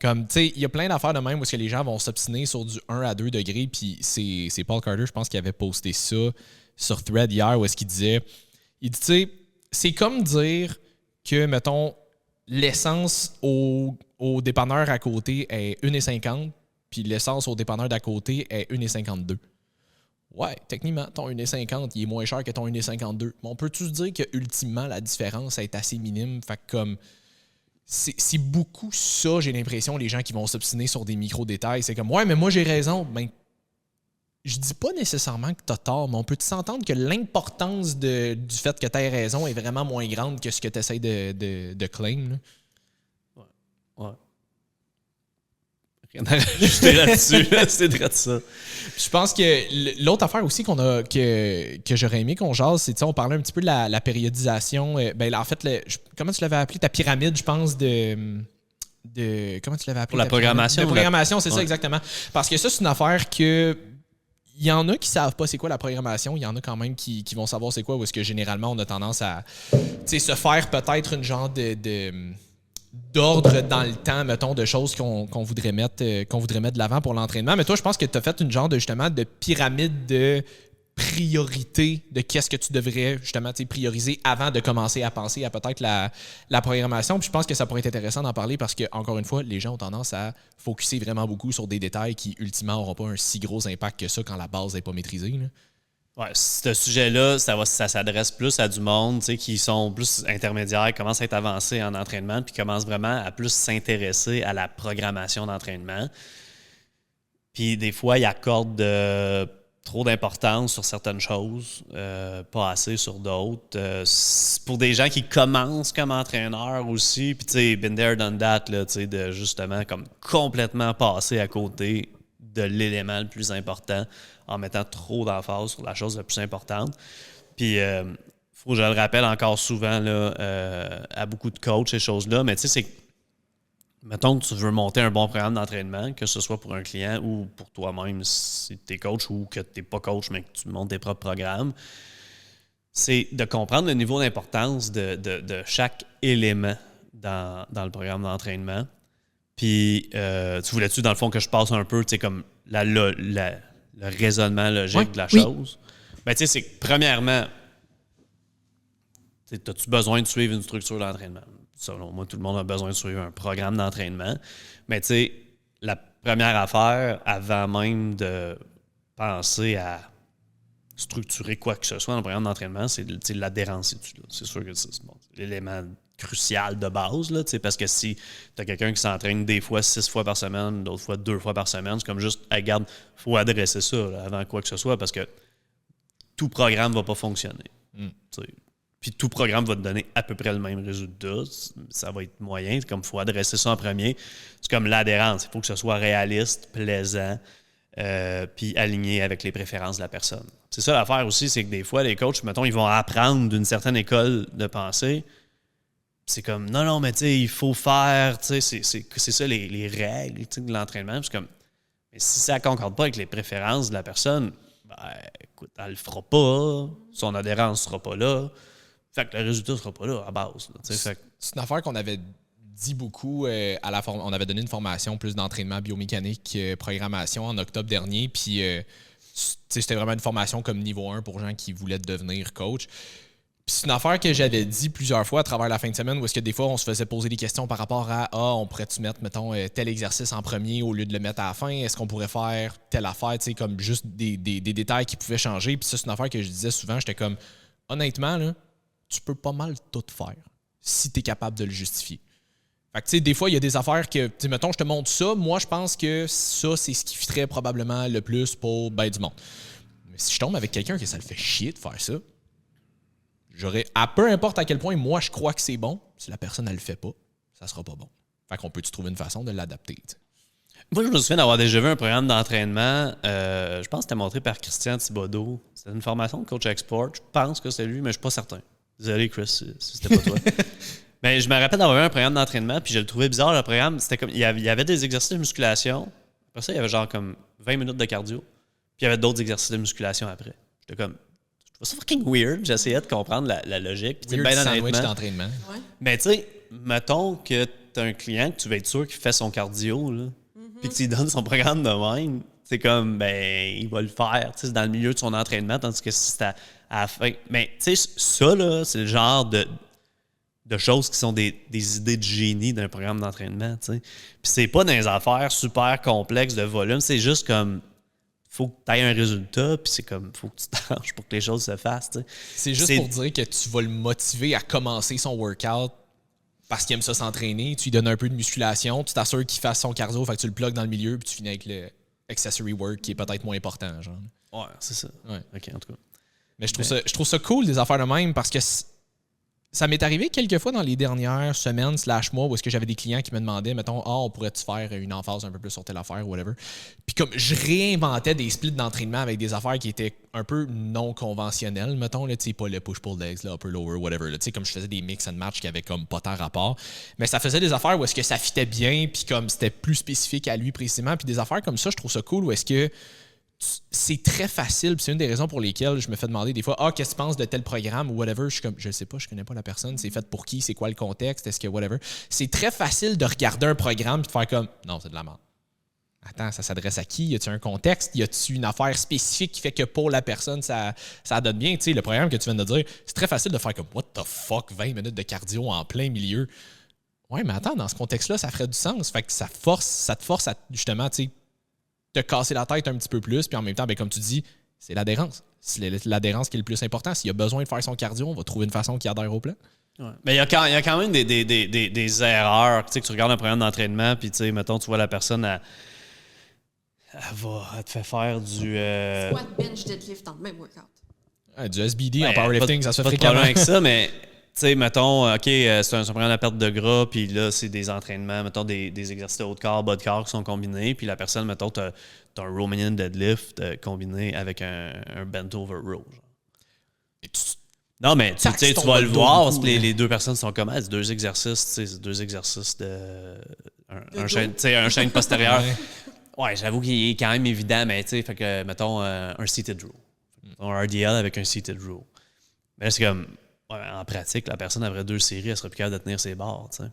Comme, il y a plein d'affaires de même où les gens vont s'obstiner sur du 1 à 2 degrés, puis c'est Paul Carter, je pense, qui avait posté ça sur Thread hier, où est-ce qu'il dit, c'est comme dire que, mettons, l'essence au dépanneur à côté est 1,50, puis l'essence au dépanneur d'à côté est 1,52. Ouais, techniquement, ton 1,50, il est moins cher que ton 1,52. Mais on peut-tu se dire que ultimement la différence est assez minime? Fait que comme c'est beaucoup ça, j'ai l'impression, les gens qui vont s'obstiner sur des micro-détails. C'est comme, ouais, mais moi j'ai raison. Ben, je dis pas nécessairement que t'as tort, mais on peut s'entendre que l'importance du fait que t'aies raison est vraiment moins grande que ce que t'essayes de claim. Là. Ouais. Rien à rajouter là-dessus, c'est de ça. Je pense que l'autre affaire aussi que j'aurais aimé qu'on jase, c'est on parlait un petit peu de la périodisation. En fait, comment tu l'avais appelé? Ta pyramide, je pense, comment tu l'avais appelé? Pour la programmation. La programmation, c'est ça exactement. Parce que ça, c'est une affaire que il y en a qui savent pas c'est quoi la programmation. Il y en a quand même qui vont savoir c'est quoi, ou est-ce que généralement, on a tendance à se faire peut-être une genre d'ordre dans le temps, mettons, de choses qu'on voudrait mettre de l'avant pour l'entraînement. Mais toi, je pense que tu as fait une genre justement de pyramide de priorité de qu'est-ce que tu devrais justement prioriser avant de commencer à penser à peut-être la programmation. Puis je pense que ça pourrait être intéressant d'en parler parce que, encore une fois, les gens ont tendance à focusser vraiment beaucoup sur des détails qui, ultimement, n'auront pas un si gros impact que ça quand la base n'est pas maîtrisée. Là. Ouais, ce sujet-là, ça s'adresse plus à du monde qui sont plus intermédiaires, commencent à être avancés en entraînement, puis commencent vraiment à plus s'intéresser à la programmation d'entraînement. Puis des fois, ils accordent trop d'importance sur certaines choses, pas assez sur d'autres. Pour des gens qui commencent comme entraîneurs aussi, puis tu sais, been there, done that, là, de justement comme complètement passer à côté de l'élément le plus important en mettant trop d'emphase sur la chose la plus importante. Puis, faut que je le rappelle encore souvent là, à beaucoup de coachs, ces choses-là, mais tu sais, c'est mettons que tu veux monter un bon programme d'entraînement, que ce soit pour un client ou pour toi-même, si tu es coach ou que tu n'es pas coach, mais que tu montes tes propres programmes, c'est de comprendre le niveau d'importance de chaque élément dans le programme d'entraînement. Puis, tu voulais-tu, dans le fond, que je passe un peu, tu sais, comme le raisonnement logique de la chose? Ben, tu sais, c'est que, premièrement, as-tu besoin de suivre une structure d'entraînement? Selon moi, tout le monde a besoin de suivre un programme d'entraînement. Mais, tu sais, la première affaire, avant même de penser à structurer quoi que ce soit dans le programme d'entraînement, c'est l'adhérence. C'est sûr que c'est l'élément crucial de base, là, parce que si tu as quelqu'un qui s'entraîne des fois 6 fois par semaine, d'autres fois 2 fois par semaine, c'est comme juste, hey, regarde, il faut adresser ça là, avant quoi que ce soit parce que tout programme ne va pas fonctionner. Puis tout programme va te donner à peu près le même résultat. Ça va être moyen. C'est comme il faut adresser ça en premier. C'est comme l'adhérence. Il faut que ce soit réaliste, plaisant, puis aligné avec les préférences de la personne. C'est ça l'affaire aussi, c'est que des fois, les coachs, mettons, ils vont apprendre d'une certaine école de pensée. C'est comme, non, mais tu sais, il faut faire, tu sais, c'est ça les règles de l'entraînement. C'est comme, mais si ça ne concorde pas avec les préférences de la personne, ben, écoute, elle le fera pas, son adhérence ne sera pas là, fait que le résultat ne sera pas là à base. Là, c'est une affaire qu'on avait dit beaucoup on avait donné une formation plus d'entraînement biomécanique, programmation en octobre dernier, puis c'était vraiment une formation comme niveau 1 pour gens qui voulaient devenir coach. Puis c'est une affaire que j'avais dit plusieurs fois à travers la fin de semaine où est-ce que des fois, on se faisait poser des questions par rapport à on pourrait-tu mettre, mettons, tel exercice en premier au lieu de le mettre à la fin? Est-ce qu'on pourrait faire telle affaire? Tu sais, comme juste des détails qui pouvaient changer. Puis ça, c'est une affaire que je disais souvent. J'étais comme, honnêtement, là, tu peux pas mal tout faire si tu es capable de le justifier. Fait que, tu sais, des fois, il y a des affaires que, tu sais, mettons, je te montre ça. Moi, je pense que ça, c'est ce qui fitterait probablement le plus pour ben du monde. Mais si je tombe avec quelqu'un que ça le fait chier de faire ça, peu importe à quel point moi je crois que c'est bon, si la personne elle le fait pas, ça sera pas bon. Fait qu'on peut-tu trouver une façon de l'adapter, t'sais. Moi, je me souviens d'avoir déjà vu un programme d'entraînement, je pense que c'était montré par Christian Thibodeau. C'était une formation de coach export. Je pense que c'est lui, mais je suis pas certain. Désolé, Chris, si c'était pas toi. Mais je me rappelle d'avoir vu un programme d'entraînement, puis je le trouvais bizarre, le programme. C'était comme, il y avait des exercices de musculation. Après ça, il y avait genre comme 20 minutes de cardio. Puis il y avait d'autres exercices de musculation après. J'étais comme, c'est fucking weird. J'essayais de comprendre la logique. Weird ben sandwich d'entraînement. Ouais. Mais tu sais, mettons que tu as un client que tu veux être sûr qu'il fait son cardio, là, puis que tu lui donnes son programme de même, c'est comme, ben, il va le faire. C'est dans le milieu de son entraînement, tandis que si c'est à la fin. Mais tu sais, ça, là, c'est le genre de choses qui sont des idées de génie d'un programme d'entraînement. Puis c'est pas dans les affaires super complexes de volume, c'est juste comme. Faut que tu aies un résultat, puis c'est comme, faut que tu t'arranges pour que les choses se fassent. T'sais. C'est juste pour dire que tu vas le motiver à commencer son workout parce qu'il aime ça s'entraîner. Tu lui donnes un peu de musculation, tu t'assures qu'il fasse son cardio, fait que tu le plugues dans le milieu, puis tu finis avec le accessory work qui est peut-être moins important. Genre. Ouais, c'est ça. Ouais. OK, en tout cas. Mais je trouve ça cool, des affaires de même, parce que ça m'est arrivé quelques fois dans les dernières semaines / mois où est-ce que j'avais des clients qui me demandaient, mettons, on pourrait-tu faire une emphase un peu plus sur telle affaire ou whatever. Puis comme je réinventais des splits d'entraînement avec des affaires qui étaient un peu non conventionnelles, mettons, là, tu sais, pas le push-pull legs, là, upper lower, whatever, tu sais, comme je faisais des mix and match qui avaient comme pas tant rapport. Mais ça faisait des affaires où est-ce que ça fitait bien, puis comme c'était plus spécifique à lui précisément. Puis des affaires comme ça, je trouve ça cool où est-ce que c'est très facile, c'est une des raisons pour lesquelles je me fais demander des fois qu'est-ce que tu penses de tel programme ou whatever. Je suis comme, je sais pas, je connais pas la personne, c'est fait pour qui, c'est quoi le contexte, est-ce que whatever. C'est très facile de regarder un programme et de faire comme, non, c'est de la merde. Attends, ça s'adresse à qui? Y a-tu un contexte? Y a-tu une affaire spécifique qui fait que pour la personne, ça donne bien? Tu sais, le programme que tu viens de dire, c'est très facile de faire comme, what the fuck, 20 minutes de cardio en plein milieu. Ouais, mais attends, dans ce contexte-là, ça ferait du sens. Fait que ça te force à, justement, tu sais, te casser la tête un petit peu plus, puis en même temps, ben, comme tu dis, c'est l'adhérence. C'est l'adhérence qui est le plus important. S'il a besoin de faire son cardio, on va trouver une façon qui adhère au plan. Ouais. Mais il y a quand même des erreurs. Tu sais, que tu regardes un programme d'entraînement, puis tu sais, mettons, tu vois la personne, elle te fait faire du... Squat, bench, deadlift dans le même workout. Du SBD en powerlifting, ça se fait fréquemment. Pas de problème avec ça, mais... Tu sais, mettons, OK, c'est un programme de perte de gras, puis là, c'est des entraînements, mettons, des exercices de haut de corps, bas de corps qui sont combinés, puis la personne, mettons, t'as un Romanian deadlift combiné avec un bent over row. Non, mais tu vas le voir, parce que les deux personnes sont comme, c'est 2 exercices, tu sais, c'est 2 exercices de un chaîne postérieur. Ouais. Ouais, j'avoue qu'il est quand même évident, mais tu sais, fait que, mettons, un seated row. Un RDL avec un seated row. Mais là, c'est comme, en pratique, la personne, après 2 séries, elle serait plus capable de tenir ses barres, tu sais.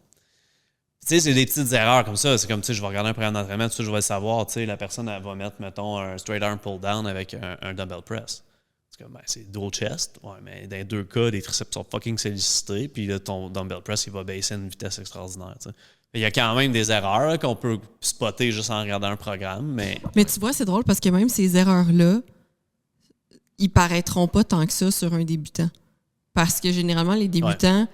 Tu sais, c'est des petites erreurs comme ça. C'est comme, tu sais, je vais regarder un programme d'entraînement, tout ça, je vais le savoir, tu sais, la personne, elle va mettre, mettons, un straight arm pull down avec un dumbbell press. C'est comme, c'est dual chest. Ouais, mais dans les 2 cas, les triceps sont fucking sollicités, puis là, ton dumbbell press, il va baisser à une vitesse extraordinaire, tu sais. Il y a quand même des erreurs là, qu'on peut spotter juste en regardant un programme, mais... Mais tu vois, c'est drôle parce que même ces erreurs-là, ils paraîtront pas tant que ça sur un débutant. Parce que généralement, les débutants,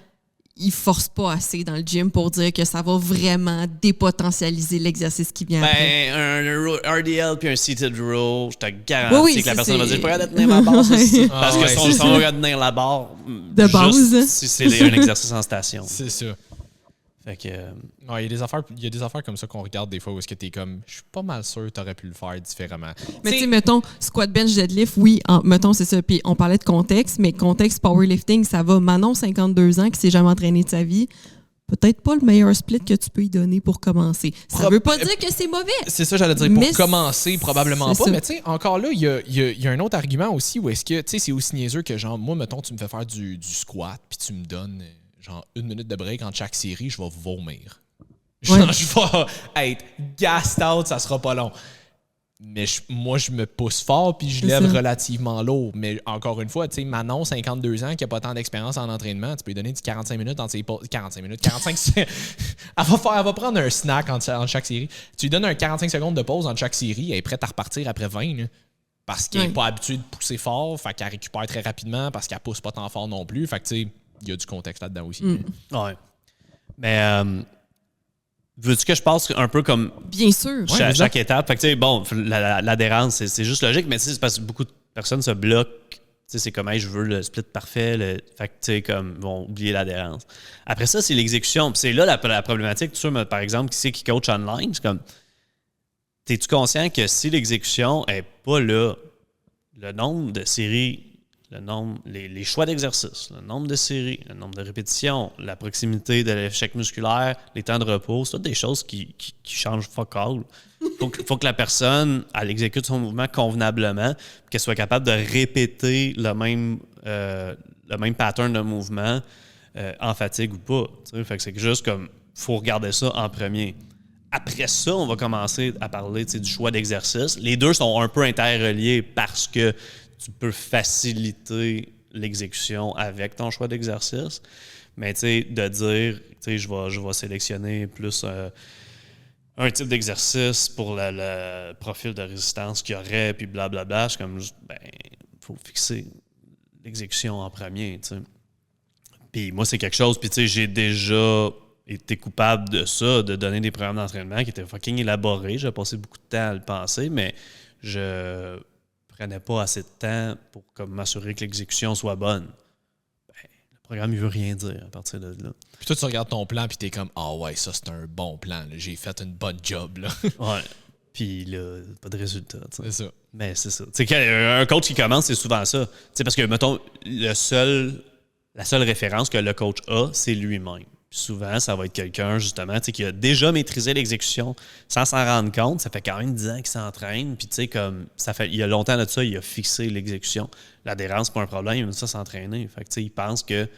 ils forcent pas assez dans le gym pour dire que ça va vraiment dépotentialiser l'exercice qui vient après. Un RDL puis un seated row, je te garantis que la personne va dire « Je peux regarder tenir ma barre, parce que si on regarde tenir la barre, de base, si c'est un exercice en station. » C'est ça. Fait que... il y a des affaires comme ça qu'on regarde des fois où est-ce que t'es comme, je suis pas mal sûr que t'aurais pu le faire différemment. Mais tu sais, mettons, squat, bench, deadlift, oui, mettons, c'est ça. Puis on parlait de contexte, mais contexte powerlifting, ça va. Manon, 52 ans, qui s'est jamais entraîné de sa vie, peut-être pas le meilleur split que tu peux y donner pour commencer. Ça veut pas dire que c'est mauvais. C'est ça, j'allais dire. Pour commencer, probablement pas. Ça. Mais tu sais, encore là, il y a un autre argument aussi où est-ce que, tu sais, c'est aussi niaiseux que, genre, moi, mettons, tu me fais faire du squat, puis tu me donnes, genre, 1 minute de break entre chaque série, je vais vomir. Genre, je vais être gassed out, ça sera pas long. Mais moi, je me pousse fort puis je lève relativement lourd. Mais encore une fois, tu sais, Manon, 52 ans, qui n'a pas tant d'expérience en entraînement, tu peux lui donner 45 minutes entre ses pauses. 45 minutes, 45 elle va prendre un snack entre chaque série. Tu lui donnes un 45 secondes de pause entre chaque série, elle est prête à repartir après 20. Là, parce qu'elle n'est pas habituée de pousser fort, fait qu'elle récupère très rapidement parce qu'elle pousse pas tant fort non plus. Fait que, tu sais, il y a du contexte là-dedans aussi. Ouais. Mais... veux-tu que je passe un peu comme bien sûr chaque étape? Fait que, tu sais, bon, l'adhérence, c'est juste logique, mais c'est parce que beaucoup de personnes se bloquent. Tu sais, c'est comme, hey, je veux le split parfait. Fait que, tu sais, comme, vont oublier l'adhérence. Après ça, c'est l'exécution. Puis c'est là la problématique. Tu sais, par exemple, qui coach online, c'est comme, t'es-tu conscient que si l'exécution est pas là, le nombre de séries, les choix d'exercice, le nombre de séries, le nombre de répétitions, la proximité de l'échec musculaire, les temps de repos, c'est toutes des choses qui changent fuck all. Faut que la personne, elle exécute son mouvement convenablement, qu'elle soit capable de répéter le même pattern de mouvement en fatigue ou pas. Fait que c'est juste comme, faut regarder ça en premier. Après ça, on va commencer à parler du choix d'exercice. Les deux sont un peu interreliés parce que tu peux faciliter l'exécution avec ton choix d'exercice. Mais tu sais, de dire, tu sais, je vais sélectionner plus un type d'exercice pour le profil de résistance qu'il y aurait, puis blablabla. C'est comme, faut fixer l'exécution en premier, tu sais. Puis moi, c'est quelque chose, puis tu sais, j'ai déjà été coupable de ça, de donner des programmes d'entraînement qui étaient fucking élaborés. J'ai passé beaucoup de temps à le penser, mais je prenais pas assez de temps pour m'assurer que l'exécution soit bonne. Le programme, il veut rien dire à partir de là. Puis toi, tu regardes ton plan, puis t'es comme, ah ouais, ça, c'est un bon plan. Là. J'ai fait une bonne job. Là. Ouais. Puis là, pas de résultat. T'sais. C'est ça. Mais c'est ça. Tu sais, un coach qui commence, c'est souvent ça. Tu sais, parce que, mettons, la seule référence que le coach a, c'est lui-même. Puis souvent, ça va être quelqu'un, justement, qui a déjà maîtrisé l'exécution sans s'en rendre compte. Ça fait quand même 10 ans qu'il s'entraîne. Puis, tu sais, comme il y a longtemps de ça, il a fixé l'exécution. L'adhérence, c'est pas un problème, il aime ça s'entraîner. Fait que, tu sais, il pense que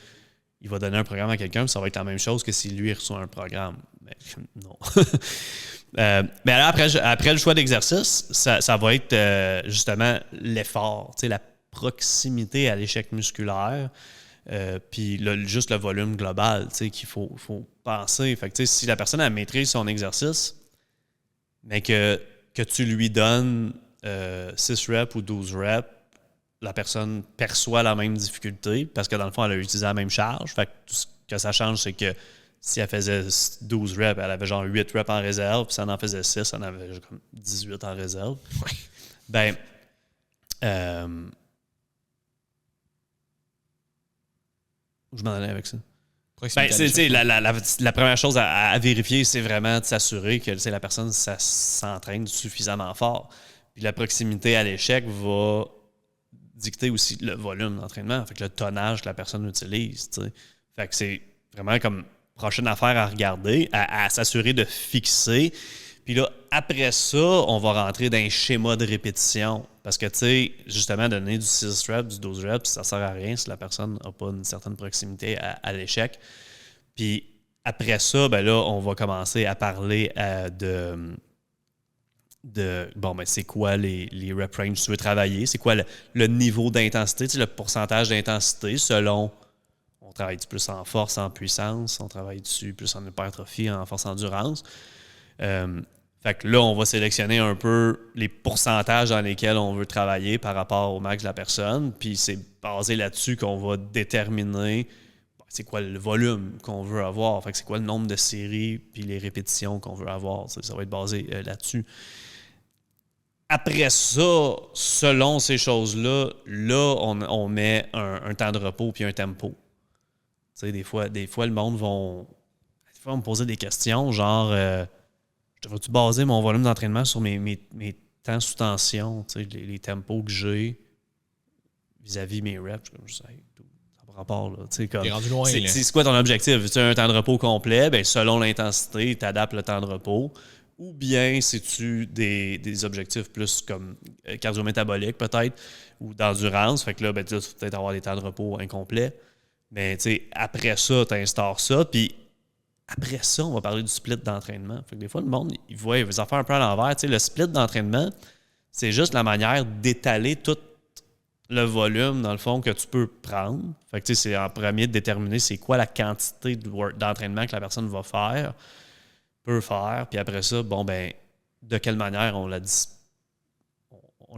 il va donner un programme à quelqu'un, puis ça va être la même chose que si lui reçoit un programme. Mais non. Mais alors, après le choix d'exercice, ça va être justement l'effort, tu sais, la proximité à l'échec musculaire. Puis juste le volume global, tu sais, qu'il faut penser. Fait que, tu sais, si la personne elle maîtrise son exercice, mais que tu lui donnes 6 reps ou 12 reps, la personne perçoit la même difficulté parce que dans le fond, elle a utilisé la même charge. Fait que tout ce que ça change, c'est que si elle faisait 12 reps, elle avait genre 8 reps en réserve, puis si elle en faisait 6, elle en avait genre 18 en réserve. Oui. Ben, je m'en allais avec ça. La première chose à vérifier, c'est vraiment de s'assurer que la personne s'entraîne suffisamment fort. Puis la proximité à l'échec va dicter aussi le volume d'entraînement, fait que le tonnage que la personne utilise. T'sais. Fait que c'est vraiment comme prochaine affaire à regarder, à s'assurer de fixer. Puis là, après ça, on va rentrer dans un schéma de répétition. Parce que, tu sais, justement, donner du 6 reps, du 12 reps, ça sert à rien si la personne n'a pas une certaine proximité à l'échec. Puis après ça, ben là, on va commencer à parler bon, ben c'est quoi les rep range que tu veux travailler, c'est quoi le niveau d'intensité, tu sais, le pourcentage d'intensité selon, on travaille plus en force, en puissance, on travaille dessus plus en hypertrophie, en force endurance. Fait que là, on va sélectionner un peu les pourcentages dans lesquels on veut travailler par rapport au max de la personne, puis c'est basé là-dessus qu'on va déterminer c'est quoi le volume qu'on veut avoir, fait que c'est quoi le nombre de séries puis les répétitions qu'on veut avoir. Ça va être basé là-dessus. Après ça, selon ces choses-là, on met un temps de repos puis un tempo. Tu sais, des fois, le monde vont me poser des questions, genre vas-tu baser mon volume d'entraînement sur mes temps sous tension, tu sais, les tempos que j'ai vis-à-vis mes reps? Comme je sais, ça n'a pas rapport. Là. T'es rendu loin. C'est quoi ton objectif? Veux-tu un temps de repos complet? Ben, selon l'intensité, tu adaptes le temps de repos. Ou bien, si-tu des objectifs plus comme cardio-métabolique peut-être, ou d'endurance, fait que là, ben, tu vas peut-être avoir des temps de repos incomplets. Mais tu sais, après ça, tu instaures ça, puis après ça, on va parler du split d'entraînement. Fait que des fois, le monde, il voit les affaires un peu à l'envers. Tu sais, le split d'entraînement, c'est juste la manière d'étaler tout le volume, dans le fond, que tu peux prendre. Fait que tu sais, c'est en premier de déterminer c'est quoi la quantité d'entraînement que la personne va faire, peut faire. Puis après ça, bon, ben, de quelle manière on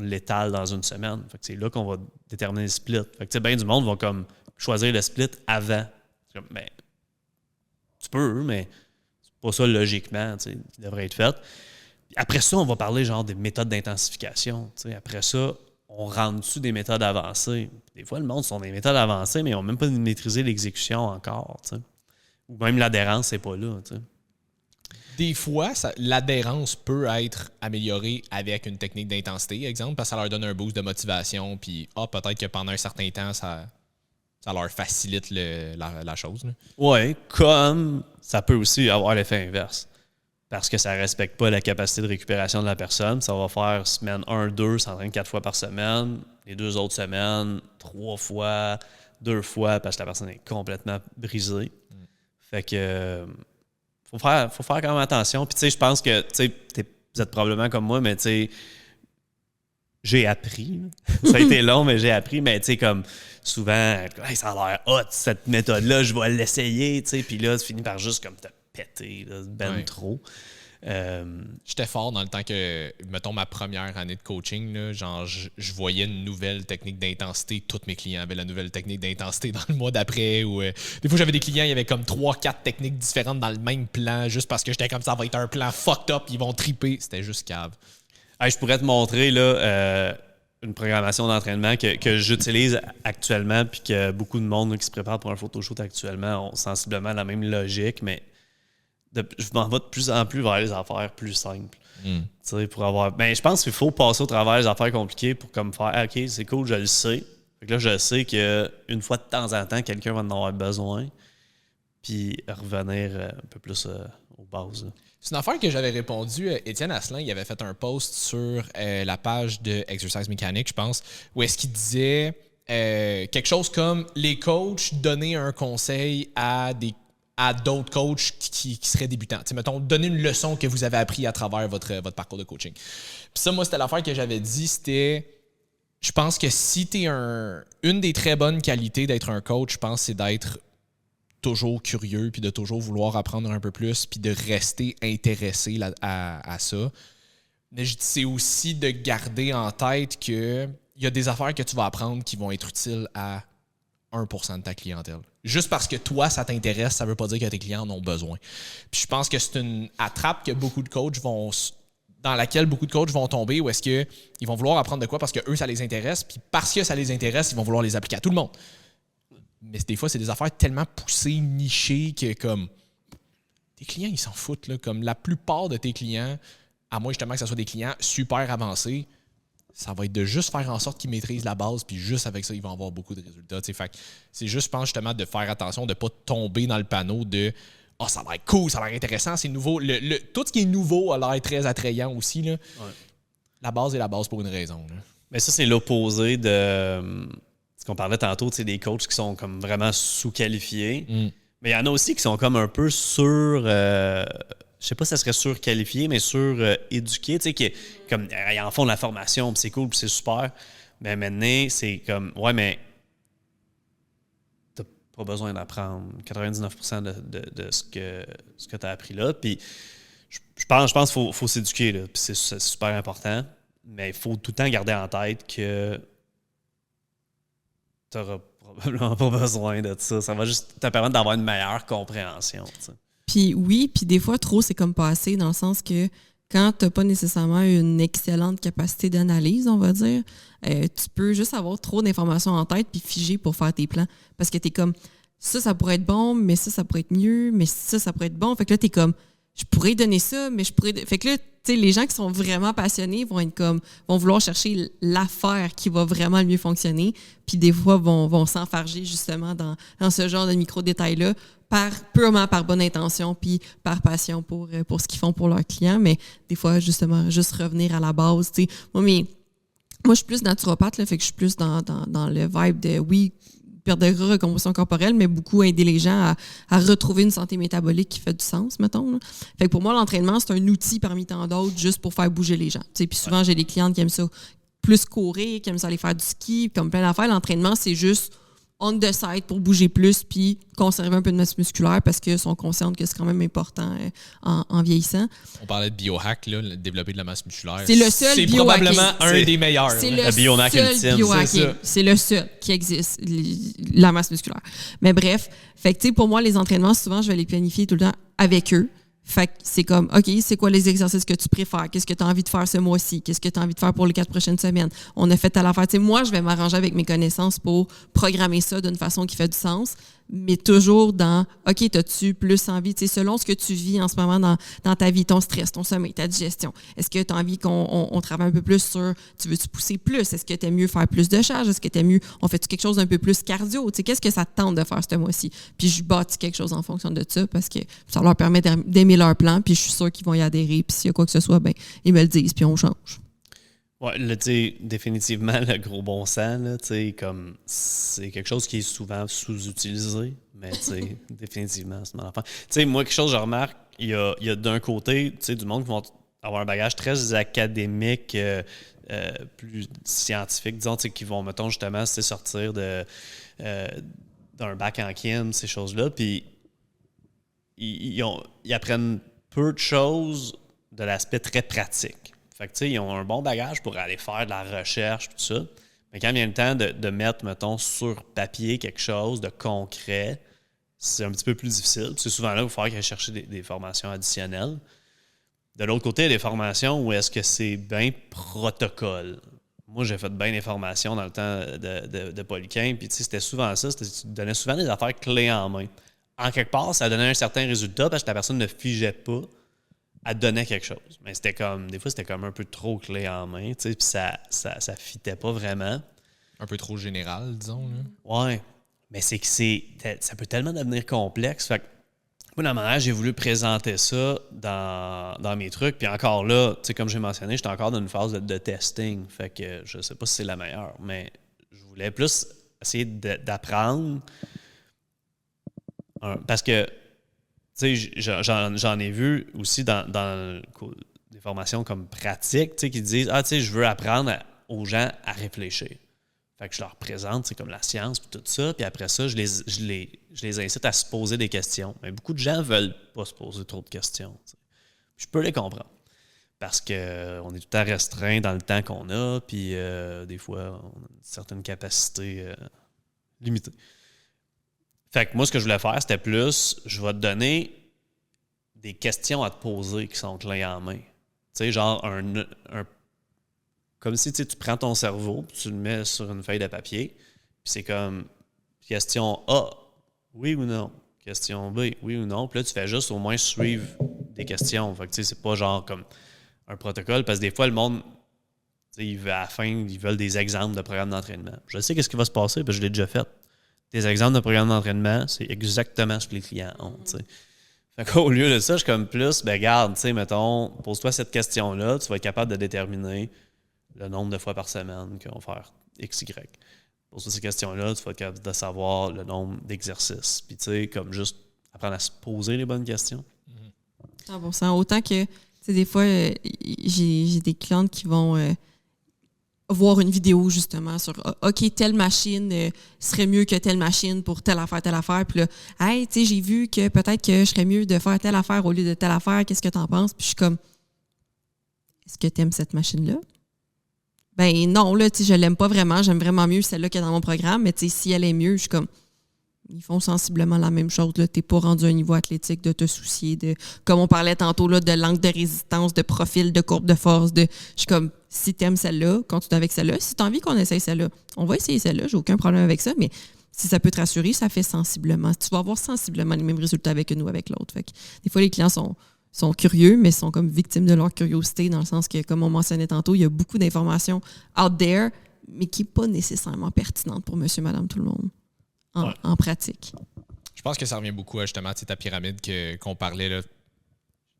l'étale dans une semaine. Fait que c'est là qu'on va déterminer le split. Fait que tu sais, bien du monde va comme choisir le split avant. C'est comme, ben, tu peux, mais c'est pas ça logiquement, tu sais, qui devrait être fait. Puis après ça, on va parler genre des méthodes d'intensification. Tu sais. Après ça, on rentre dessus des méthodes avancées. Des fois, le monde sont des méthodes avancées, mais ils n'ont même pas maîtrisé l'exécution encore. Tu sais. Ou même l'adhérence, c'est pas là. Tu sais. Des fois, l'adhérence peut être améliorée avec une technique d'intensité, exemple, parce que ça leur donne un boost de motivation, puis peut-être que pendant un certain temps, ça leur facilite la chose. Oui, comme ça peut aussi avoir l'effet inverse. Parce que ça ne respecte pas la capacité de récupération de la personne. Ça va faire semaine 1-2, s'entraîne 4 fois par semaine. Les 2 autres semaines, 3 fois, 2 fois, parce que la personne est complètement brisée. Fait que faut faire quand même attention. Puis tu sais, je pense que vous êtes probablement comme moi, mais tu sais, j'ai appris. Ça a été long, mais j'ai appris. Mais tu sais, comme souvent, hey, ça a l'air hot, cette méthode-là, je vais l'essayer. Puis là, tu finis par juste comme te péter, là, trop. J'étais fort dans le temps que, mettons, ma première année de coaching, là, genre, je voyais une nouvelle technique d'intensité. Tous mes clients avaient la nouvelle technique d'intensité dans le mois d'après. Ou, des fois, j'avais des clients, il y avait comme 3-4 techniques différentes dans le même plan, juste parce que j'étais comme ça va être un plan fucked up, ils vont triper. C'était juste cave. Hey, je pourrais te montrer là, une programmation d'entraînement que j'utilise actuellement, puis que beaucoup de monde là, qui se prépare pour un photoshoot actuellement ont sensiblement la même logique, mais je m'en vais de plus en plus vers les affaires plus simples. Pour avoir. Ben, je pense qu'il faut passer au travers des affaires compliquées pour comme faire OK, c'est cool, je le sais. Fait que là, je sais qu'une fois de temps en temps, quelqu'un va en avoir besoin. Puis revenir un peu plus aux bases. Là. C'est une affaire que j'avais répondu. Étienne Asselin, il avait fait un post sur la page de Exercise Mécanique, je pense, où est-ce qu'il disait quelque chose comme les coachs donner un conseil à d'autres coachs qui seraient débutants. T'sais, mettons, donner une leçon que vous avez appris à travers votre parcours de coaching. Puis ça, moi, c'était l'affaire que j'avais dit, c'était, je pense que si t'es une des très bonnes qualités d'être un coach, je pense, c'est d'être toujours curieux, puis de toujours vouloir apprendre un peu plus, puis de rester intéressé à ça. Mais c'est aussi de garder en tête qu'il y a des affaires que tu vas apprendre qui vont être utiles à 1% de ta clientèle. Juste parce que toi, ça t'intéresse, ça veut pas dire que tes clients en ont besoin. Puis je pense que c'est une attrape que dans laquelle beaucoup de coachs vont tomber, où est-ce qu'ils vont vouloir apprendre de quoi parce que eux ça les intéresse, puis parce que ça les intéresse, ils vont vouloir les appliquer à tout le monde. Mais des fois, c'est des affaires tellement poussées, nichées, que comme tes clients, ils s'en foutent. Là. Comme la plupart de tes clients, à moins justement que ce soit des clients super avancés, ça va être de juste faire en sorte qu'ils maîtrisent la base, puis juste avec ça, ils vont avoir beaucoup de résultats. Fait que c'est juste, je pense, justement, de faire attention, de ne pas tomber dans le panneau de ça a l'air cool, ça a l'air intéressant, c'est nouveau. Tout ce qui est nouveau a l'air très attrayant aussi. Là. Ouais. La base est la base pour une raison. Là. Mais ça, c'est l'opposé de ce qu'on parlait tantôt, des coachs qui sont comme vraiment sous-qualifiés. Mais il y en a aussi qui sont comme un peu je sais pas si ça serait surqualifié, mais sur-éduqué, qui comme ils en font de la formation, puis c'est cool, puis c'est super. Mais maintenant, c'est comme, ouais, mais t'as pas besoin d'apprendre 99% de ce que t'as appris là. Puis je pense qu'il faut s'éduquer, là, puis c'est super important. Mais il faut tout le temps garder en tête que t'auras probablement pas besoin de ça. Ça va juste te permettre d'avoir une meilleure compréhension, t'sais. Puis oui, puis des fois, trop, c'est comme pas assez, dans le sens que quand tu n'as pas nécessairement une excellente capacité d'analyse, on va dire, tu peux juste avoir trop d'informations en tête puis figer pour faire tes plans. Parce que tu es comme, ça pourrait être bon, mais ça pourrait être mieux, mais ça pourrait être bon. Fait que là, tu es comme, je pourrais donner ça, mais je pourrais... Fait que là, tu sais, les gens qui sont vraiment passionnés vont vouloir chercher l'affaire qui va vraiment le mieux fonctionner, puis des fois, vont s'enfarger justement dans ce genre de micro-détails-là, purement par bonne intention puis par passion pour ce qu'ils font pour leurs clients. Mais des fois, justement, juste revenir à la base. Tu sais. Moi, je suis plus naturopathe, là, fait que je suis plus dans le vibe de, oui, perte de gras, recomposition corporelle, mais beaucoup aider les gens à retrouver une santé métabolique qui fait du sens, mettons. Là. Fait que pour moi, l'entraînement, c'est un outil parmi tant d'autres juste pour faire bouger les gens. Tu sais, puis souvent, j'ai des clientes qui aiment ça plus courir, qui aiment ça aller faire du ski, comme plein d'affaires. L'entraînement, c'est juste on the side pour bouger plus puis conserver un peu de masse musculaire parce qu'ils sont conscients que c'est quand même important en vieillissant. On parlait de biohack, là, développer de la masse musculaire. C'est le seul c'est probablement un des meilleurs. C'est le seul biohacking. C'est le seul qui existe, la masse musculaire. Mais bref, fait que, pour moi, les entraînements, souvent, je vais les planifier tout le temps avec eux. Fait que c'est comme, OK, c'est quoi les exercices que tu préfères? Qu'est-ce que tu as envie de faire ce mois-ci? Qu'est-ce que tu as envie de faire pour les 4 prochaines semaines? On a fait à l'affaire. Tu sais, moi, je vais m'arranger avec mes connaissances pour programmer ça d'une façon qui fait du sens, mais toujours dans, OK, as-tu plus envie, tu sais, selon ce que tu vis en ce moment dans ta vie, ton stress, ton sommeil, ta digestion. Est-ce que tu as envie qu'on travaille un peu plus sur, tu veux-tu pousser plus? Est-ce que tu aimes mieux faire plus de charges? Est-ce que tu aimes mieux, on fait quelque chose d'un peu plus cardio? Tu sais, qu'est-ce que ça te tente de faire ce mois-ci? Puis je bâtis quelque chose en fonction de ça parce que ça leur permet d'aimer leur plan, puis je suis sûre qu'ils vont y adhérer. Puis s'il y a quoi que ce soit, ben ils me le disent, puis on change. Ouais, là, définitivement, le gros bon sens, là, comme c'est quelque chose qui est souvent sous-utilisé, mais définitivement, c'est mon enfant. Moi, quelque chose que je remarque, il y a d'un côté, du monde qui vont avoir un bagage très académique, plus scientifique, disons, qui vont, mettons, justement, sortir d'un bac en chem, ces choses-là, puis ils apprennent peu de choses de l'aspect très pratique. Fait que, ils ont un bon bagage pour aller faire de la recherche, tout ça. Mais quand vient le temps de mettre, mettons, sur papier quelque chose de concret, c'est un petit peu plus difficile. C'est souvent là qu'il va falloir aller chercher des formations additionnelles. De l'autre côté, il y a des formations où est-ce que c'est bien protocole. Moi, j'ai fait bien des formations dans le temps de Polychem, puis c'était souvent ça. Tu donnais souvent des affaires clés en main. En quelque part, ça donnait un certain résultat parce que la personne ne figeait pas. Elle donnait quelque chose. Mais c'était comme, des fois, c'était comme un peu trop clé en main, puis ça fitait pas vraiment. Un peu trop général, disons. Là. Ouais. Mais c'est que ça peut tellement devenir complexe. Fait que, moi, dans mon âge, j'ai voulu présenter ça dans mes trucs. Puis encore là, comme j'ai mentionné, j'étais encore dans une phase de testing. Fait que je sais pas si c'est la meilleure, mais je voulais plus essayer d'apprendre. Parce que j'en ai vu aussi dans des formations comme pratiques qui disent je veux apprendre aux gens à réfléchir. Fait que je leur présente, c'est comme la science et tout ça, puis après ça, je les incite à se poser des questions. Mais beaucoup de gens ne veulent pas se poser trop de questions. Je peux les comprendre. Parce qu'on est tout le temps restreint dans le temps qu'on a, puis des fois, on a une certaine capacité limitée. Fait que moi, ce que je voulais faire, c'était plus, je vais te donner des questions à te poser qui sont clés en main. Tu sais, genre comme si tu prends ton cerveau, puis tu le mets sur une feuille de papier, puis c'est comme question A, oui ou non. Question B, oui ou non. Puis là, tu fais juste au moins suivre des questions. Fait que c'est pas genre comme un protocole, parce que des fois, le monde, à la fin, ils veulent des exemples de programmes d'entraînement. Je sais qu'est-ce qui va se passer, parce que je l'ai déjà fait. Des exemples de programmes d'entraînement, c'est exactement ce que les clients ont. T'sais. Fait qu'au lieu de ça, je suis comme plus, ben garde, tu sais, mettons, pose-toi cette question-là, tu vas être capable de déterminer le nombre de fois par semaine qu'on va faire X, Y. Pose-toi ces questions-là, tu vas être capable de savoir le nombre d'exercices. Puis tu sais, comme juste apprendre à se poser les bonnes questions. 100%. Autant que, tu sais, des fois, j'ai des clientes qui vont voir une vidéo, justement, sur OK, telle machine serait mieux que telle machine pour telle affaire. Puis là, hey, tu sais, j'ai vu que peut-être que je serais mieux de faire telle affaire au lieu de telle affaire. Qu'est-ce que t'en penses? Puis je suis comme, est-ce que t'aimes cette machine-là? Ben non, là, tu sais, je l'aime pas vraiment. J'aime vraiment mieux celle-là qu'il y a dans mon programme. Mais tu sais, si elle est mieux, je suis comme, ils font sensiblement la même chose. Tu n'es pas rendu à un niveau athlétique de te soucier de, comme on parlait tantôt, là, de l'angle de résistance, de profil, de courbe de force. Je suis comme, si tu aimes celle-là, continue avec celle-là. Si tu as envie qu'on essaye celle-là, on va essayer celle-là. J'ai aucun problème avec ça. Mais si ça peut te rassurer, ça fait sensiblement. Tu vas avoir sensiblement les mêmes résultats avec une ou avec l'autre. Fait que, des fois, les clients sont curieux, mais sont comme victimes de leur curiosité, dans le sens que, comme on mentionnait tantôt, il y a beaucoup d'informations out there, mais qui n'est pas nécessairement pertinente pour monsieur, madame, tout le monde. En pratique. Je pense que ça revient beaucoup à justement ta pyramide qu'on parlait. Là.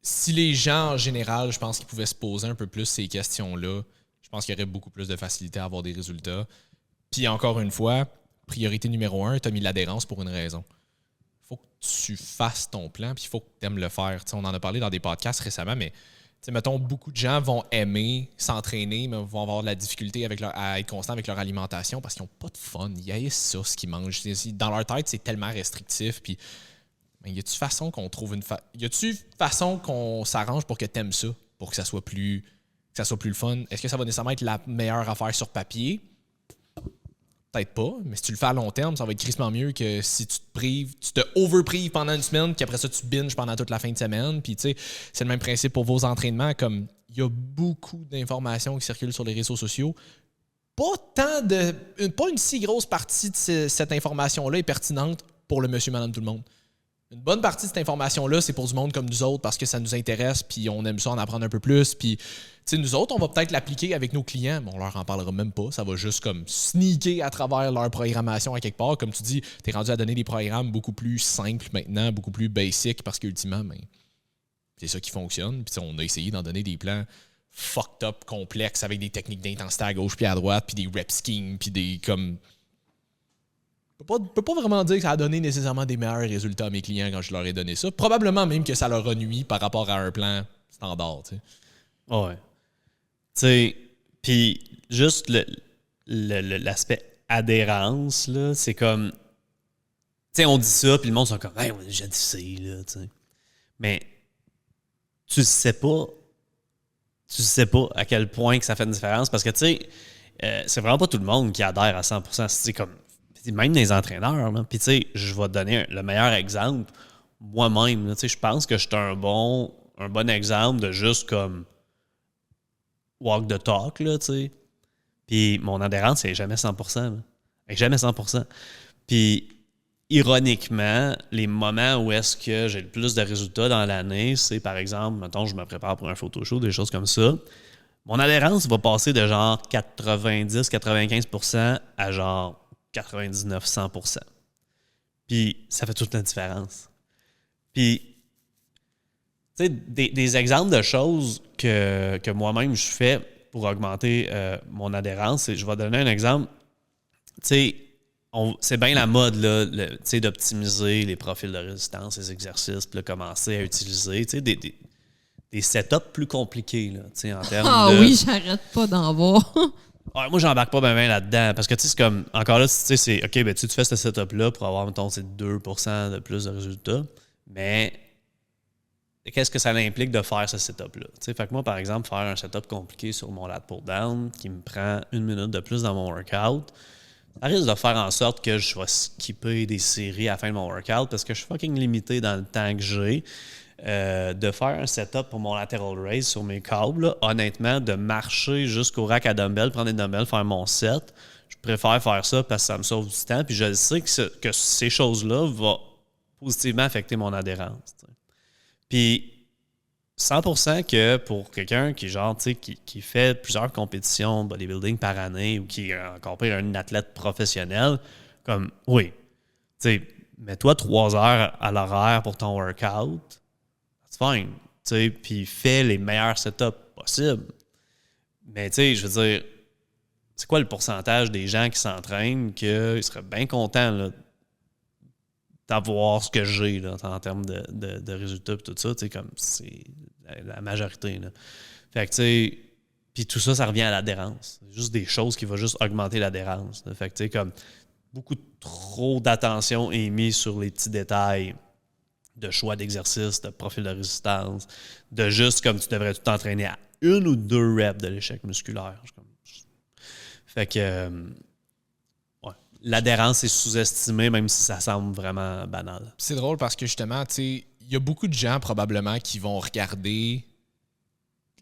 Si les gens en général, je pense qu'ils pouvaient se poser un peu plus ces questions-là, je pense qu'il y aurait beaucoup plus de facilité à avoir des résultats. Puis encore une fois, priorité numéro 1, tu as mis l'adhérence pour une raison. Il faut que tu fasses ton plan, puis il faut que tu aimes le faire. T'sais, on en a parlé dans des podcasts récemment, mais mettons, beaucoup de gens vont aimer s'entraîner, mais vont avoir de la difficulté à être constant avec leur alimentation parce qu'ils n'ont pas de fun. Ils haïssent ça, ce qu'ils mangent. Dans leur tête, c'est tellement restrictif. Puis, y a-tu façon qu'on trouve y a-tu façon qu'on s'arrange pour que tu aimes ça, pour que ça soit plus le fun? Est-ce que ça va nécessairement être la meilleure affaire sur papier? Peut-être pas, mais si tu le fais à long terme, ça va être crissement mieux que si tu te prives, tu te overprives pendant une semaine, puis après ça, tu binges pendant toute la fin de semaine. Puis, tu sais, c'est le même principe pour vos entraînements. Comme il y a beaucoup d'informations qui circulent sur les réseaux sociaux, pas une si grosse partie de cette information-là est pertinente pour le monsieur, madame, tout le monde. Une bonne partie de cette information-là, c'est pour du monde comme nous autres parce que ça nous intéresse, puis on aime ça en apprendre un peu plus. Puis, tu sais, nous autres, on va peut-être l'appliquer avec nos clients, mais on leur en parlera même pas. Ça va juste comme sneaker à travers leur programmation à quelque part. Comme tu dis, tu es rendu à donner des programmes beaucoup plus simples maintenant, beaucoup plus basic parce qu'ultimement, c'est ça qui fonctionne. Puis on a essayé d'en donner des plans fucked up, complexes, avec des techniques d'intensité à gauche puis à droite, puis des rep schemes, puis des comme... Je peux pas vraiment dire que ça a donné nécessairement des meilleurs résultats à mes clients quand je leur ai donné ça. Probablement même que ça leur a nui par rapport à un plan standard. Tu sais. Ouais. Tu sais, puis juste l'aspect adhérence, là, c'est comme... Tu sais, on dit ça, puis le monde sont comme « Hey, on a déjà dit ça, là, tu sais. » Mais tu sais pas à quel point que ça fait une différence, parce que, tu sais, c'est vraiment pas tout le monde qui adhère à 100%. C'est comme... Même les entraîneurs. Puis, tu sais, je vais te donner le meilleur exemple. Moi-même, tu sais, je pense que je suis un bon exemple de juste comme walk the talk, là, tu sais. Puis, mon adhérence, c'est jamais 100%. Là. Elle est jamais 100%. Puis, ironiquement, les moments où est-ce que j'ai le plus de résultats dans l'année, c'est, par exemple, mettons, je me prépare pour un photoshoot, des choses comme ça. Mon adhérence va passer de genre 90-95% à genre 99-100%. Puis, ça fait toute la différence. Puis, tu sais, des exemples de choses que moi-même je fais pour augmenter mon adhérence, je vais donner un exemple. Tu sais, c'est bien la mode, là, tu sais, d'optimiser les profils de résistance, les exercices, puis de commencer à utiliser, tu sais, des setups plus compliqués, là, tu sais, en termes de... Ah oui, j'arrête pas d'en voir. Ouais, moi, j'embarque pas bien là-dedans. Parce que, tu sais, c'est comme... Encore là, tu sais, c'est... OK, ben tu fais ce setup-là pour avoir, mettons, 2% de plus de résultats. Mais qu'est-ce que ça implique de faire ce setup-là? Tu sais, fait que moi, par exemple, faire un setup compliqué sur mon lat pull down qui me prend 1 minute de plus dans mon workout, ça risque de faire en sorte que je vais skipper des séries à la fin de mon workout parce que je suis fucking limité dans le temps que j'ai. De faire un setup pour mon lateral raise sur mes câbles, là, honnêtement, de marcher jusqu'au rack à dumbbell, prendre des dumbbells, faire mon set, je préfère faire ça parce que ça me sauve du temps. Puis je sais que ces choses-là vont positivement affecter mon adhérence. T'sais. Puis 100% que pour quelqu'un qui, genre, qui fait plusieurs compétitions bodybuilding par année ou qui est encore pire un athlète professionnel, comme oui, tu sais, mets-toi 3 heures à l'horaire pour ton workout. it's fine. Puis fais les meilleurs setups possibles. Mais tu sais, je veux dire, c'est quoi le pourcentage des gens qui s'entraînent qu'ils seraient bien contents là, d'avoir ce que j'ai là, en termes de résultats et tout ça, tu sais, comme c'est la majorité. Là. Fait que tu sais, puis tout ça, ça revient à l'adhérence. C'est juste des choses qui vont juste augmenter l'adhérence. Là. Fait que tu sais, comme beaucoup trop d'attention est mise sur les petits détails de choix d'exercice, de profil de résistance, de juste comme tu devrais tout t'entraîner à 1 ou 2 reps de l'échec musculaire. Fait que ouais, l'adhérence est sous-estimée, même si ça semble vraiment banal. C'est drôle parce que justement, tu sais, il y a beaucoup de gens probablement qui vont regarder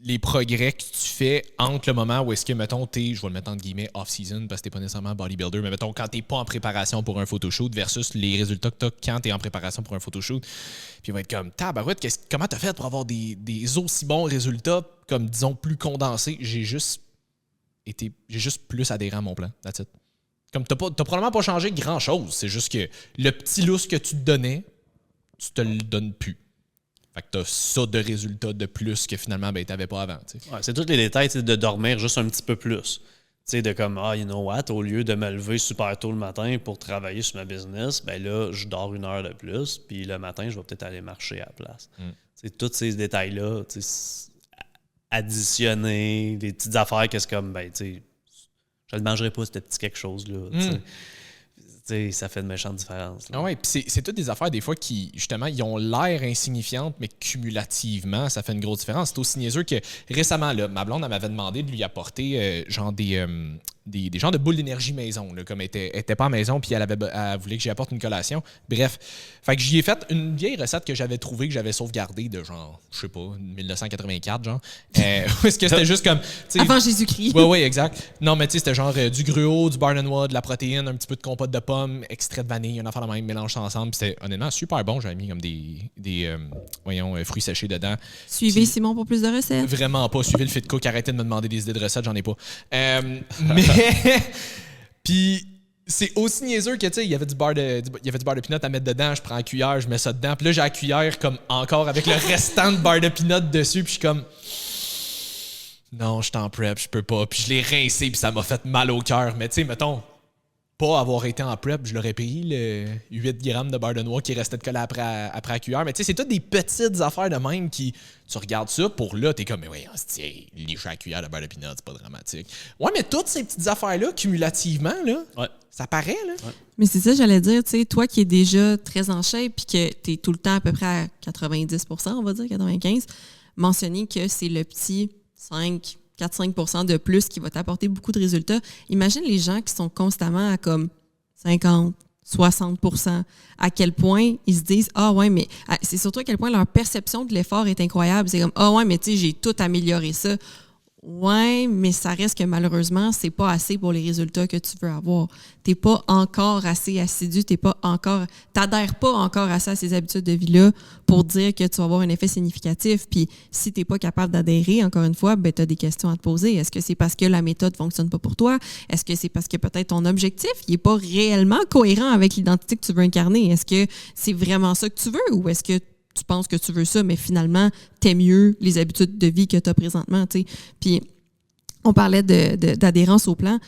les progrès que tu fais entre le moment où est-ce que, mettons, je vais le mettre entre guillemets off-season parce que t'es pas nécessairement bodybuilder, mais mettons, quand t'es pas en préparation pour un photoshoot versus les résultats que t'as quand t'es en préparation pour un photoshoot. Puis ils vont être comme, tabarouette, comment t'as fait pour avoir des aussi bons résultats, comme, disons, plus condensés? J'ai juste plus adhéré à mon plan. That's it. Comme t'as probablement pas changé grand-chose. C'est juste que le petit lousse que tu te donnais, tu te le donnes plus. Fait que t'as ça de résultats de plus que finalement, ben, t'avais pas avant. Ouais, c'est tous les détails de dormir juste un petit peu plus. T'sais, de comme, you know what, au lieu de me lever super tôt le matin pour travailler sur ma business, ben là, je dors 1 heure de plus, puis le matin, je vais peut-être aller marcher à la place. Tous ces détails-là, additionner, des petites affaires que c'est comme, ben, tu sais, je ne le mangerai pas, ce petit quelque chose-là. Ça fait une méchante différence. Ah ouais, puis c'est toutes des affaires des fois qui, justement, ils ont l'air insignifiantes, mais cumulativement, ça fait une grosse différence. C'est aussi niaiseux que récemment, là, ma blonde elle m'avait demandé de lui apporter genre des genres de boules d'énergie maison. Là, comme elle était pas à la maison, puis elle voulait que j'y apporte une collation. Bref, fait que j'y ai fait une vieille recette que j'avais trouvée, que j'avais sauvegardée de genre, je sais pas, 1984, genre. Est-ce que c'était juste comme... Avant Jésus-Christ. Oui, exact. Non, mais tu sais, c'était genre du gruau, du bar noix, de la protéine, un petit peu de compote de pommes, extrait de vanille, une affaire de même, mélange ça ensemble. Puis c'était honnêtement super bon. J'avais mis comme des fruits séchés dedans. Suivez Simon pour plus de recettes. Vraiment pas. Suivez le fit cook. Arrêtez de me demander des idées de recettes, j'en ai pas. Mais... Puis c'est aussi niaiseux que, tu sais, il y avait du beurre de peanut à mettre dedans. Je prends la cuillère, je mets ça dedans. Puis là, j'ai la cuillère comme encore avec le restant de beurre de peanut dessus. Puis je suis comme... Non, je suis en prep, je peux pas. Puis je l'ai rincé, puis ça m'a fait mal au cœur. Mais tu sais, mettons... Pas avoir été en prep, je l'aurais pris, le 8 grammes de beurre de noix qui restait de coller après la cuillère. Mais tu sais, c'est toutes des petites affaires de même qui... Tu regardes ça, pour là, t'es comme, mais oui, licher la cuillère de beurre de peanut, c'est pas dramatique. Ouais, mais toutes ces petites affaires-là, cumulativement, là, ça paraît, là. Ouais. Mais c'est ça, j'allais dire, tu sais, toi qui es déjà très en shape puis que t'es tout le temps à peu près à 90%, on va dire, 95%, mentionner que c'est le petit 4-5% de plus qui va t'apporter beaucoup de résultats. Imagine les gens qui sont constamment à comme 50, 60%. À quel point ils se disent « Ah ouais, mais... » C'est surtout à quel point leur perception de l'effort est incroyable. C'est comme « Ah ouais, mais tu sais, j'ai tout amélioré ça. » Ouais, mais ça reste que malheureusement, c'est pas assez pour les résultats que tu veux avoir. T'es pas encore assez assidu, t'adhères pas encore assez à ces habitudes de vie-là pour dire que tu vas avoir un effet significatif. Puis si t'es pas capable d'adhérer, encore une fois, ben t'as des questions à te poser. Est-ce que c'est parce que la méthode fonctionne pas pour toi? Est-ce que c'est parce que peut-être ton objectif il est pas réellement cohérent avec l'identité que tu veux incarner? Est-ce que c'est vraiment ça que tu veux ou est-ce que tu penses que tu veux ça, mais finalement, t'aimes mieux les habitudes de vie que tu as présentement, tu sais. Puis, on parlait d'adhérence au plan.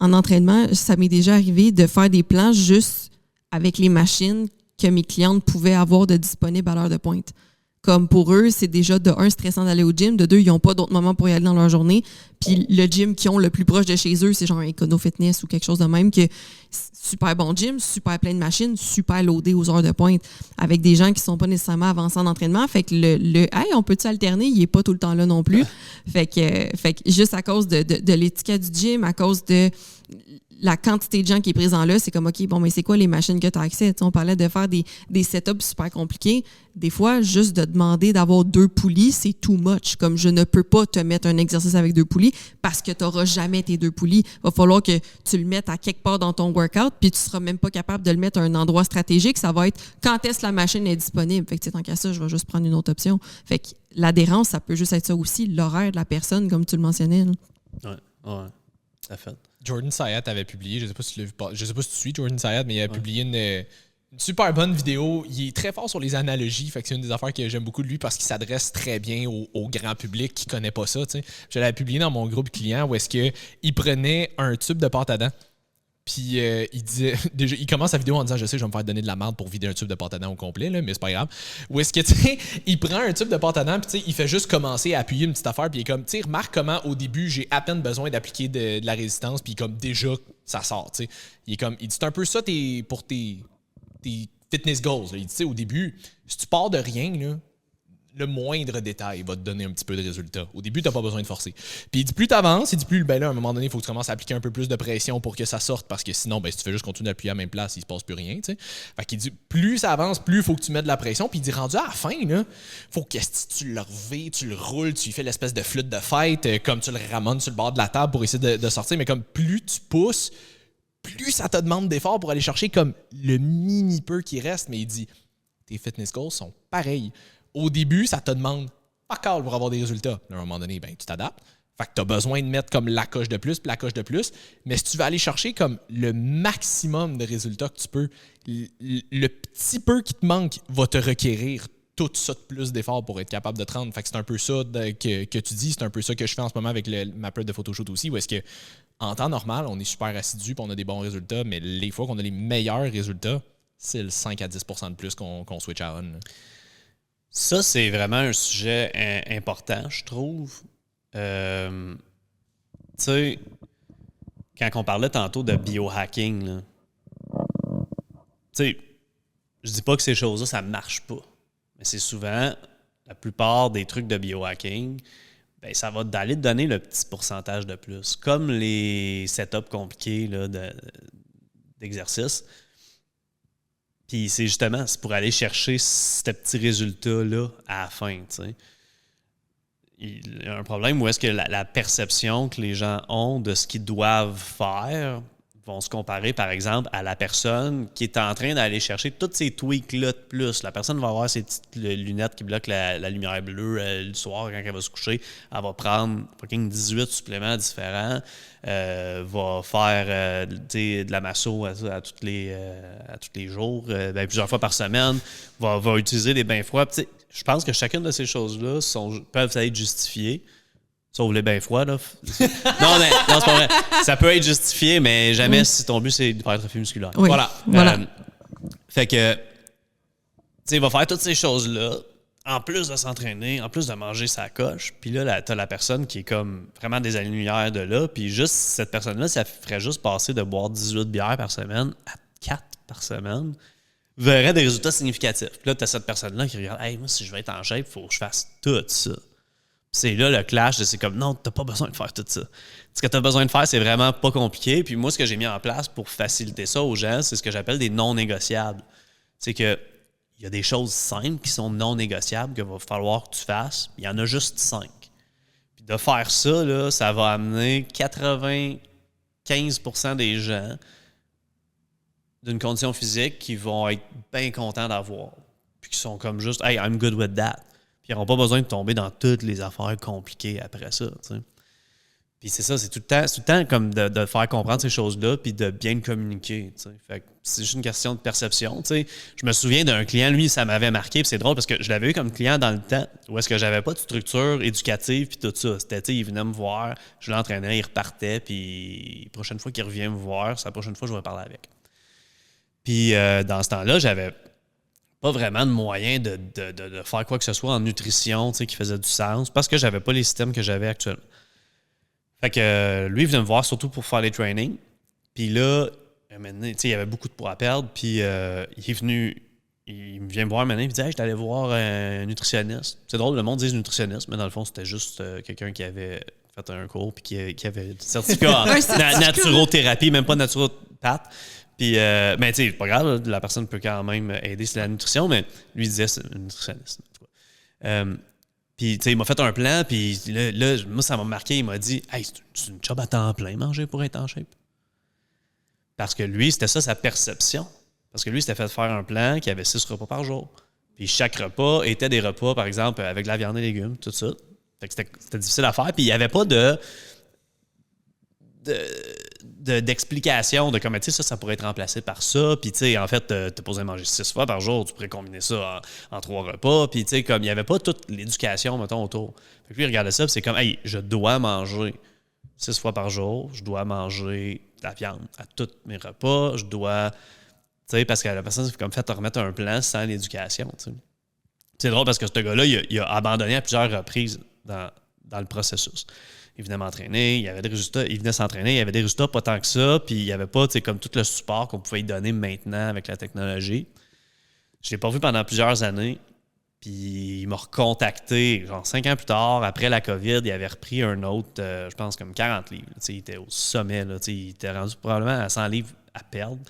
En entraînement, ça m'est déjà arrivé de faire des plans juste avec les machines que mes clientes pouvaient avoir de disponibles à l'heure de pointe. Comme pour eux, c'est déjà de 1, stressant d'aller au gym, de 2, ils n'ont pas d'autres moments pour y aller dans leur journée. Puis le gym qu'ils ont le plus proche de chez eux, c'est genre un Econo Fitness ou quelque chose de même, que super bon gym, super plein de machines, super loadé aux heures de pointe, avec des gens qui sont pas nécessairement avancés en entraînement. Fait que hey, on peut-tu alterner? Il est pas tout le temps là non plus. Fait que juste à cause de l'étiquette du gym, à cause de la quantité de gens qui est présent là, c'est comme, OK, bon, mais c'est quoi les machines que tu as accès? T'sais, on parlait de faire des setups super compliqués. Des fois, juste de demander d'avoir 2 poulies, c'est too much. Comme je ne peux pas te mettre un exercice avec 2 poulies parce que tu n'auras jamais tes 2 poulies. Il va falloir que tu le mettes à quelque part dans ton workout puis tu ne seras même pas capable de le mettre à un endroit stratégique. Ça va être quand est-ce que la machine est disponible. Fait que tant qu'à ça, je vais juste prendre une autre option. Fait que l'adhérence, ça peut juste être ça aussi, l'horaire de la personne, comme tu le mentionnais. Ouais, ça fait. Jordan Syatt avait publié, je sais pas si tu suis Jordan Syatt, mais il a publié Une super bonne vidéo. Il est très fort sur les analogies. Fait que c'est une des affaires que j'aime beaucoup de lui parce qu'il s'adresse très bien au grand public qui connaît pas ça. T'sais. Je l'avais publié dans mon groupe client où est-ce qu'il prenait un tube de pâte à dents. Puis il disait, déjà, il commence sa vidéo en disant je sais, je vais me faire donner de la merde pour vider un tube de pâte à dents au complet, là, mais c'est pas grave. Ou est-ce que tu sais, il prend un tube de pâte à dents, puis tu sais, il fait juste commencer à appuyer une petite affaire, puis il est comme, tu sais, remarque comment au début j'ai à peine besoin d'appliquer de la résistance, puis comme déjà ça sort, tu sais. Il est comme, il dit c'est un peu ça pour tes fitness goals. Là. Il dit, tu sais, au début, si tu pars de rien, là, le moindre détail va te donner un petit peu de résultat. Au début, tu n'as pas besoin de forcer. Puis il dit plus tu avances, il dit plus, ben là, à un moment donné, il faut que tu commences à appliquer un peu plus de pression pour que ça sorte, parce que sinon, ben, si tu fais juste continuer d'appuyer à la même place, il se passe plus rien. T'sais. Fait qu'il dit, plus ça avance, plus il faut que tu mettes de la pression. Puis il dit, rendu à la fin, il faut que tu le revives, tu le roules, tu lui fais l'espèce de flûte de fête, comme tu le ramones sur le bord de la table pour essayer de sortir. Mais comme plus tu pousses, plus ça te demande d'efforts pour aller chercher comme le mini peu qui reste. Mais il dit, tes fitness goals sont pareils. Au début, ça te demande fuck all pour avoir des résultats. À un moment donné, ben, tu t'adaptes. Fait que tu as besoin de mettre comme la coche de plus, puis la coche de plus. Mais si tu veux aller chercher comme le maximum de résultats que tu peux, le petit peu qui te manque va te requérir tout ça de plus d'efforts pour être capable de te rendre. Fait que c'est un peu ça que tu dis. C'est un peu ça que je fais en ce moment avec ma période de photoshoot aussi, où est-ce que en temps normal, on est super assidu puis on a des bons résultats, mais les fois qu'on a les meilleurs résultats, c'est le 5 à 10% de plus qu'on switch à on. Là. Ça, c'est vraiment un sujet important, je trouve. Tu sais, quand on parlait tantôt de biohacking, tu sais, je dis pas que ces choses-là, ça marche pas. Mais c'est souvent, la plupart des trucs de biohacking, ben, ça va aller te donner le petit pourcentage de plus. Comme les setups compliqués là, d'exercice. Puis c'est justement pour aller chercher ce petit résultat-là à la fin, tu sais. Il y a un problème où est-ce que la perception que les gens ont de ce qu'ils doivent faire vont se comparer, par exemple, à la personne qui est en train d'aller chercher tous ces tweaks-là de plus. La personne va avoir ses petites lunettes qui bloquent la lumière bleue le soir quand elle va se coucher. Elle va prendre 18 suppléments différents. Va faire de la masso à tous les jours, plusieurs fois par semaine. Va utiliser des bains froids. Je pense que chacune de ces choses-là peuvent être justifiées. Sauf les bains froids, là. Non, c'est pas vrai. Ça peut être justifié, mais jamais si ton but, c'est d'hypertrophie musculaire. Oui, voilà. Fait que, tu sais, il va faire toutes ces choses-là, en plus de s'entraîner, en plus de manger sa coche. Puis là, t'as la personne qui est comme vraiment des années-lumière de là. Puis juste, cette personne-là, ça ferait juste passer de boire 18 bières par semaine à 4 par semaine, verrait des résultats significatifs. Puis là, t'as cette personne-là qui regarde, hey, moi, si je veux être en shape, il faut que je fasse tout ça. C'est là le clash, c'est comme non, t'as pas besoin de faire tout ça. Ce que t'as besoin de faire, c'est vraiment pas compliqué. Puis moi, ce que j'ai mis en place pour faciliter ça aux gens, c'est ce que j'appelle des non négociables. C'est que il y a des choses simples qui sont non négociables qu'il va falloir que tu fasses. Il y en a juste 5. Puis de faire ça, là, ça va amener 95% des gens d'une condition physique qui vont être bien contents d'avoir. Puis qui sont comme juste, hey, I'm good with that. Puis ils n'auront pas besoin de tomber dans toutes les affaires compliquées après ça. T'sais. Puis c'est ça, c'est tout le temps comme de faire comprendre ces choses-là puis de bien communiquer. T'sais. Fait que c'est juste une question de perception. T'sais. Je me souviens d'un client, lui, ça m'avait marqué. Puis c'est drôle parce que je l'avais eu comme client dans le temps où est-ce que j'avais pas de structure éducative puis tout ça. C'était, il venait me voir, je l'entraînais, il repartait. Puis la prochaine fois qu'il revient me voir, c'est la prochaine fois que je vais parler avec. Puis dans ce temps-là, j'avais pas vraiment de moyen de faire quoi que ce soit en nutrition qui faisait du sens parce que j'avais pas les systèmes que j'avais actuellement. Fait que lui, il venait me voir surtout pour faire les trainings. Puis là, maintenant, il y avait beaucoup de poids à perdre. Puis il est venu, il vient me voir maintenant, il me dit « Hey, je suis allé voir un nutritionniste. » C'est drôle, le monde dit nutritionniste, mais dans le fond, c'était juste quelqu'un qui avait fait un cours puis qui avait le certificat en naturothérapie, même pas naturopathe. Puis, mais tu sais, pas grave, la personne peut quand même aider sur la nutrition, mais lui disait c'est un nutritionniste. Puis, tu sais, il m'a fait un plan, puis là, moi, ça m'a marqué. Il m'a dit, hey, c'est une job à temps plein, manger pour être en shape. Parce que lui, c'était ça sa perception. Parce que lui, s'était fait faire un plan qui avait 6 repas par jour. Puis, chaque repas était des repas, par exemple, avec de la viande et légumes, tout ça. Fait que c'était difficile à faire. Puis, il n'y avait pas d'explication de comment, tu sais, ça pourrait être remplacé par ça. Puis, tu sais, en fait, t'es posé manger 6 fois par jour, tu pourrais combiner ça en 3 repas. Puis, tu sais, comme il n'y avait pas toute l'éducation, mettons, autour. Fait que lui, il regardait ça, puis c'est comme, hey, je dois manger 6 fois par jour, je dois manger de la viande à tous mes repas, je dois, tu sais, parce que la personne s'est comme fait te remettre un plan sans l'éducation, tu sais. C'est drôle parce que ce gars-là, il a abandonné à plusieurs reprises dans le processus. Il venait m'entraîner, il y avait des résultats, il venait s'entraîner, il y avait des résultats pas tant que ça, puis il n'y avait pas, tu sais, comme tout le support qu'on pouvait lui donner maintenant avec la technologie. Je l'ai pas vu pendant plusieurs années, puis il m'a recontacté, genre 5 ans plus tard, après la COVID, il avait repris un autre, je pense, comme 40 livres. Tu sais, il était au sommet, là, tu sais, il était rendu probablement à 100 livres à perdre.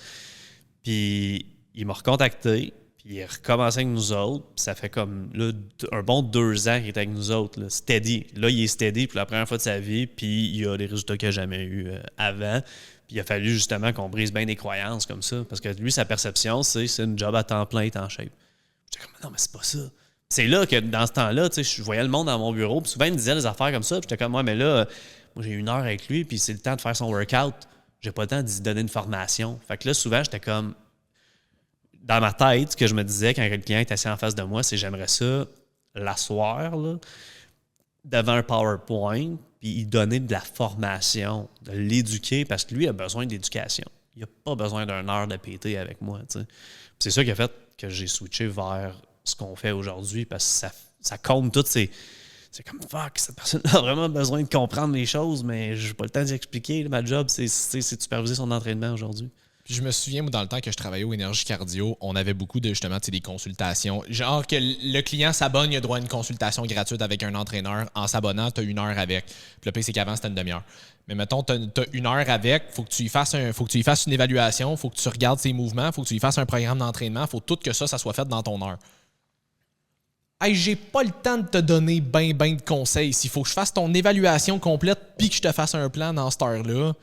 Puis il m'a recontacté, puis il est recommencé avec nous autres. Puis ça fait comme là, un bon 2 ans qu'il est avec nous autres. Là, steady. Là, il est steady pour la première fois de sa vie. Puis il a des résultats qu'il n'a jamais eu avant. Puis il a fallu justement qu'on brise bien des croyances comme ça. Parce que lui, sa perception, c'est une job à temps plein, est en shape. J'étais comme, non, mais c'est pas ça. C'est là que dans ce temps-là, tu sais, je voyais le monde dans mon bureau. Puis souvent, il me disait des affaires comme ça. Puis j'étais comme, ouais, mais là, moi, j'ai 1 heure avec lui. Puis c'est le temps de faire son workout. J'ai pas le temps d'y donner une formation. Fait que là, souvent, j'étais comme, dans ma tête, ce que je me disais quand le client est assis en face de moi, c'est j'aimerais ça l'asseoir là, devant un PowerPoint, puis il donner de la formation, de l'éduquer, parce que lui a besoin d'éducation. Il n'a pas besoin d'une heure de PT avec moi. T'sais. C'est ça qui a fait que j'ai switché vers ce qu'on fait aujourd'hui, parce que ça compte toutes ces... C'est comme, fuck, cette personne a vraiment besoin de comprendre les choses, mais j'ai pas le temps d'y expliquer. Ma job, c'est de superviser son entraînement aujourd'hui. Puis je me souviens, moi, dans le temps que je travaillais au Énergie Cardio, on avait beaucoup de, justement, des consultations. Genre que le client s'abonne, il a droit à une consultation gratuite avec un entraîneur. En s'abonnant, tu as 1 heure avec. Puis le pire, c'est qu'avant, c'était une demi-heure. Mais mettons, tu as 1 heure avec, faut que tu y fasses une évaluation, faut que tu regardes ses mouvements, faut que tu y fasses un programme d'entraînement, faut tout que ça soit fait dans ton heure. Hey, j'ai pas le temps de te donner ben de conseils. S'il faut que je fasse ton évaluation complète puis que je te fasse un plan dans cette heure-là,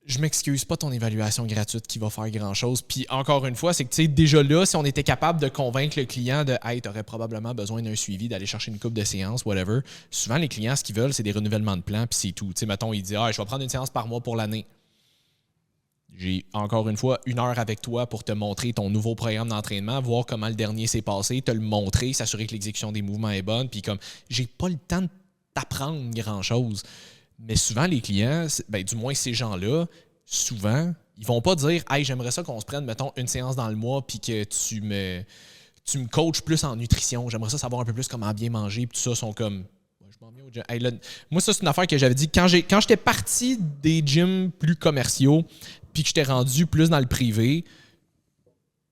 je m'excuse, pas ton évaluation gratuite qui va faire grand-chose. Puis encore une fois, c'est que tu sais, déjà là, si on était capable de convaincre le client de « Hey, t'aurais probablement besoin d'un suivi, d'aller chercher une coupe de séance, whatever », souvent les clients, ce qu'ils veulent, c'est des renouvellements de plans, puis c'est tout. Tu sais, mettons, il dit « Ah, je vais prendre une séance par mois pour l'année. » J'ai encore une fois 1 heure avec toi pour te montrer ton nouveau programme d'entraînement, voir comment le dernier s'est passé, te le montrer, s'assurer que l'exécution des mouvements est bonne, puis comme j'ai pas le temps de t'apprendre grand-chose. Mais souvent, les clients, ben, du moins ces gens-là, souvent, ils vont pas dire « Hey, j'aimerais ça qu'on se prenne, mettons, une séance dans le mois puis que tu me coaches plus en nutrition. J'aimerais ça savoir un peu plus comment bien manger. » Puis tout ça, ils sont comme « Je m'en viens au gym. » Hey, là, moi, ça, c'est une affaire que j'avais dit. Quand j'étais parti des gyms plus commerciaux puis que j'étais rendu plus dans le privé,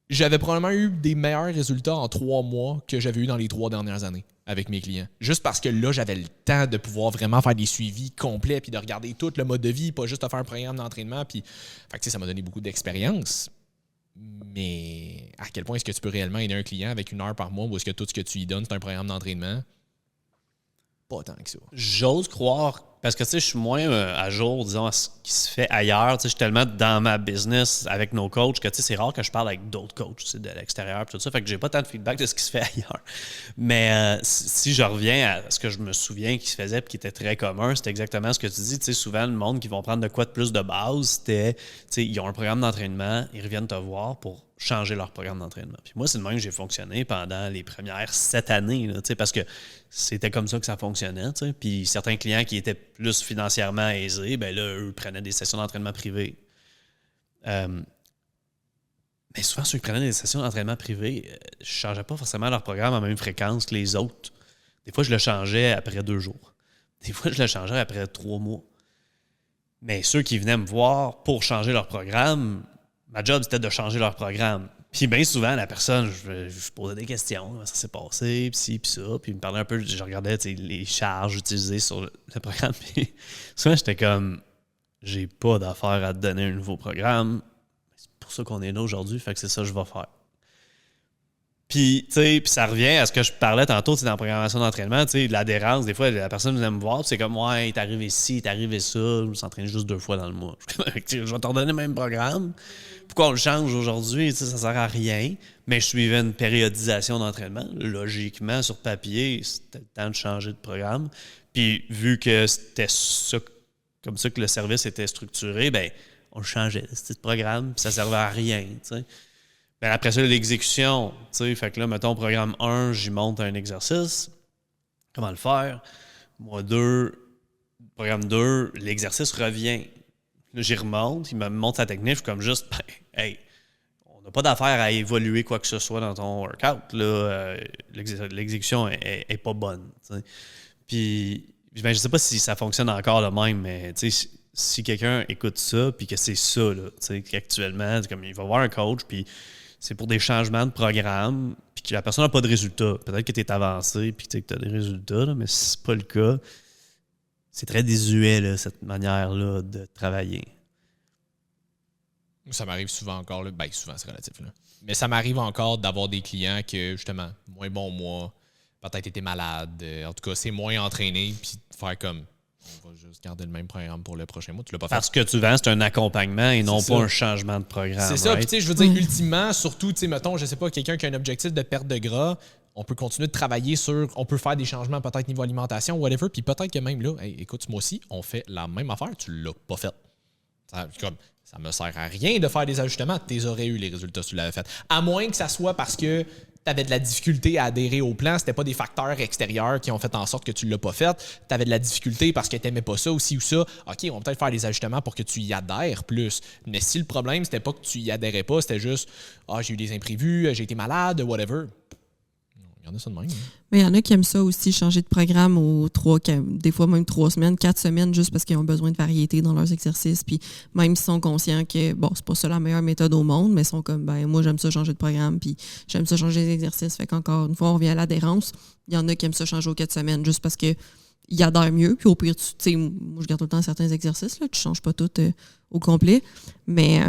j'avais probablement eu des meilleurs résultats en 3 mois que j'avais eu dans les 3 dernières années avec mes clients. Juste parce que là, j'avais le temps de pouvoir vraiment faire des suivis complets puis de regarder tout le mode de vie, pas juste de faire un programme d'entraînement. Puis, fait que, ça m'a donné beaucoup d'expérience. Mais à quel point est-ce que tu peux réellement aider un client avec 1 heure par mois ou est-ce que tout ce que tu lui donnes, c'est un programme d'entraînement? Pas tant que ça. J'ose croire, parce que tu sais, je suis moins à jour, disons, à ce qui se fait ailleurs. Tu sais, je suis tellement dans ma business avec nos coachs que tu sais, c'est rare que je parle avec d'autres coachs, tu sais, de l'extérieur et tout ça. Fait que j'ai pas tant de feedback de ce qui se fait ailleurs. Mais si je reviens à ce que je me souviens qui se faisait et qui était très commun, c'était exactement ce que tu dis. Tu sais, souvent, le monde qui vont prendre de quoi de plus de base, c'était, tu sais, ils ont un programme d'entraînement, ils reviennent te voir pour changer leur programme d'entraînement. Puis moi, c'est le même que j'ai fonctionné pendant les premières 7 années, là, parce que c'était comme ça que ça fonctionnait. T'sais. Puis certains clients qui étaient plus financièrement aisés, ben là, eux prenaient des sessions d'entraînement privées. Mais souvent, ceux qui prenaient des sessions d'entraînement privées, je ne changeais pas forcément leur programme à la même fréquence que les autres. Des fois, je le changeais après 2 jours. Des fois, je le changeais après 3 mois. Mais ceux qui venaient me voir pour changer leur programme, ma job, c'était de changer leur programme. Puis bien souvent, la personne, je posais des questions. Comment ça s'est passé, puis ci, puis ça. Puis il me parlait un peu, je regardais les charges utilisées sur le programme. Puis souvent, j'étais comme, j'ai pas d'affaire à te donner un nouveau programme. C'est pour ça qu'on est là aujourd'hui, fait que c'est ça que je vais faire. Puis, tu sais, ça revient à ce que je parlais tantôt, dans la programmation d'entraînement, tu sais, l'adhérence. Des fois, la personne vient me voir, puis c'est comme, ouais, il est arrivé ci, il est arrivé ça, je me s'entraîne juste 2 fois dans le mois. Je vais t'en donner le même programme. Pourquoi on le change aujourd'hui? Ça sert à rien. Mais je suivais une périodisation d'entraînement. Logiquement, sur papier, c'était le temps de changer de programme. Puis, vu que c'était ça comme ça que le service était structuré, ben on le changeait, ce petit programme, puis ça servait à rien, tu sais. Ben après ça, l'exécution, tu sais, fait que là, mettons, programme 1, j'y monte un exercice, comment le faire. Moi, programme 2, l'exercice revient. Là, j'y remonte, il me montre sa technique, je suis comme juste, ben, hey, on n'a pas d'affaire à évoluer quoi que ce soit dans ton workout, là, l'exécution est pas bonne, tu sais. Puis, ben, je sais pas si ça fonctionne encore de même, mais tu sais, si quelqu'un écoute ça, puis que c'est ça, là, tu sais, qu'actuellement, comme il va voir un coach, puis c'est pour des changements de programme, puis que la personne n'a pas de résultats. Peut-être que tu es avancé, puis que tu as des résultats, là, mais si c'est pas le cas, c'est très désuet, là, cette manière-là de travailler. Ça m'arrive souvent encore, là. Ben, souvent, c'est relatif, là. Mais ça m'arrive encore d'avoir des clients que, justement, moins bon mois, peut-être été malade, en tout cas, c'est moins entraîné, puis faire comme, on va juste garder le même programme pour le prochain mois. Tu l'as pas fait. Parce que tu vends, c'est un accompagnement et non pas un changement de programme. C'est ça. Puis, tu sais, je veux dire, ultimement, surtout, tu sais, mettons, je sais pas, quelqu'un qui a un objectif de perte de gras, on peut continuer de travailler sur, on peut faire des changements peut-être niveau alimentation, whatever, puis peut-être que même là, hey, écoute, moi aussi, on fait la même affaire, tu l'as pas fait. Ça me sert à rien de faire des ajustements, tu aurais eu les résultats si tu l'avais fait. À moins que ça soit parce que tu avais de la difficulté à adhérer au plan, c'était pas des facteurs extérieurs qui ont fait en sorte que tu l'as pas fait, tu avais de la difficulté parce que tu n'aimais pas ça aussi ou ça, OK, on va peut-être faire des ajustements pour que tu y adhères plus. Mais si le problème, c'était pas que tu y adhérais pas, c'était juste, j'ai eu des imprévus, j'ai été malade, whatever. Il y en a ça de même. Hein. Mais il y en a qui aiment ça aussi, changer de programme des fois même 3 semaines, 4 semaines, juste parce qu'ils ont besoin de variété dans leurs exercices. Puis même s'ils sont conscients que, bon, c'est pas ça la meilleure méthode au monde, mais ils sont comme, ben moi, j'aime ça changer de programme, puis j'aime ça changer des exercices. Fait qu'encore une fois, on revient à l'adhérence. Il y en a qui aiment ça changer aux 4 semaines, juste parce qu'ils adhèrent mieux. Puis au pire, tu sais, moi, je garde tout le temps certains exercices, là, tu changes pas tout au complet. Mais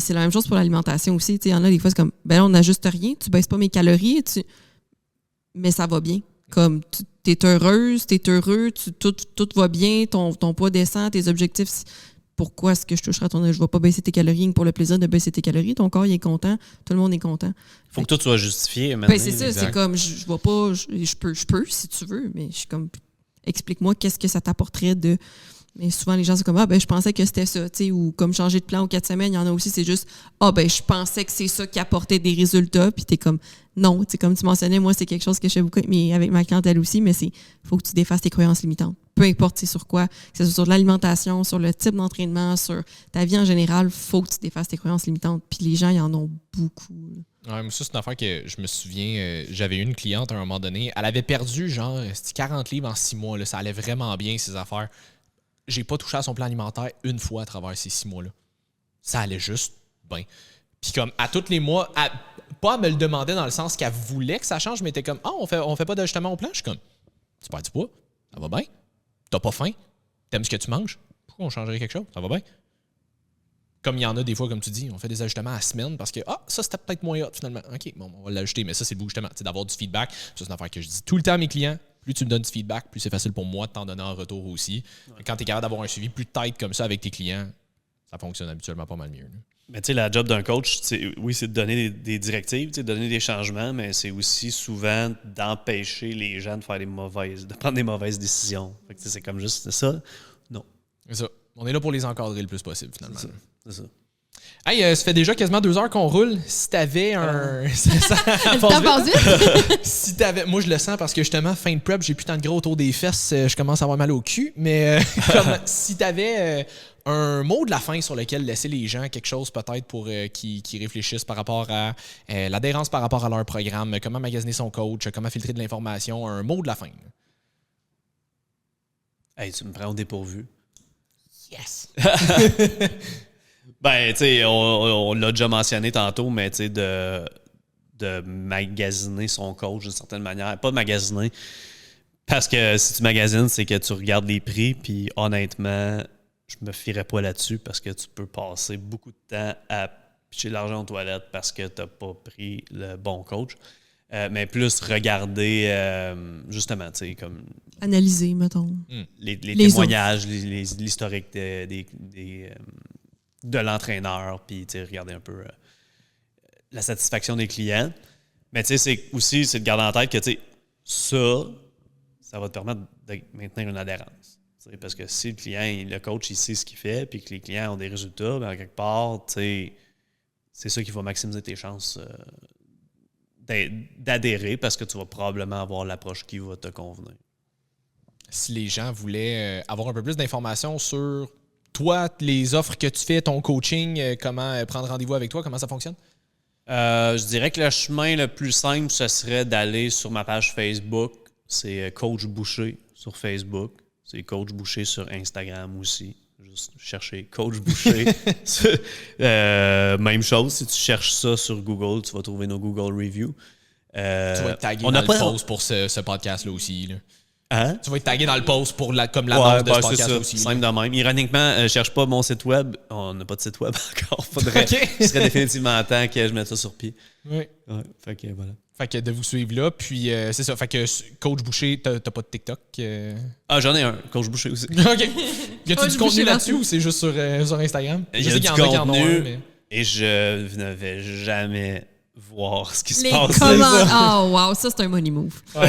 c'est la même chose pour l'alimentation aussi. Il y en a des fois, c'est comme, ben là, on n'ajuste rien, tu baisses pas mes calories, mais ça va bien. Comme tu es heureuse, tu es heureux, tout va bien, ton poids descend, tes objectifs. Pourquoi est-ce que je toucherai à ton âge? Je ne vais pas baisser tes calories pour le plaisir de baisser tes calories. Ton corps, il est content. Tout le monde est content. Il faut que toi, tu sois justifié. Ben, c'est ça. C'est comme, je vois pas, je peux si tu veux, mais je suis comme, explique-moi qu'est-ce que ça t'apporterait de. Mais souvent, les gens sont comme, je pensais que c'était ça, tu sais, ou comme changer de plan aux 4 semaines, il y en a aussi, c'est juste, je pensais que c'est ça qui apportait des résultats, puis t'es comme, non, tu sais, comme tu mentionnais, moi, c'est quelque chose que je fais beaucoup avec ma clientèle aussi, mais faut que tu défasses tes croyances limitantes. Peu importe, c'est sur quoi, que ce soit sur l'alimentation, sur le type d'entraînement, sur ta vie en général, faut que tu défasses tes croyances limitantes, puis les gens, ils en ont beaucoup. Ouais, mais ça, c'est une affaire que je me souviens, j'avais eu une cliente à un moment donné, elle avait perdu, genre, 40 livres en 6 mois, là, ça allait vraiment bien, ces affaires. J'ai pas touché à son plan alimentaire une fois à travers ces 6 mois-là. Ça allait juste bien. Puis comme à tous les mois, pas à me le demander dans le sens qu'elle voulait que ça change, mais elle était comme, on fait pas d'ajustement au plan. Je suis comme, tu perds du poids, ça va bien. T'as pas faim, t'aimes ce que tu manges, pourquoi on changerait quelque chose? Ça va bien. Comme il y en a des fois, comme tu dis, on fait des ajustements à la semaine parce que, ça c'était peut-être moins hot finalement. OK, bon, on va l'ajuster, mais ça c'est le bout justement, d'avoir du feedback. Ça, c'est une affaire que je dis tout le temps à mes clients. Plus tu me donnes du feedback, plus c'est facile pour moi de t'en donner en retour aussi. Ouais. Quand tu es capable d'avoir un suivi plus tight comme ça avec tes clients, ça fonctionne habituellement pas mal mieux. Là. Mais tu sais, la job d'un coach, oui, c'est de donner des directives, de donner des changements, mais c'est aussi souvent d'empêcher les gens de faire de prendre des mauvaises décisions. Fait que c'est comme juste ça. Non. C'est ça. On est là pour les encadrer le plus possible, finalement. C'est ça. Hey, ça fait déjà quasiment 2 heures qu'on roule. Si t'avais un... ça passe vite. Si t'avais... Moi, je le sens parce que justement, fin de prep, j'ai plus tant de gras autour des fesses. Je commence à avoir mal au cul. Mais si t'avais un mot de la fin sur lequel laisser les gens, quelque chose peut-être pour qui réfléchissent par rapport à l'adhérence par rapport à leur programme, comment magasiner son coach, comment filtrer de l'information, un mot de la fin. Hey, tu me prends au dépourvu. Yes! Ben, tu sais, on l'a déjà mentionné tantôt, mais tu sais, de magasiner son coach d'une certaine manière. Pas de magasiner, parce que si tu magasines, c'est que tu regardes les prix, puis honnêtement, je me fierais pas là-dessus parce que tu peux passer beaucoup de temps à pitcher de l'argent aux toilettes parce que tu n'as pas pris le bon coach. Mais plus regarder, justement, tu sais, comme... Analyser, mettons. Les témoignages, l'historique de l'entraîneur, puis regarder un peu la satisfaction des clients. Mais tu sais, c'est de garder en tête que ça va te permettre de maintenir une adhérence. Parce que si le coach, il sait ce qu'il fait, puis que les clients ont des résultats, ben, quelque part, c'est ça qui va maximiser tes chances d'adhérer parce que tu vas probablement avoir l'approche qui va te convenir. Si les gens voulaient avoir un peu plus d'informations sur toi, les offres que tu fais, ton coaching, comment prendre rendez-vous avec toi, comment ça fonctionne? Je dirais que le chemin le plus simple, ce serait d'aller sur ma page Facebook. C'est Coach Boucher sur Facebook. C'est Coach Boucher sur Instagram aussi. Juste chercher Coach Boucher. Même chose, si tu cherches ça sur Google, tu vas trouver nos Google Reviews. Tu vas être tagué dans le post pour ce podcast-là aussi. Là. Hein? Tu vas être tagué dans le post pour comme l'annonce de ce podcast-là aussi. Simple de même. Ironiquement, je cherche pas mon site web. On n'a pas de site web encore. Ce serait définitivement temps que je mette ça sur pied. Oui. Ouais, fait que voilà. Fait que de vous suivre là. Puis c'est ça. Fait que Coach Boucher, t'as pas de TikTok? Ah, j'en ai un. Coach Boucher aussi. OK. Y a-tu du contenu là-dessus ou c'est juste sur Instagram? Je sais qu'il y en a qui en ont un, mais... Et je ne vais jamais voir ce qui se passe. Oh, wow, ça, c'est un money move. Ouais.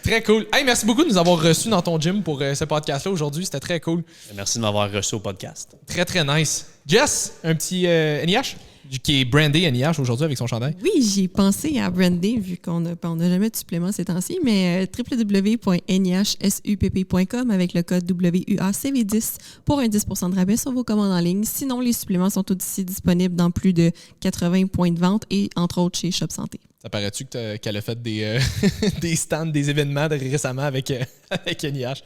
Très cool. Hey, merci beaucoup de nous avoir reçus dans ton gym pour ce podcast-là aujourd'hui. C'était très cool. Merci de m'avoir reçu au podcast. Très, très nice. Jess, un petit NIH qui est brandé NIH aujourd'hui avec son chandail. Oui, j'ai pensé à brander vu qu'on n'a jamais de supplément ces temps-ci, mais www.nihsupp.com avec le code WUACV10 pour un 10% de rabais sur vos commandes en ligne. Sinon, les suppléments sont aussi disponibles dans plus de 80 points de vente et entre autres chez Shop Santé. Ça paraît-tu qu'elle a fait des stands, des événements récemment avec NIH?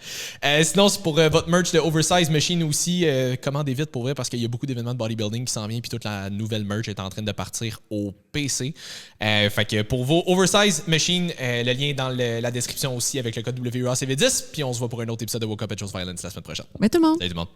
Sinon, c'est pour votre merch de Oversize Machine aussi. Commandez vite pour vrai parce qu'il y a beaucoup d'événements de bodybuilding qui s'en viennent puis toute la nouvelle merch est en train de partir au PC. Fait que pour vos Oversize Machine, le lien est dans la description aussi avec le code WUACV10. Puis on se voit pour un autre épisode de Woke Up and Chose Violence la semaine prochaine. Bye tout le monde! Salut tout le monde!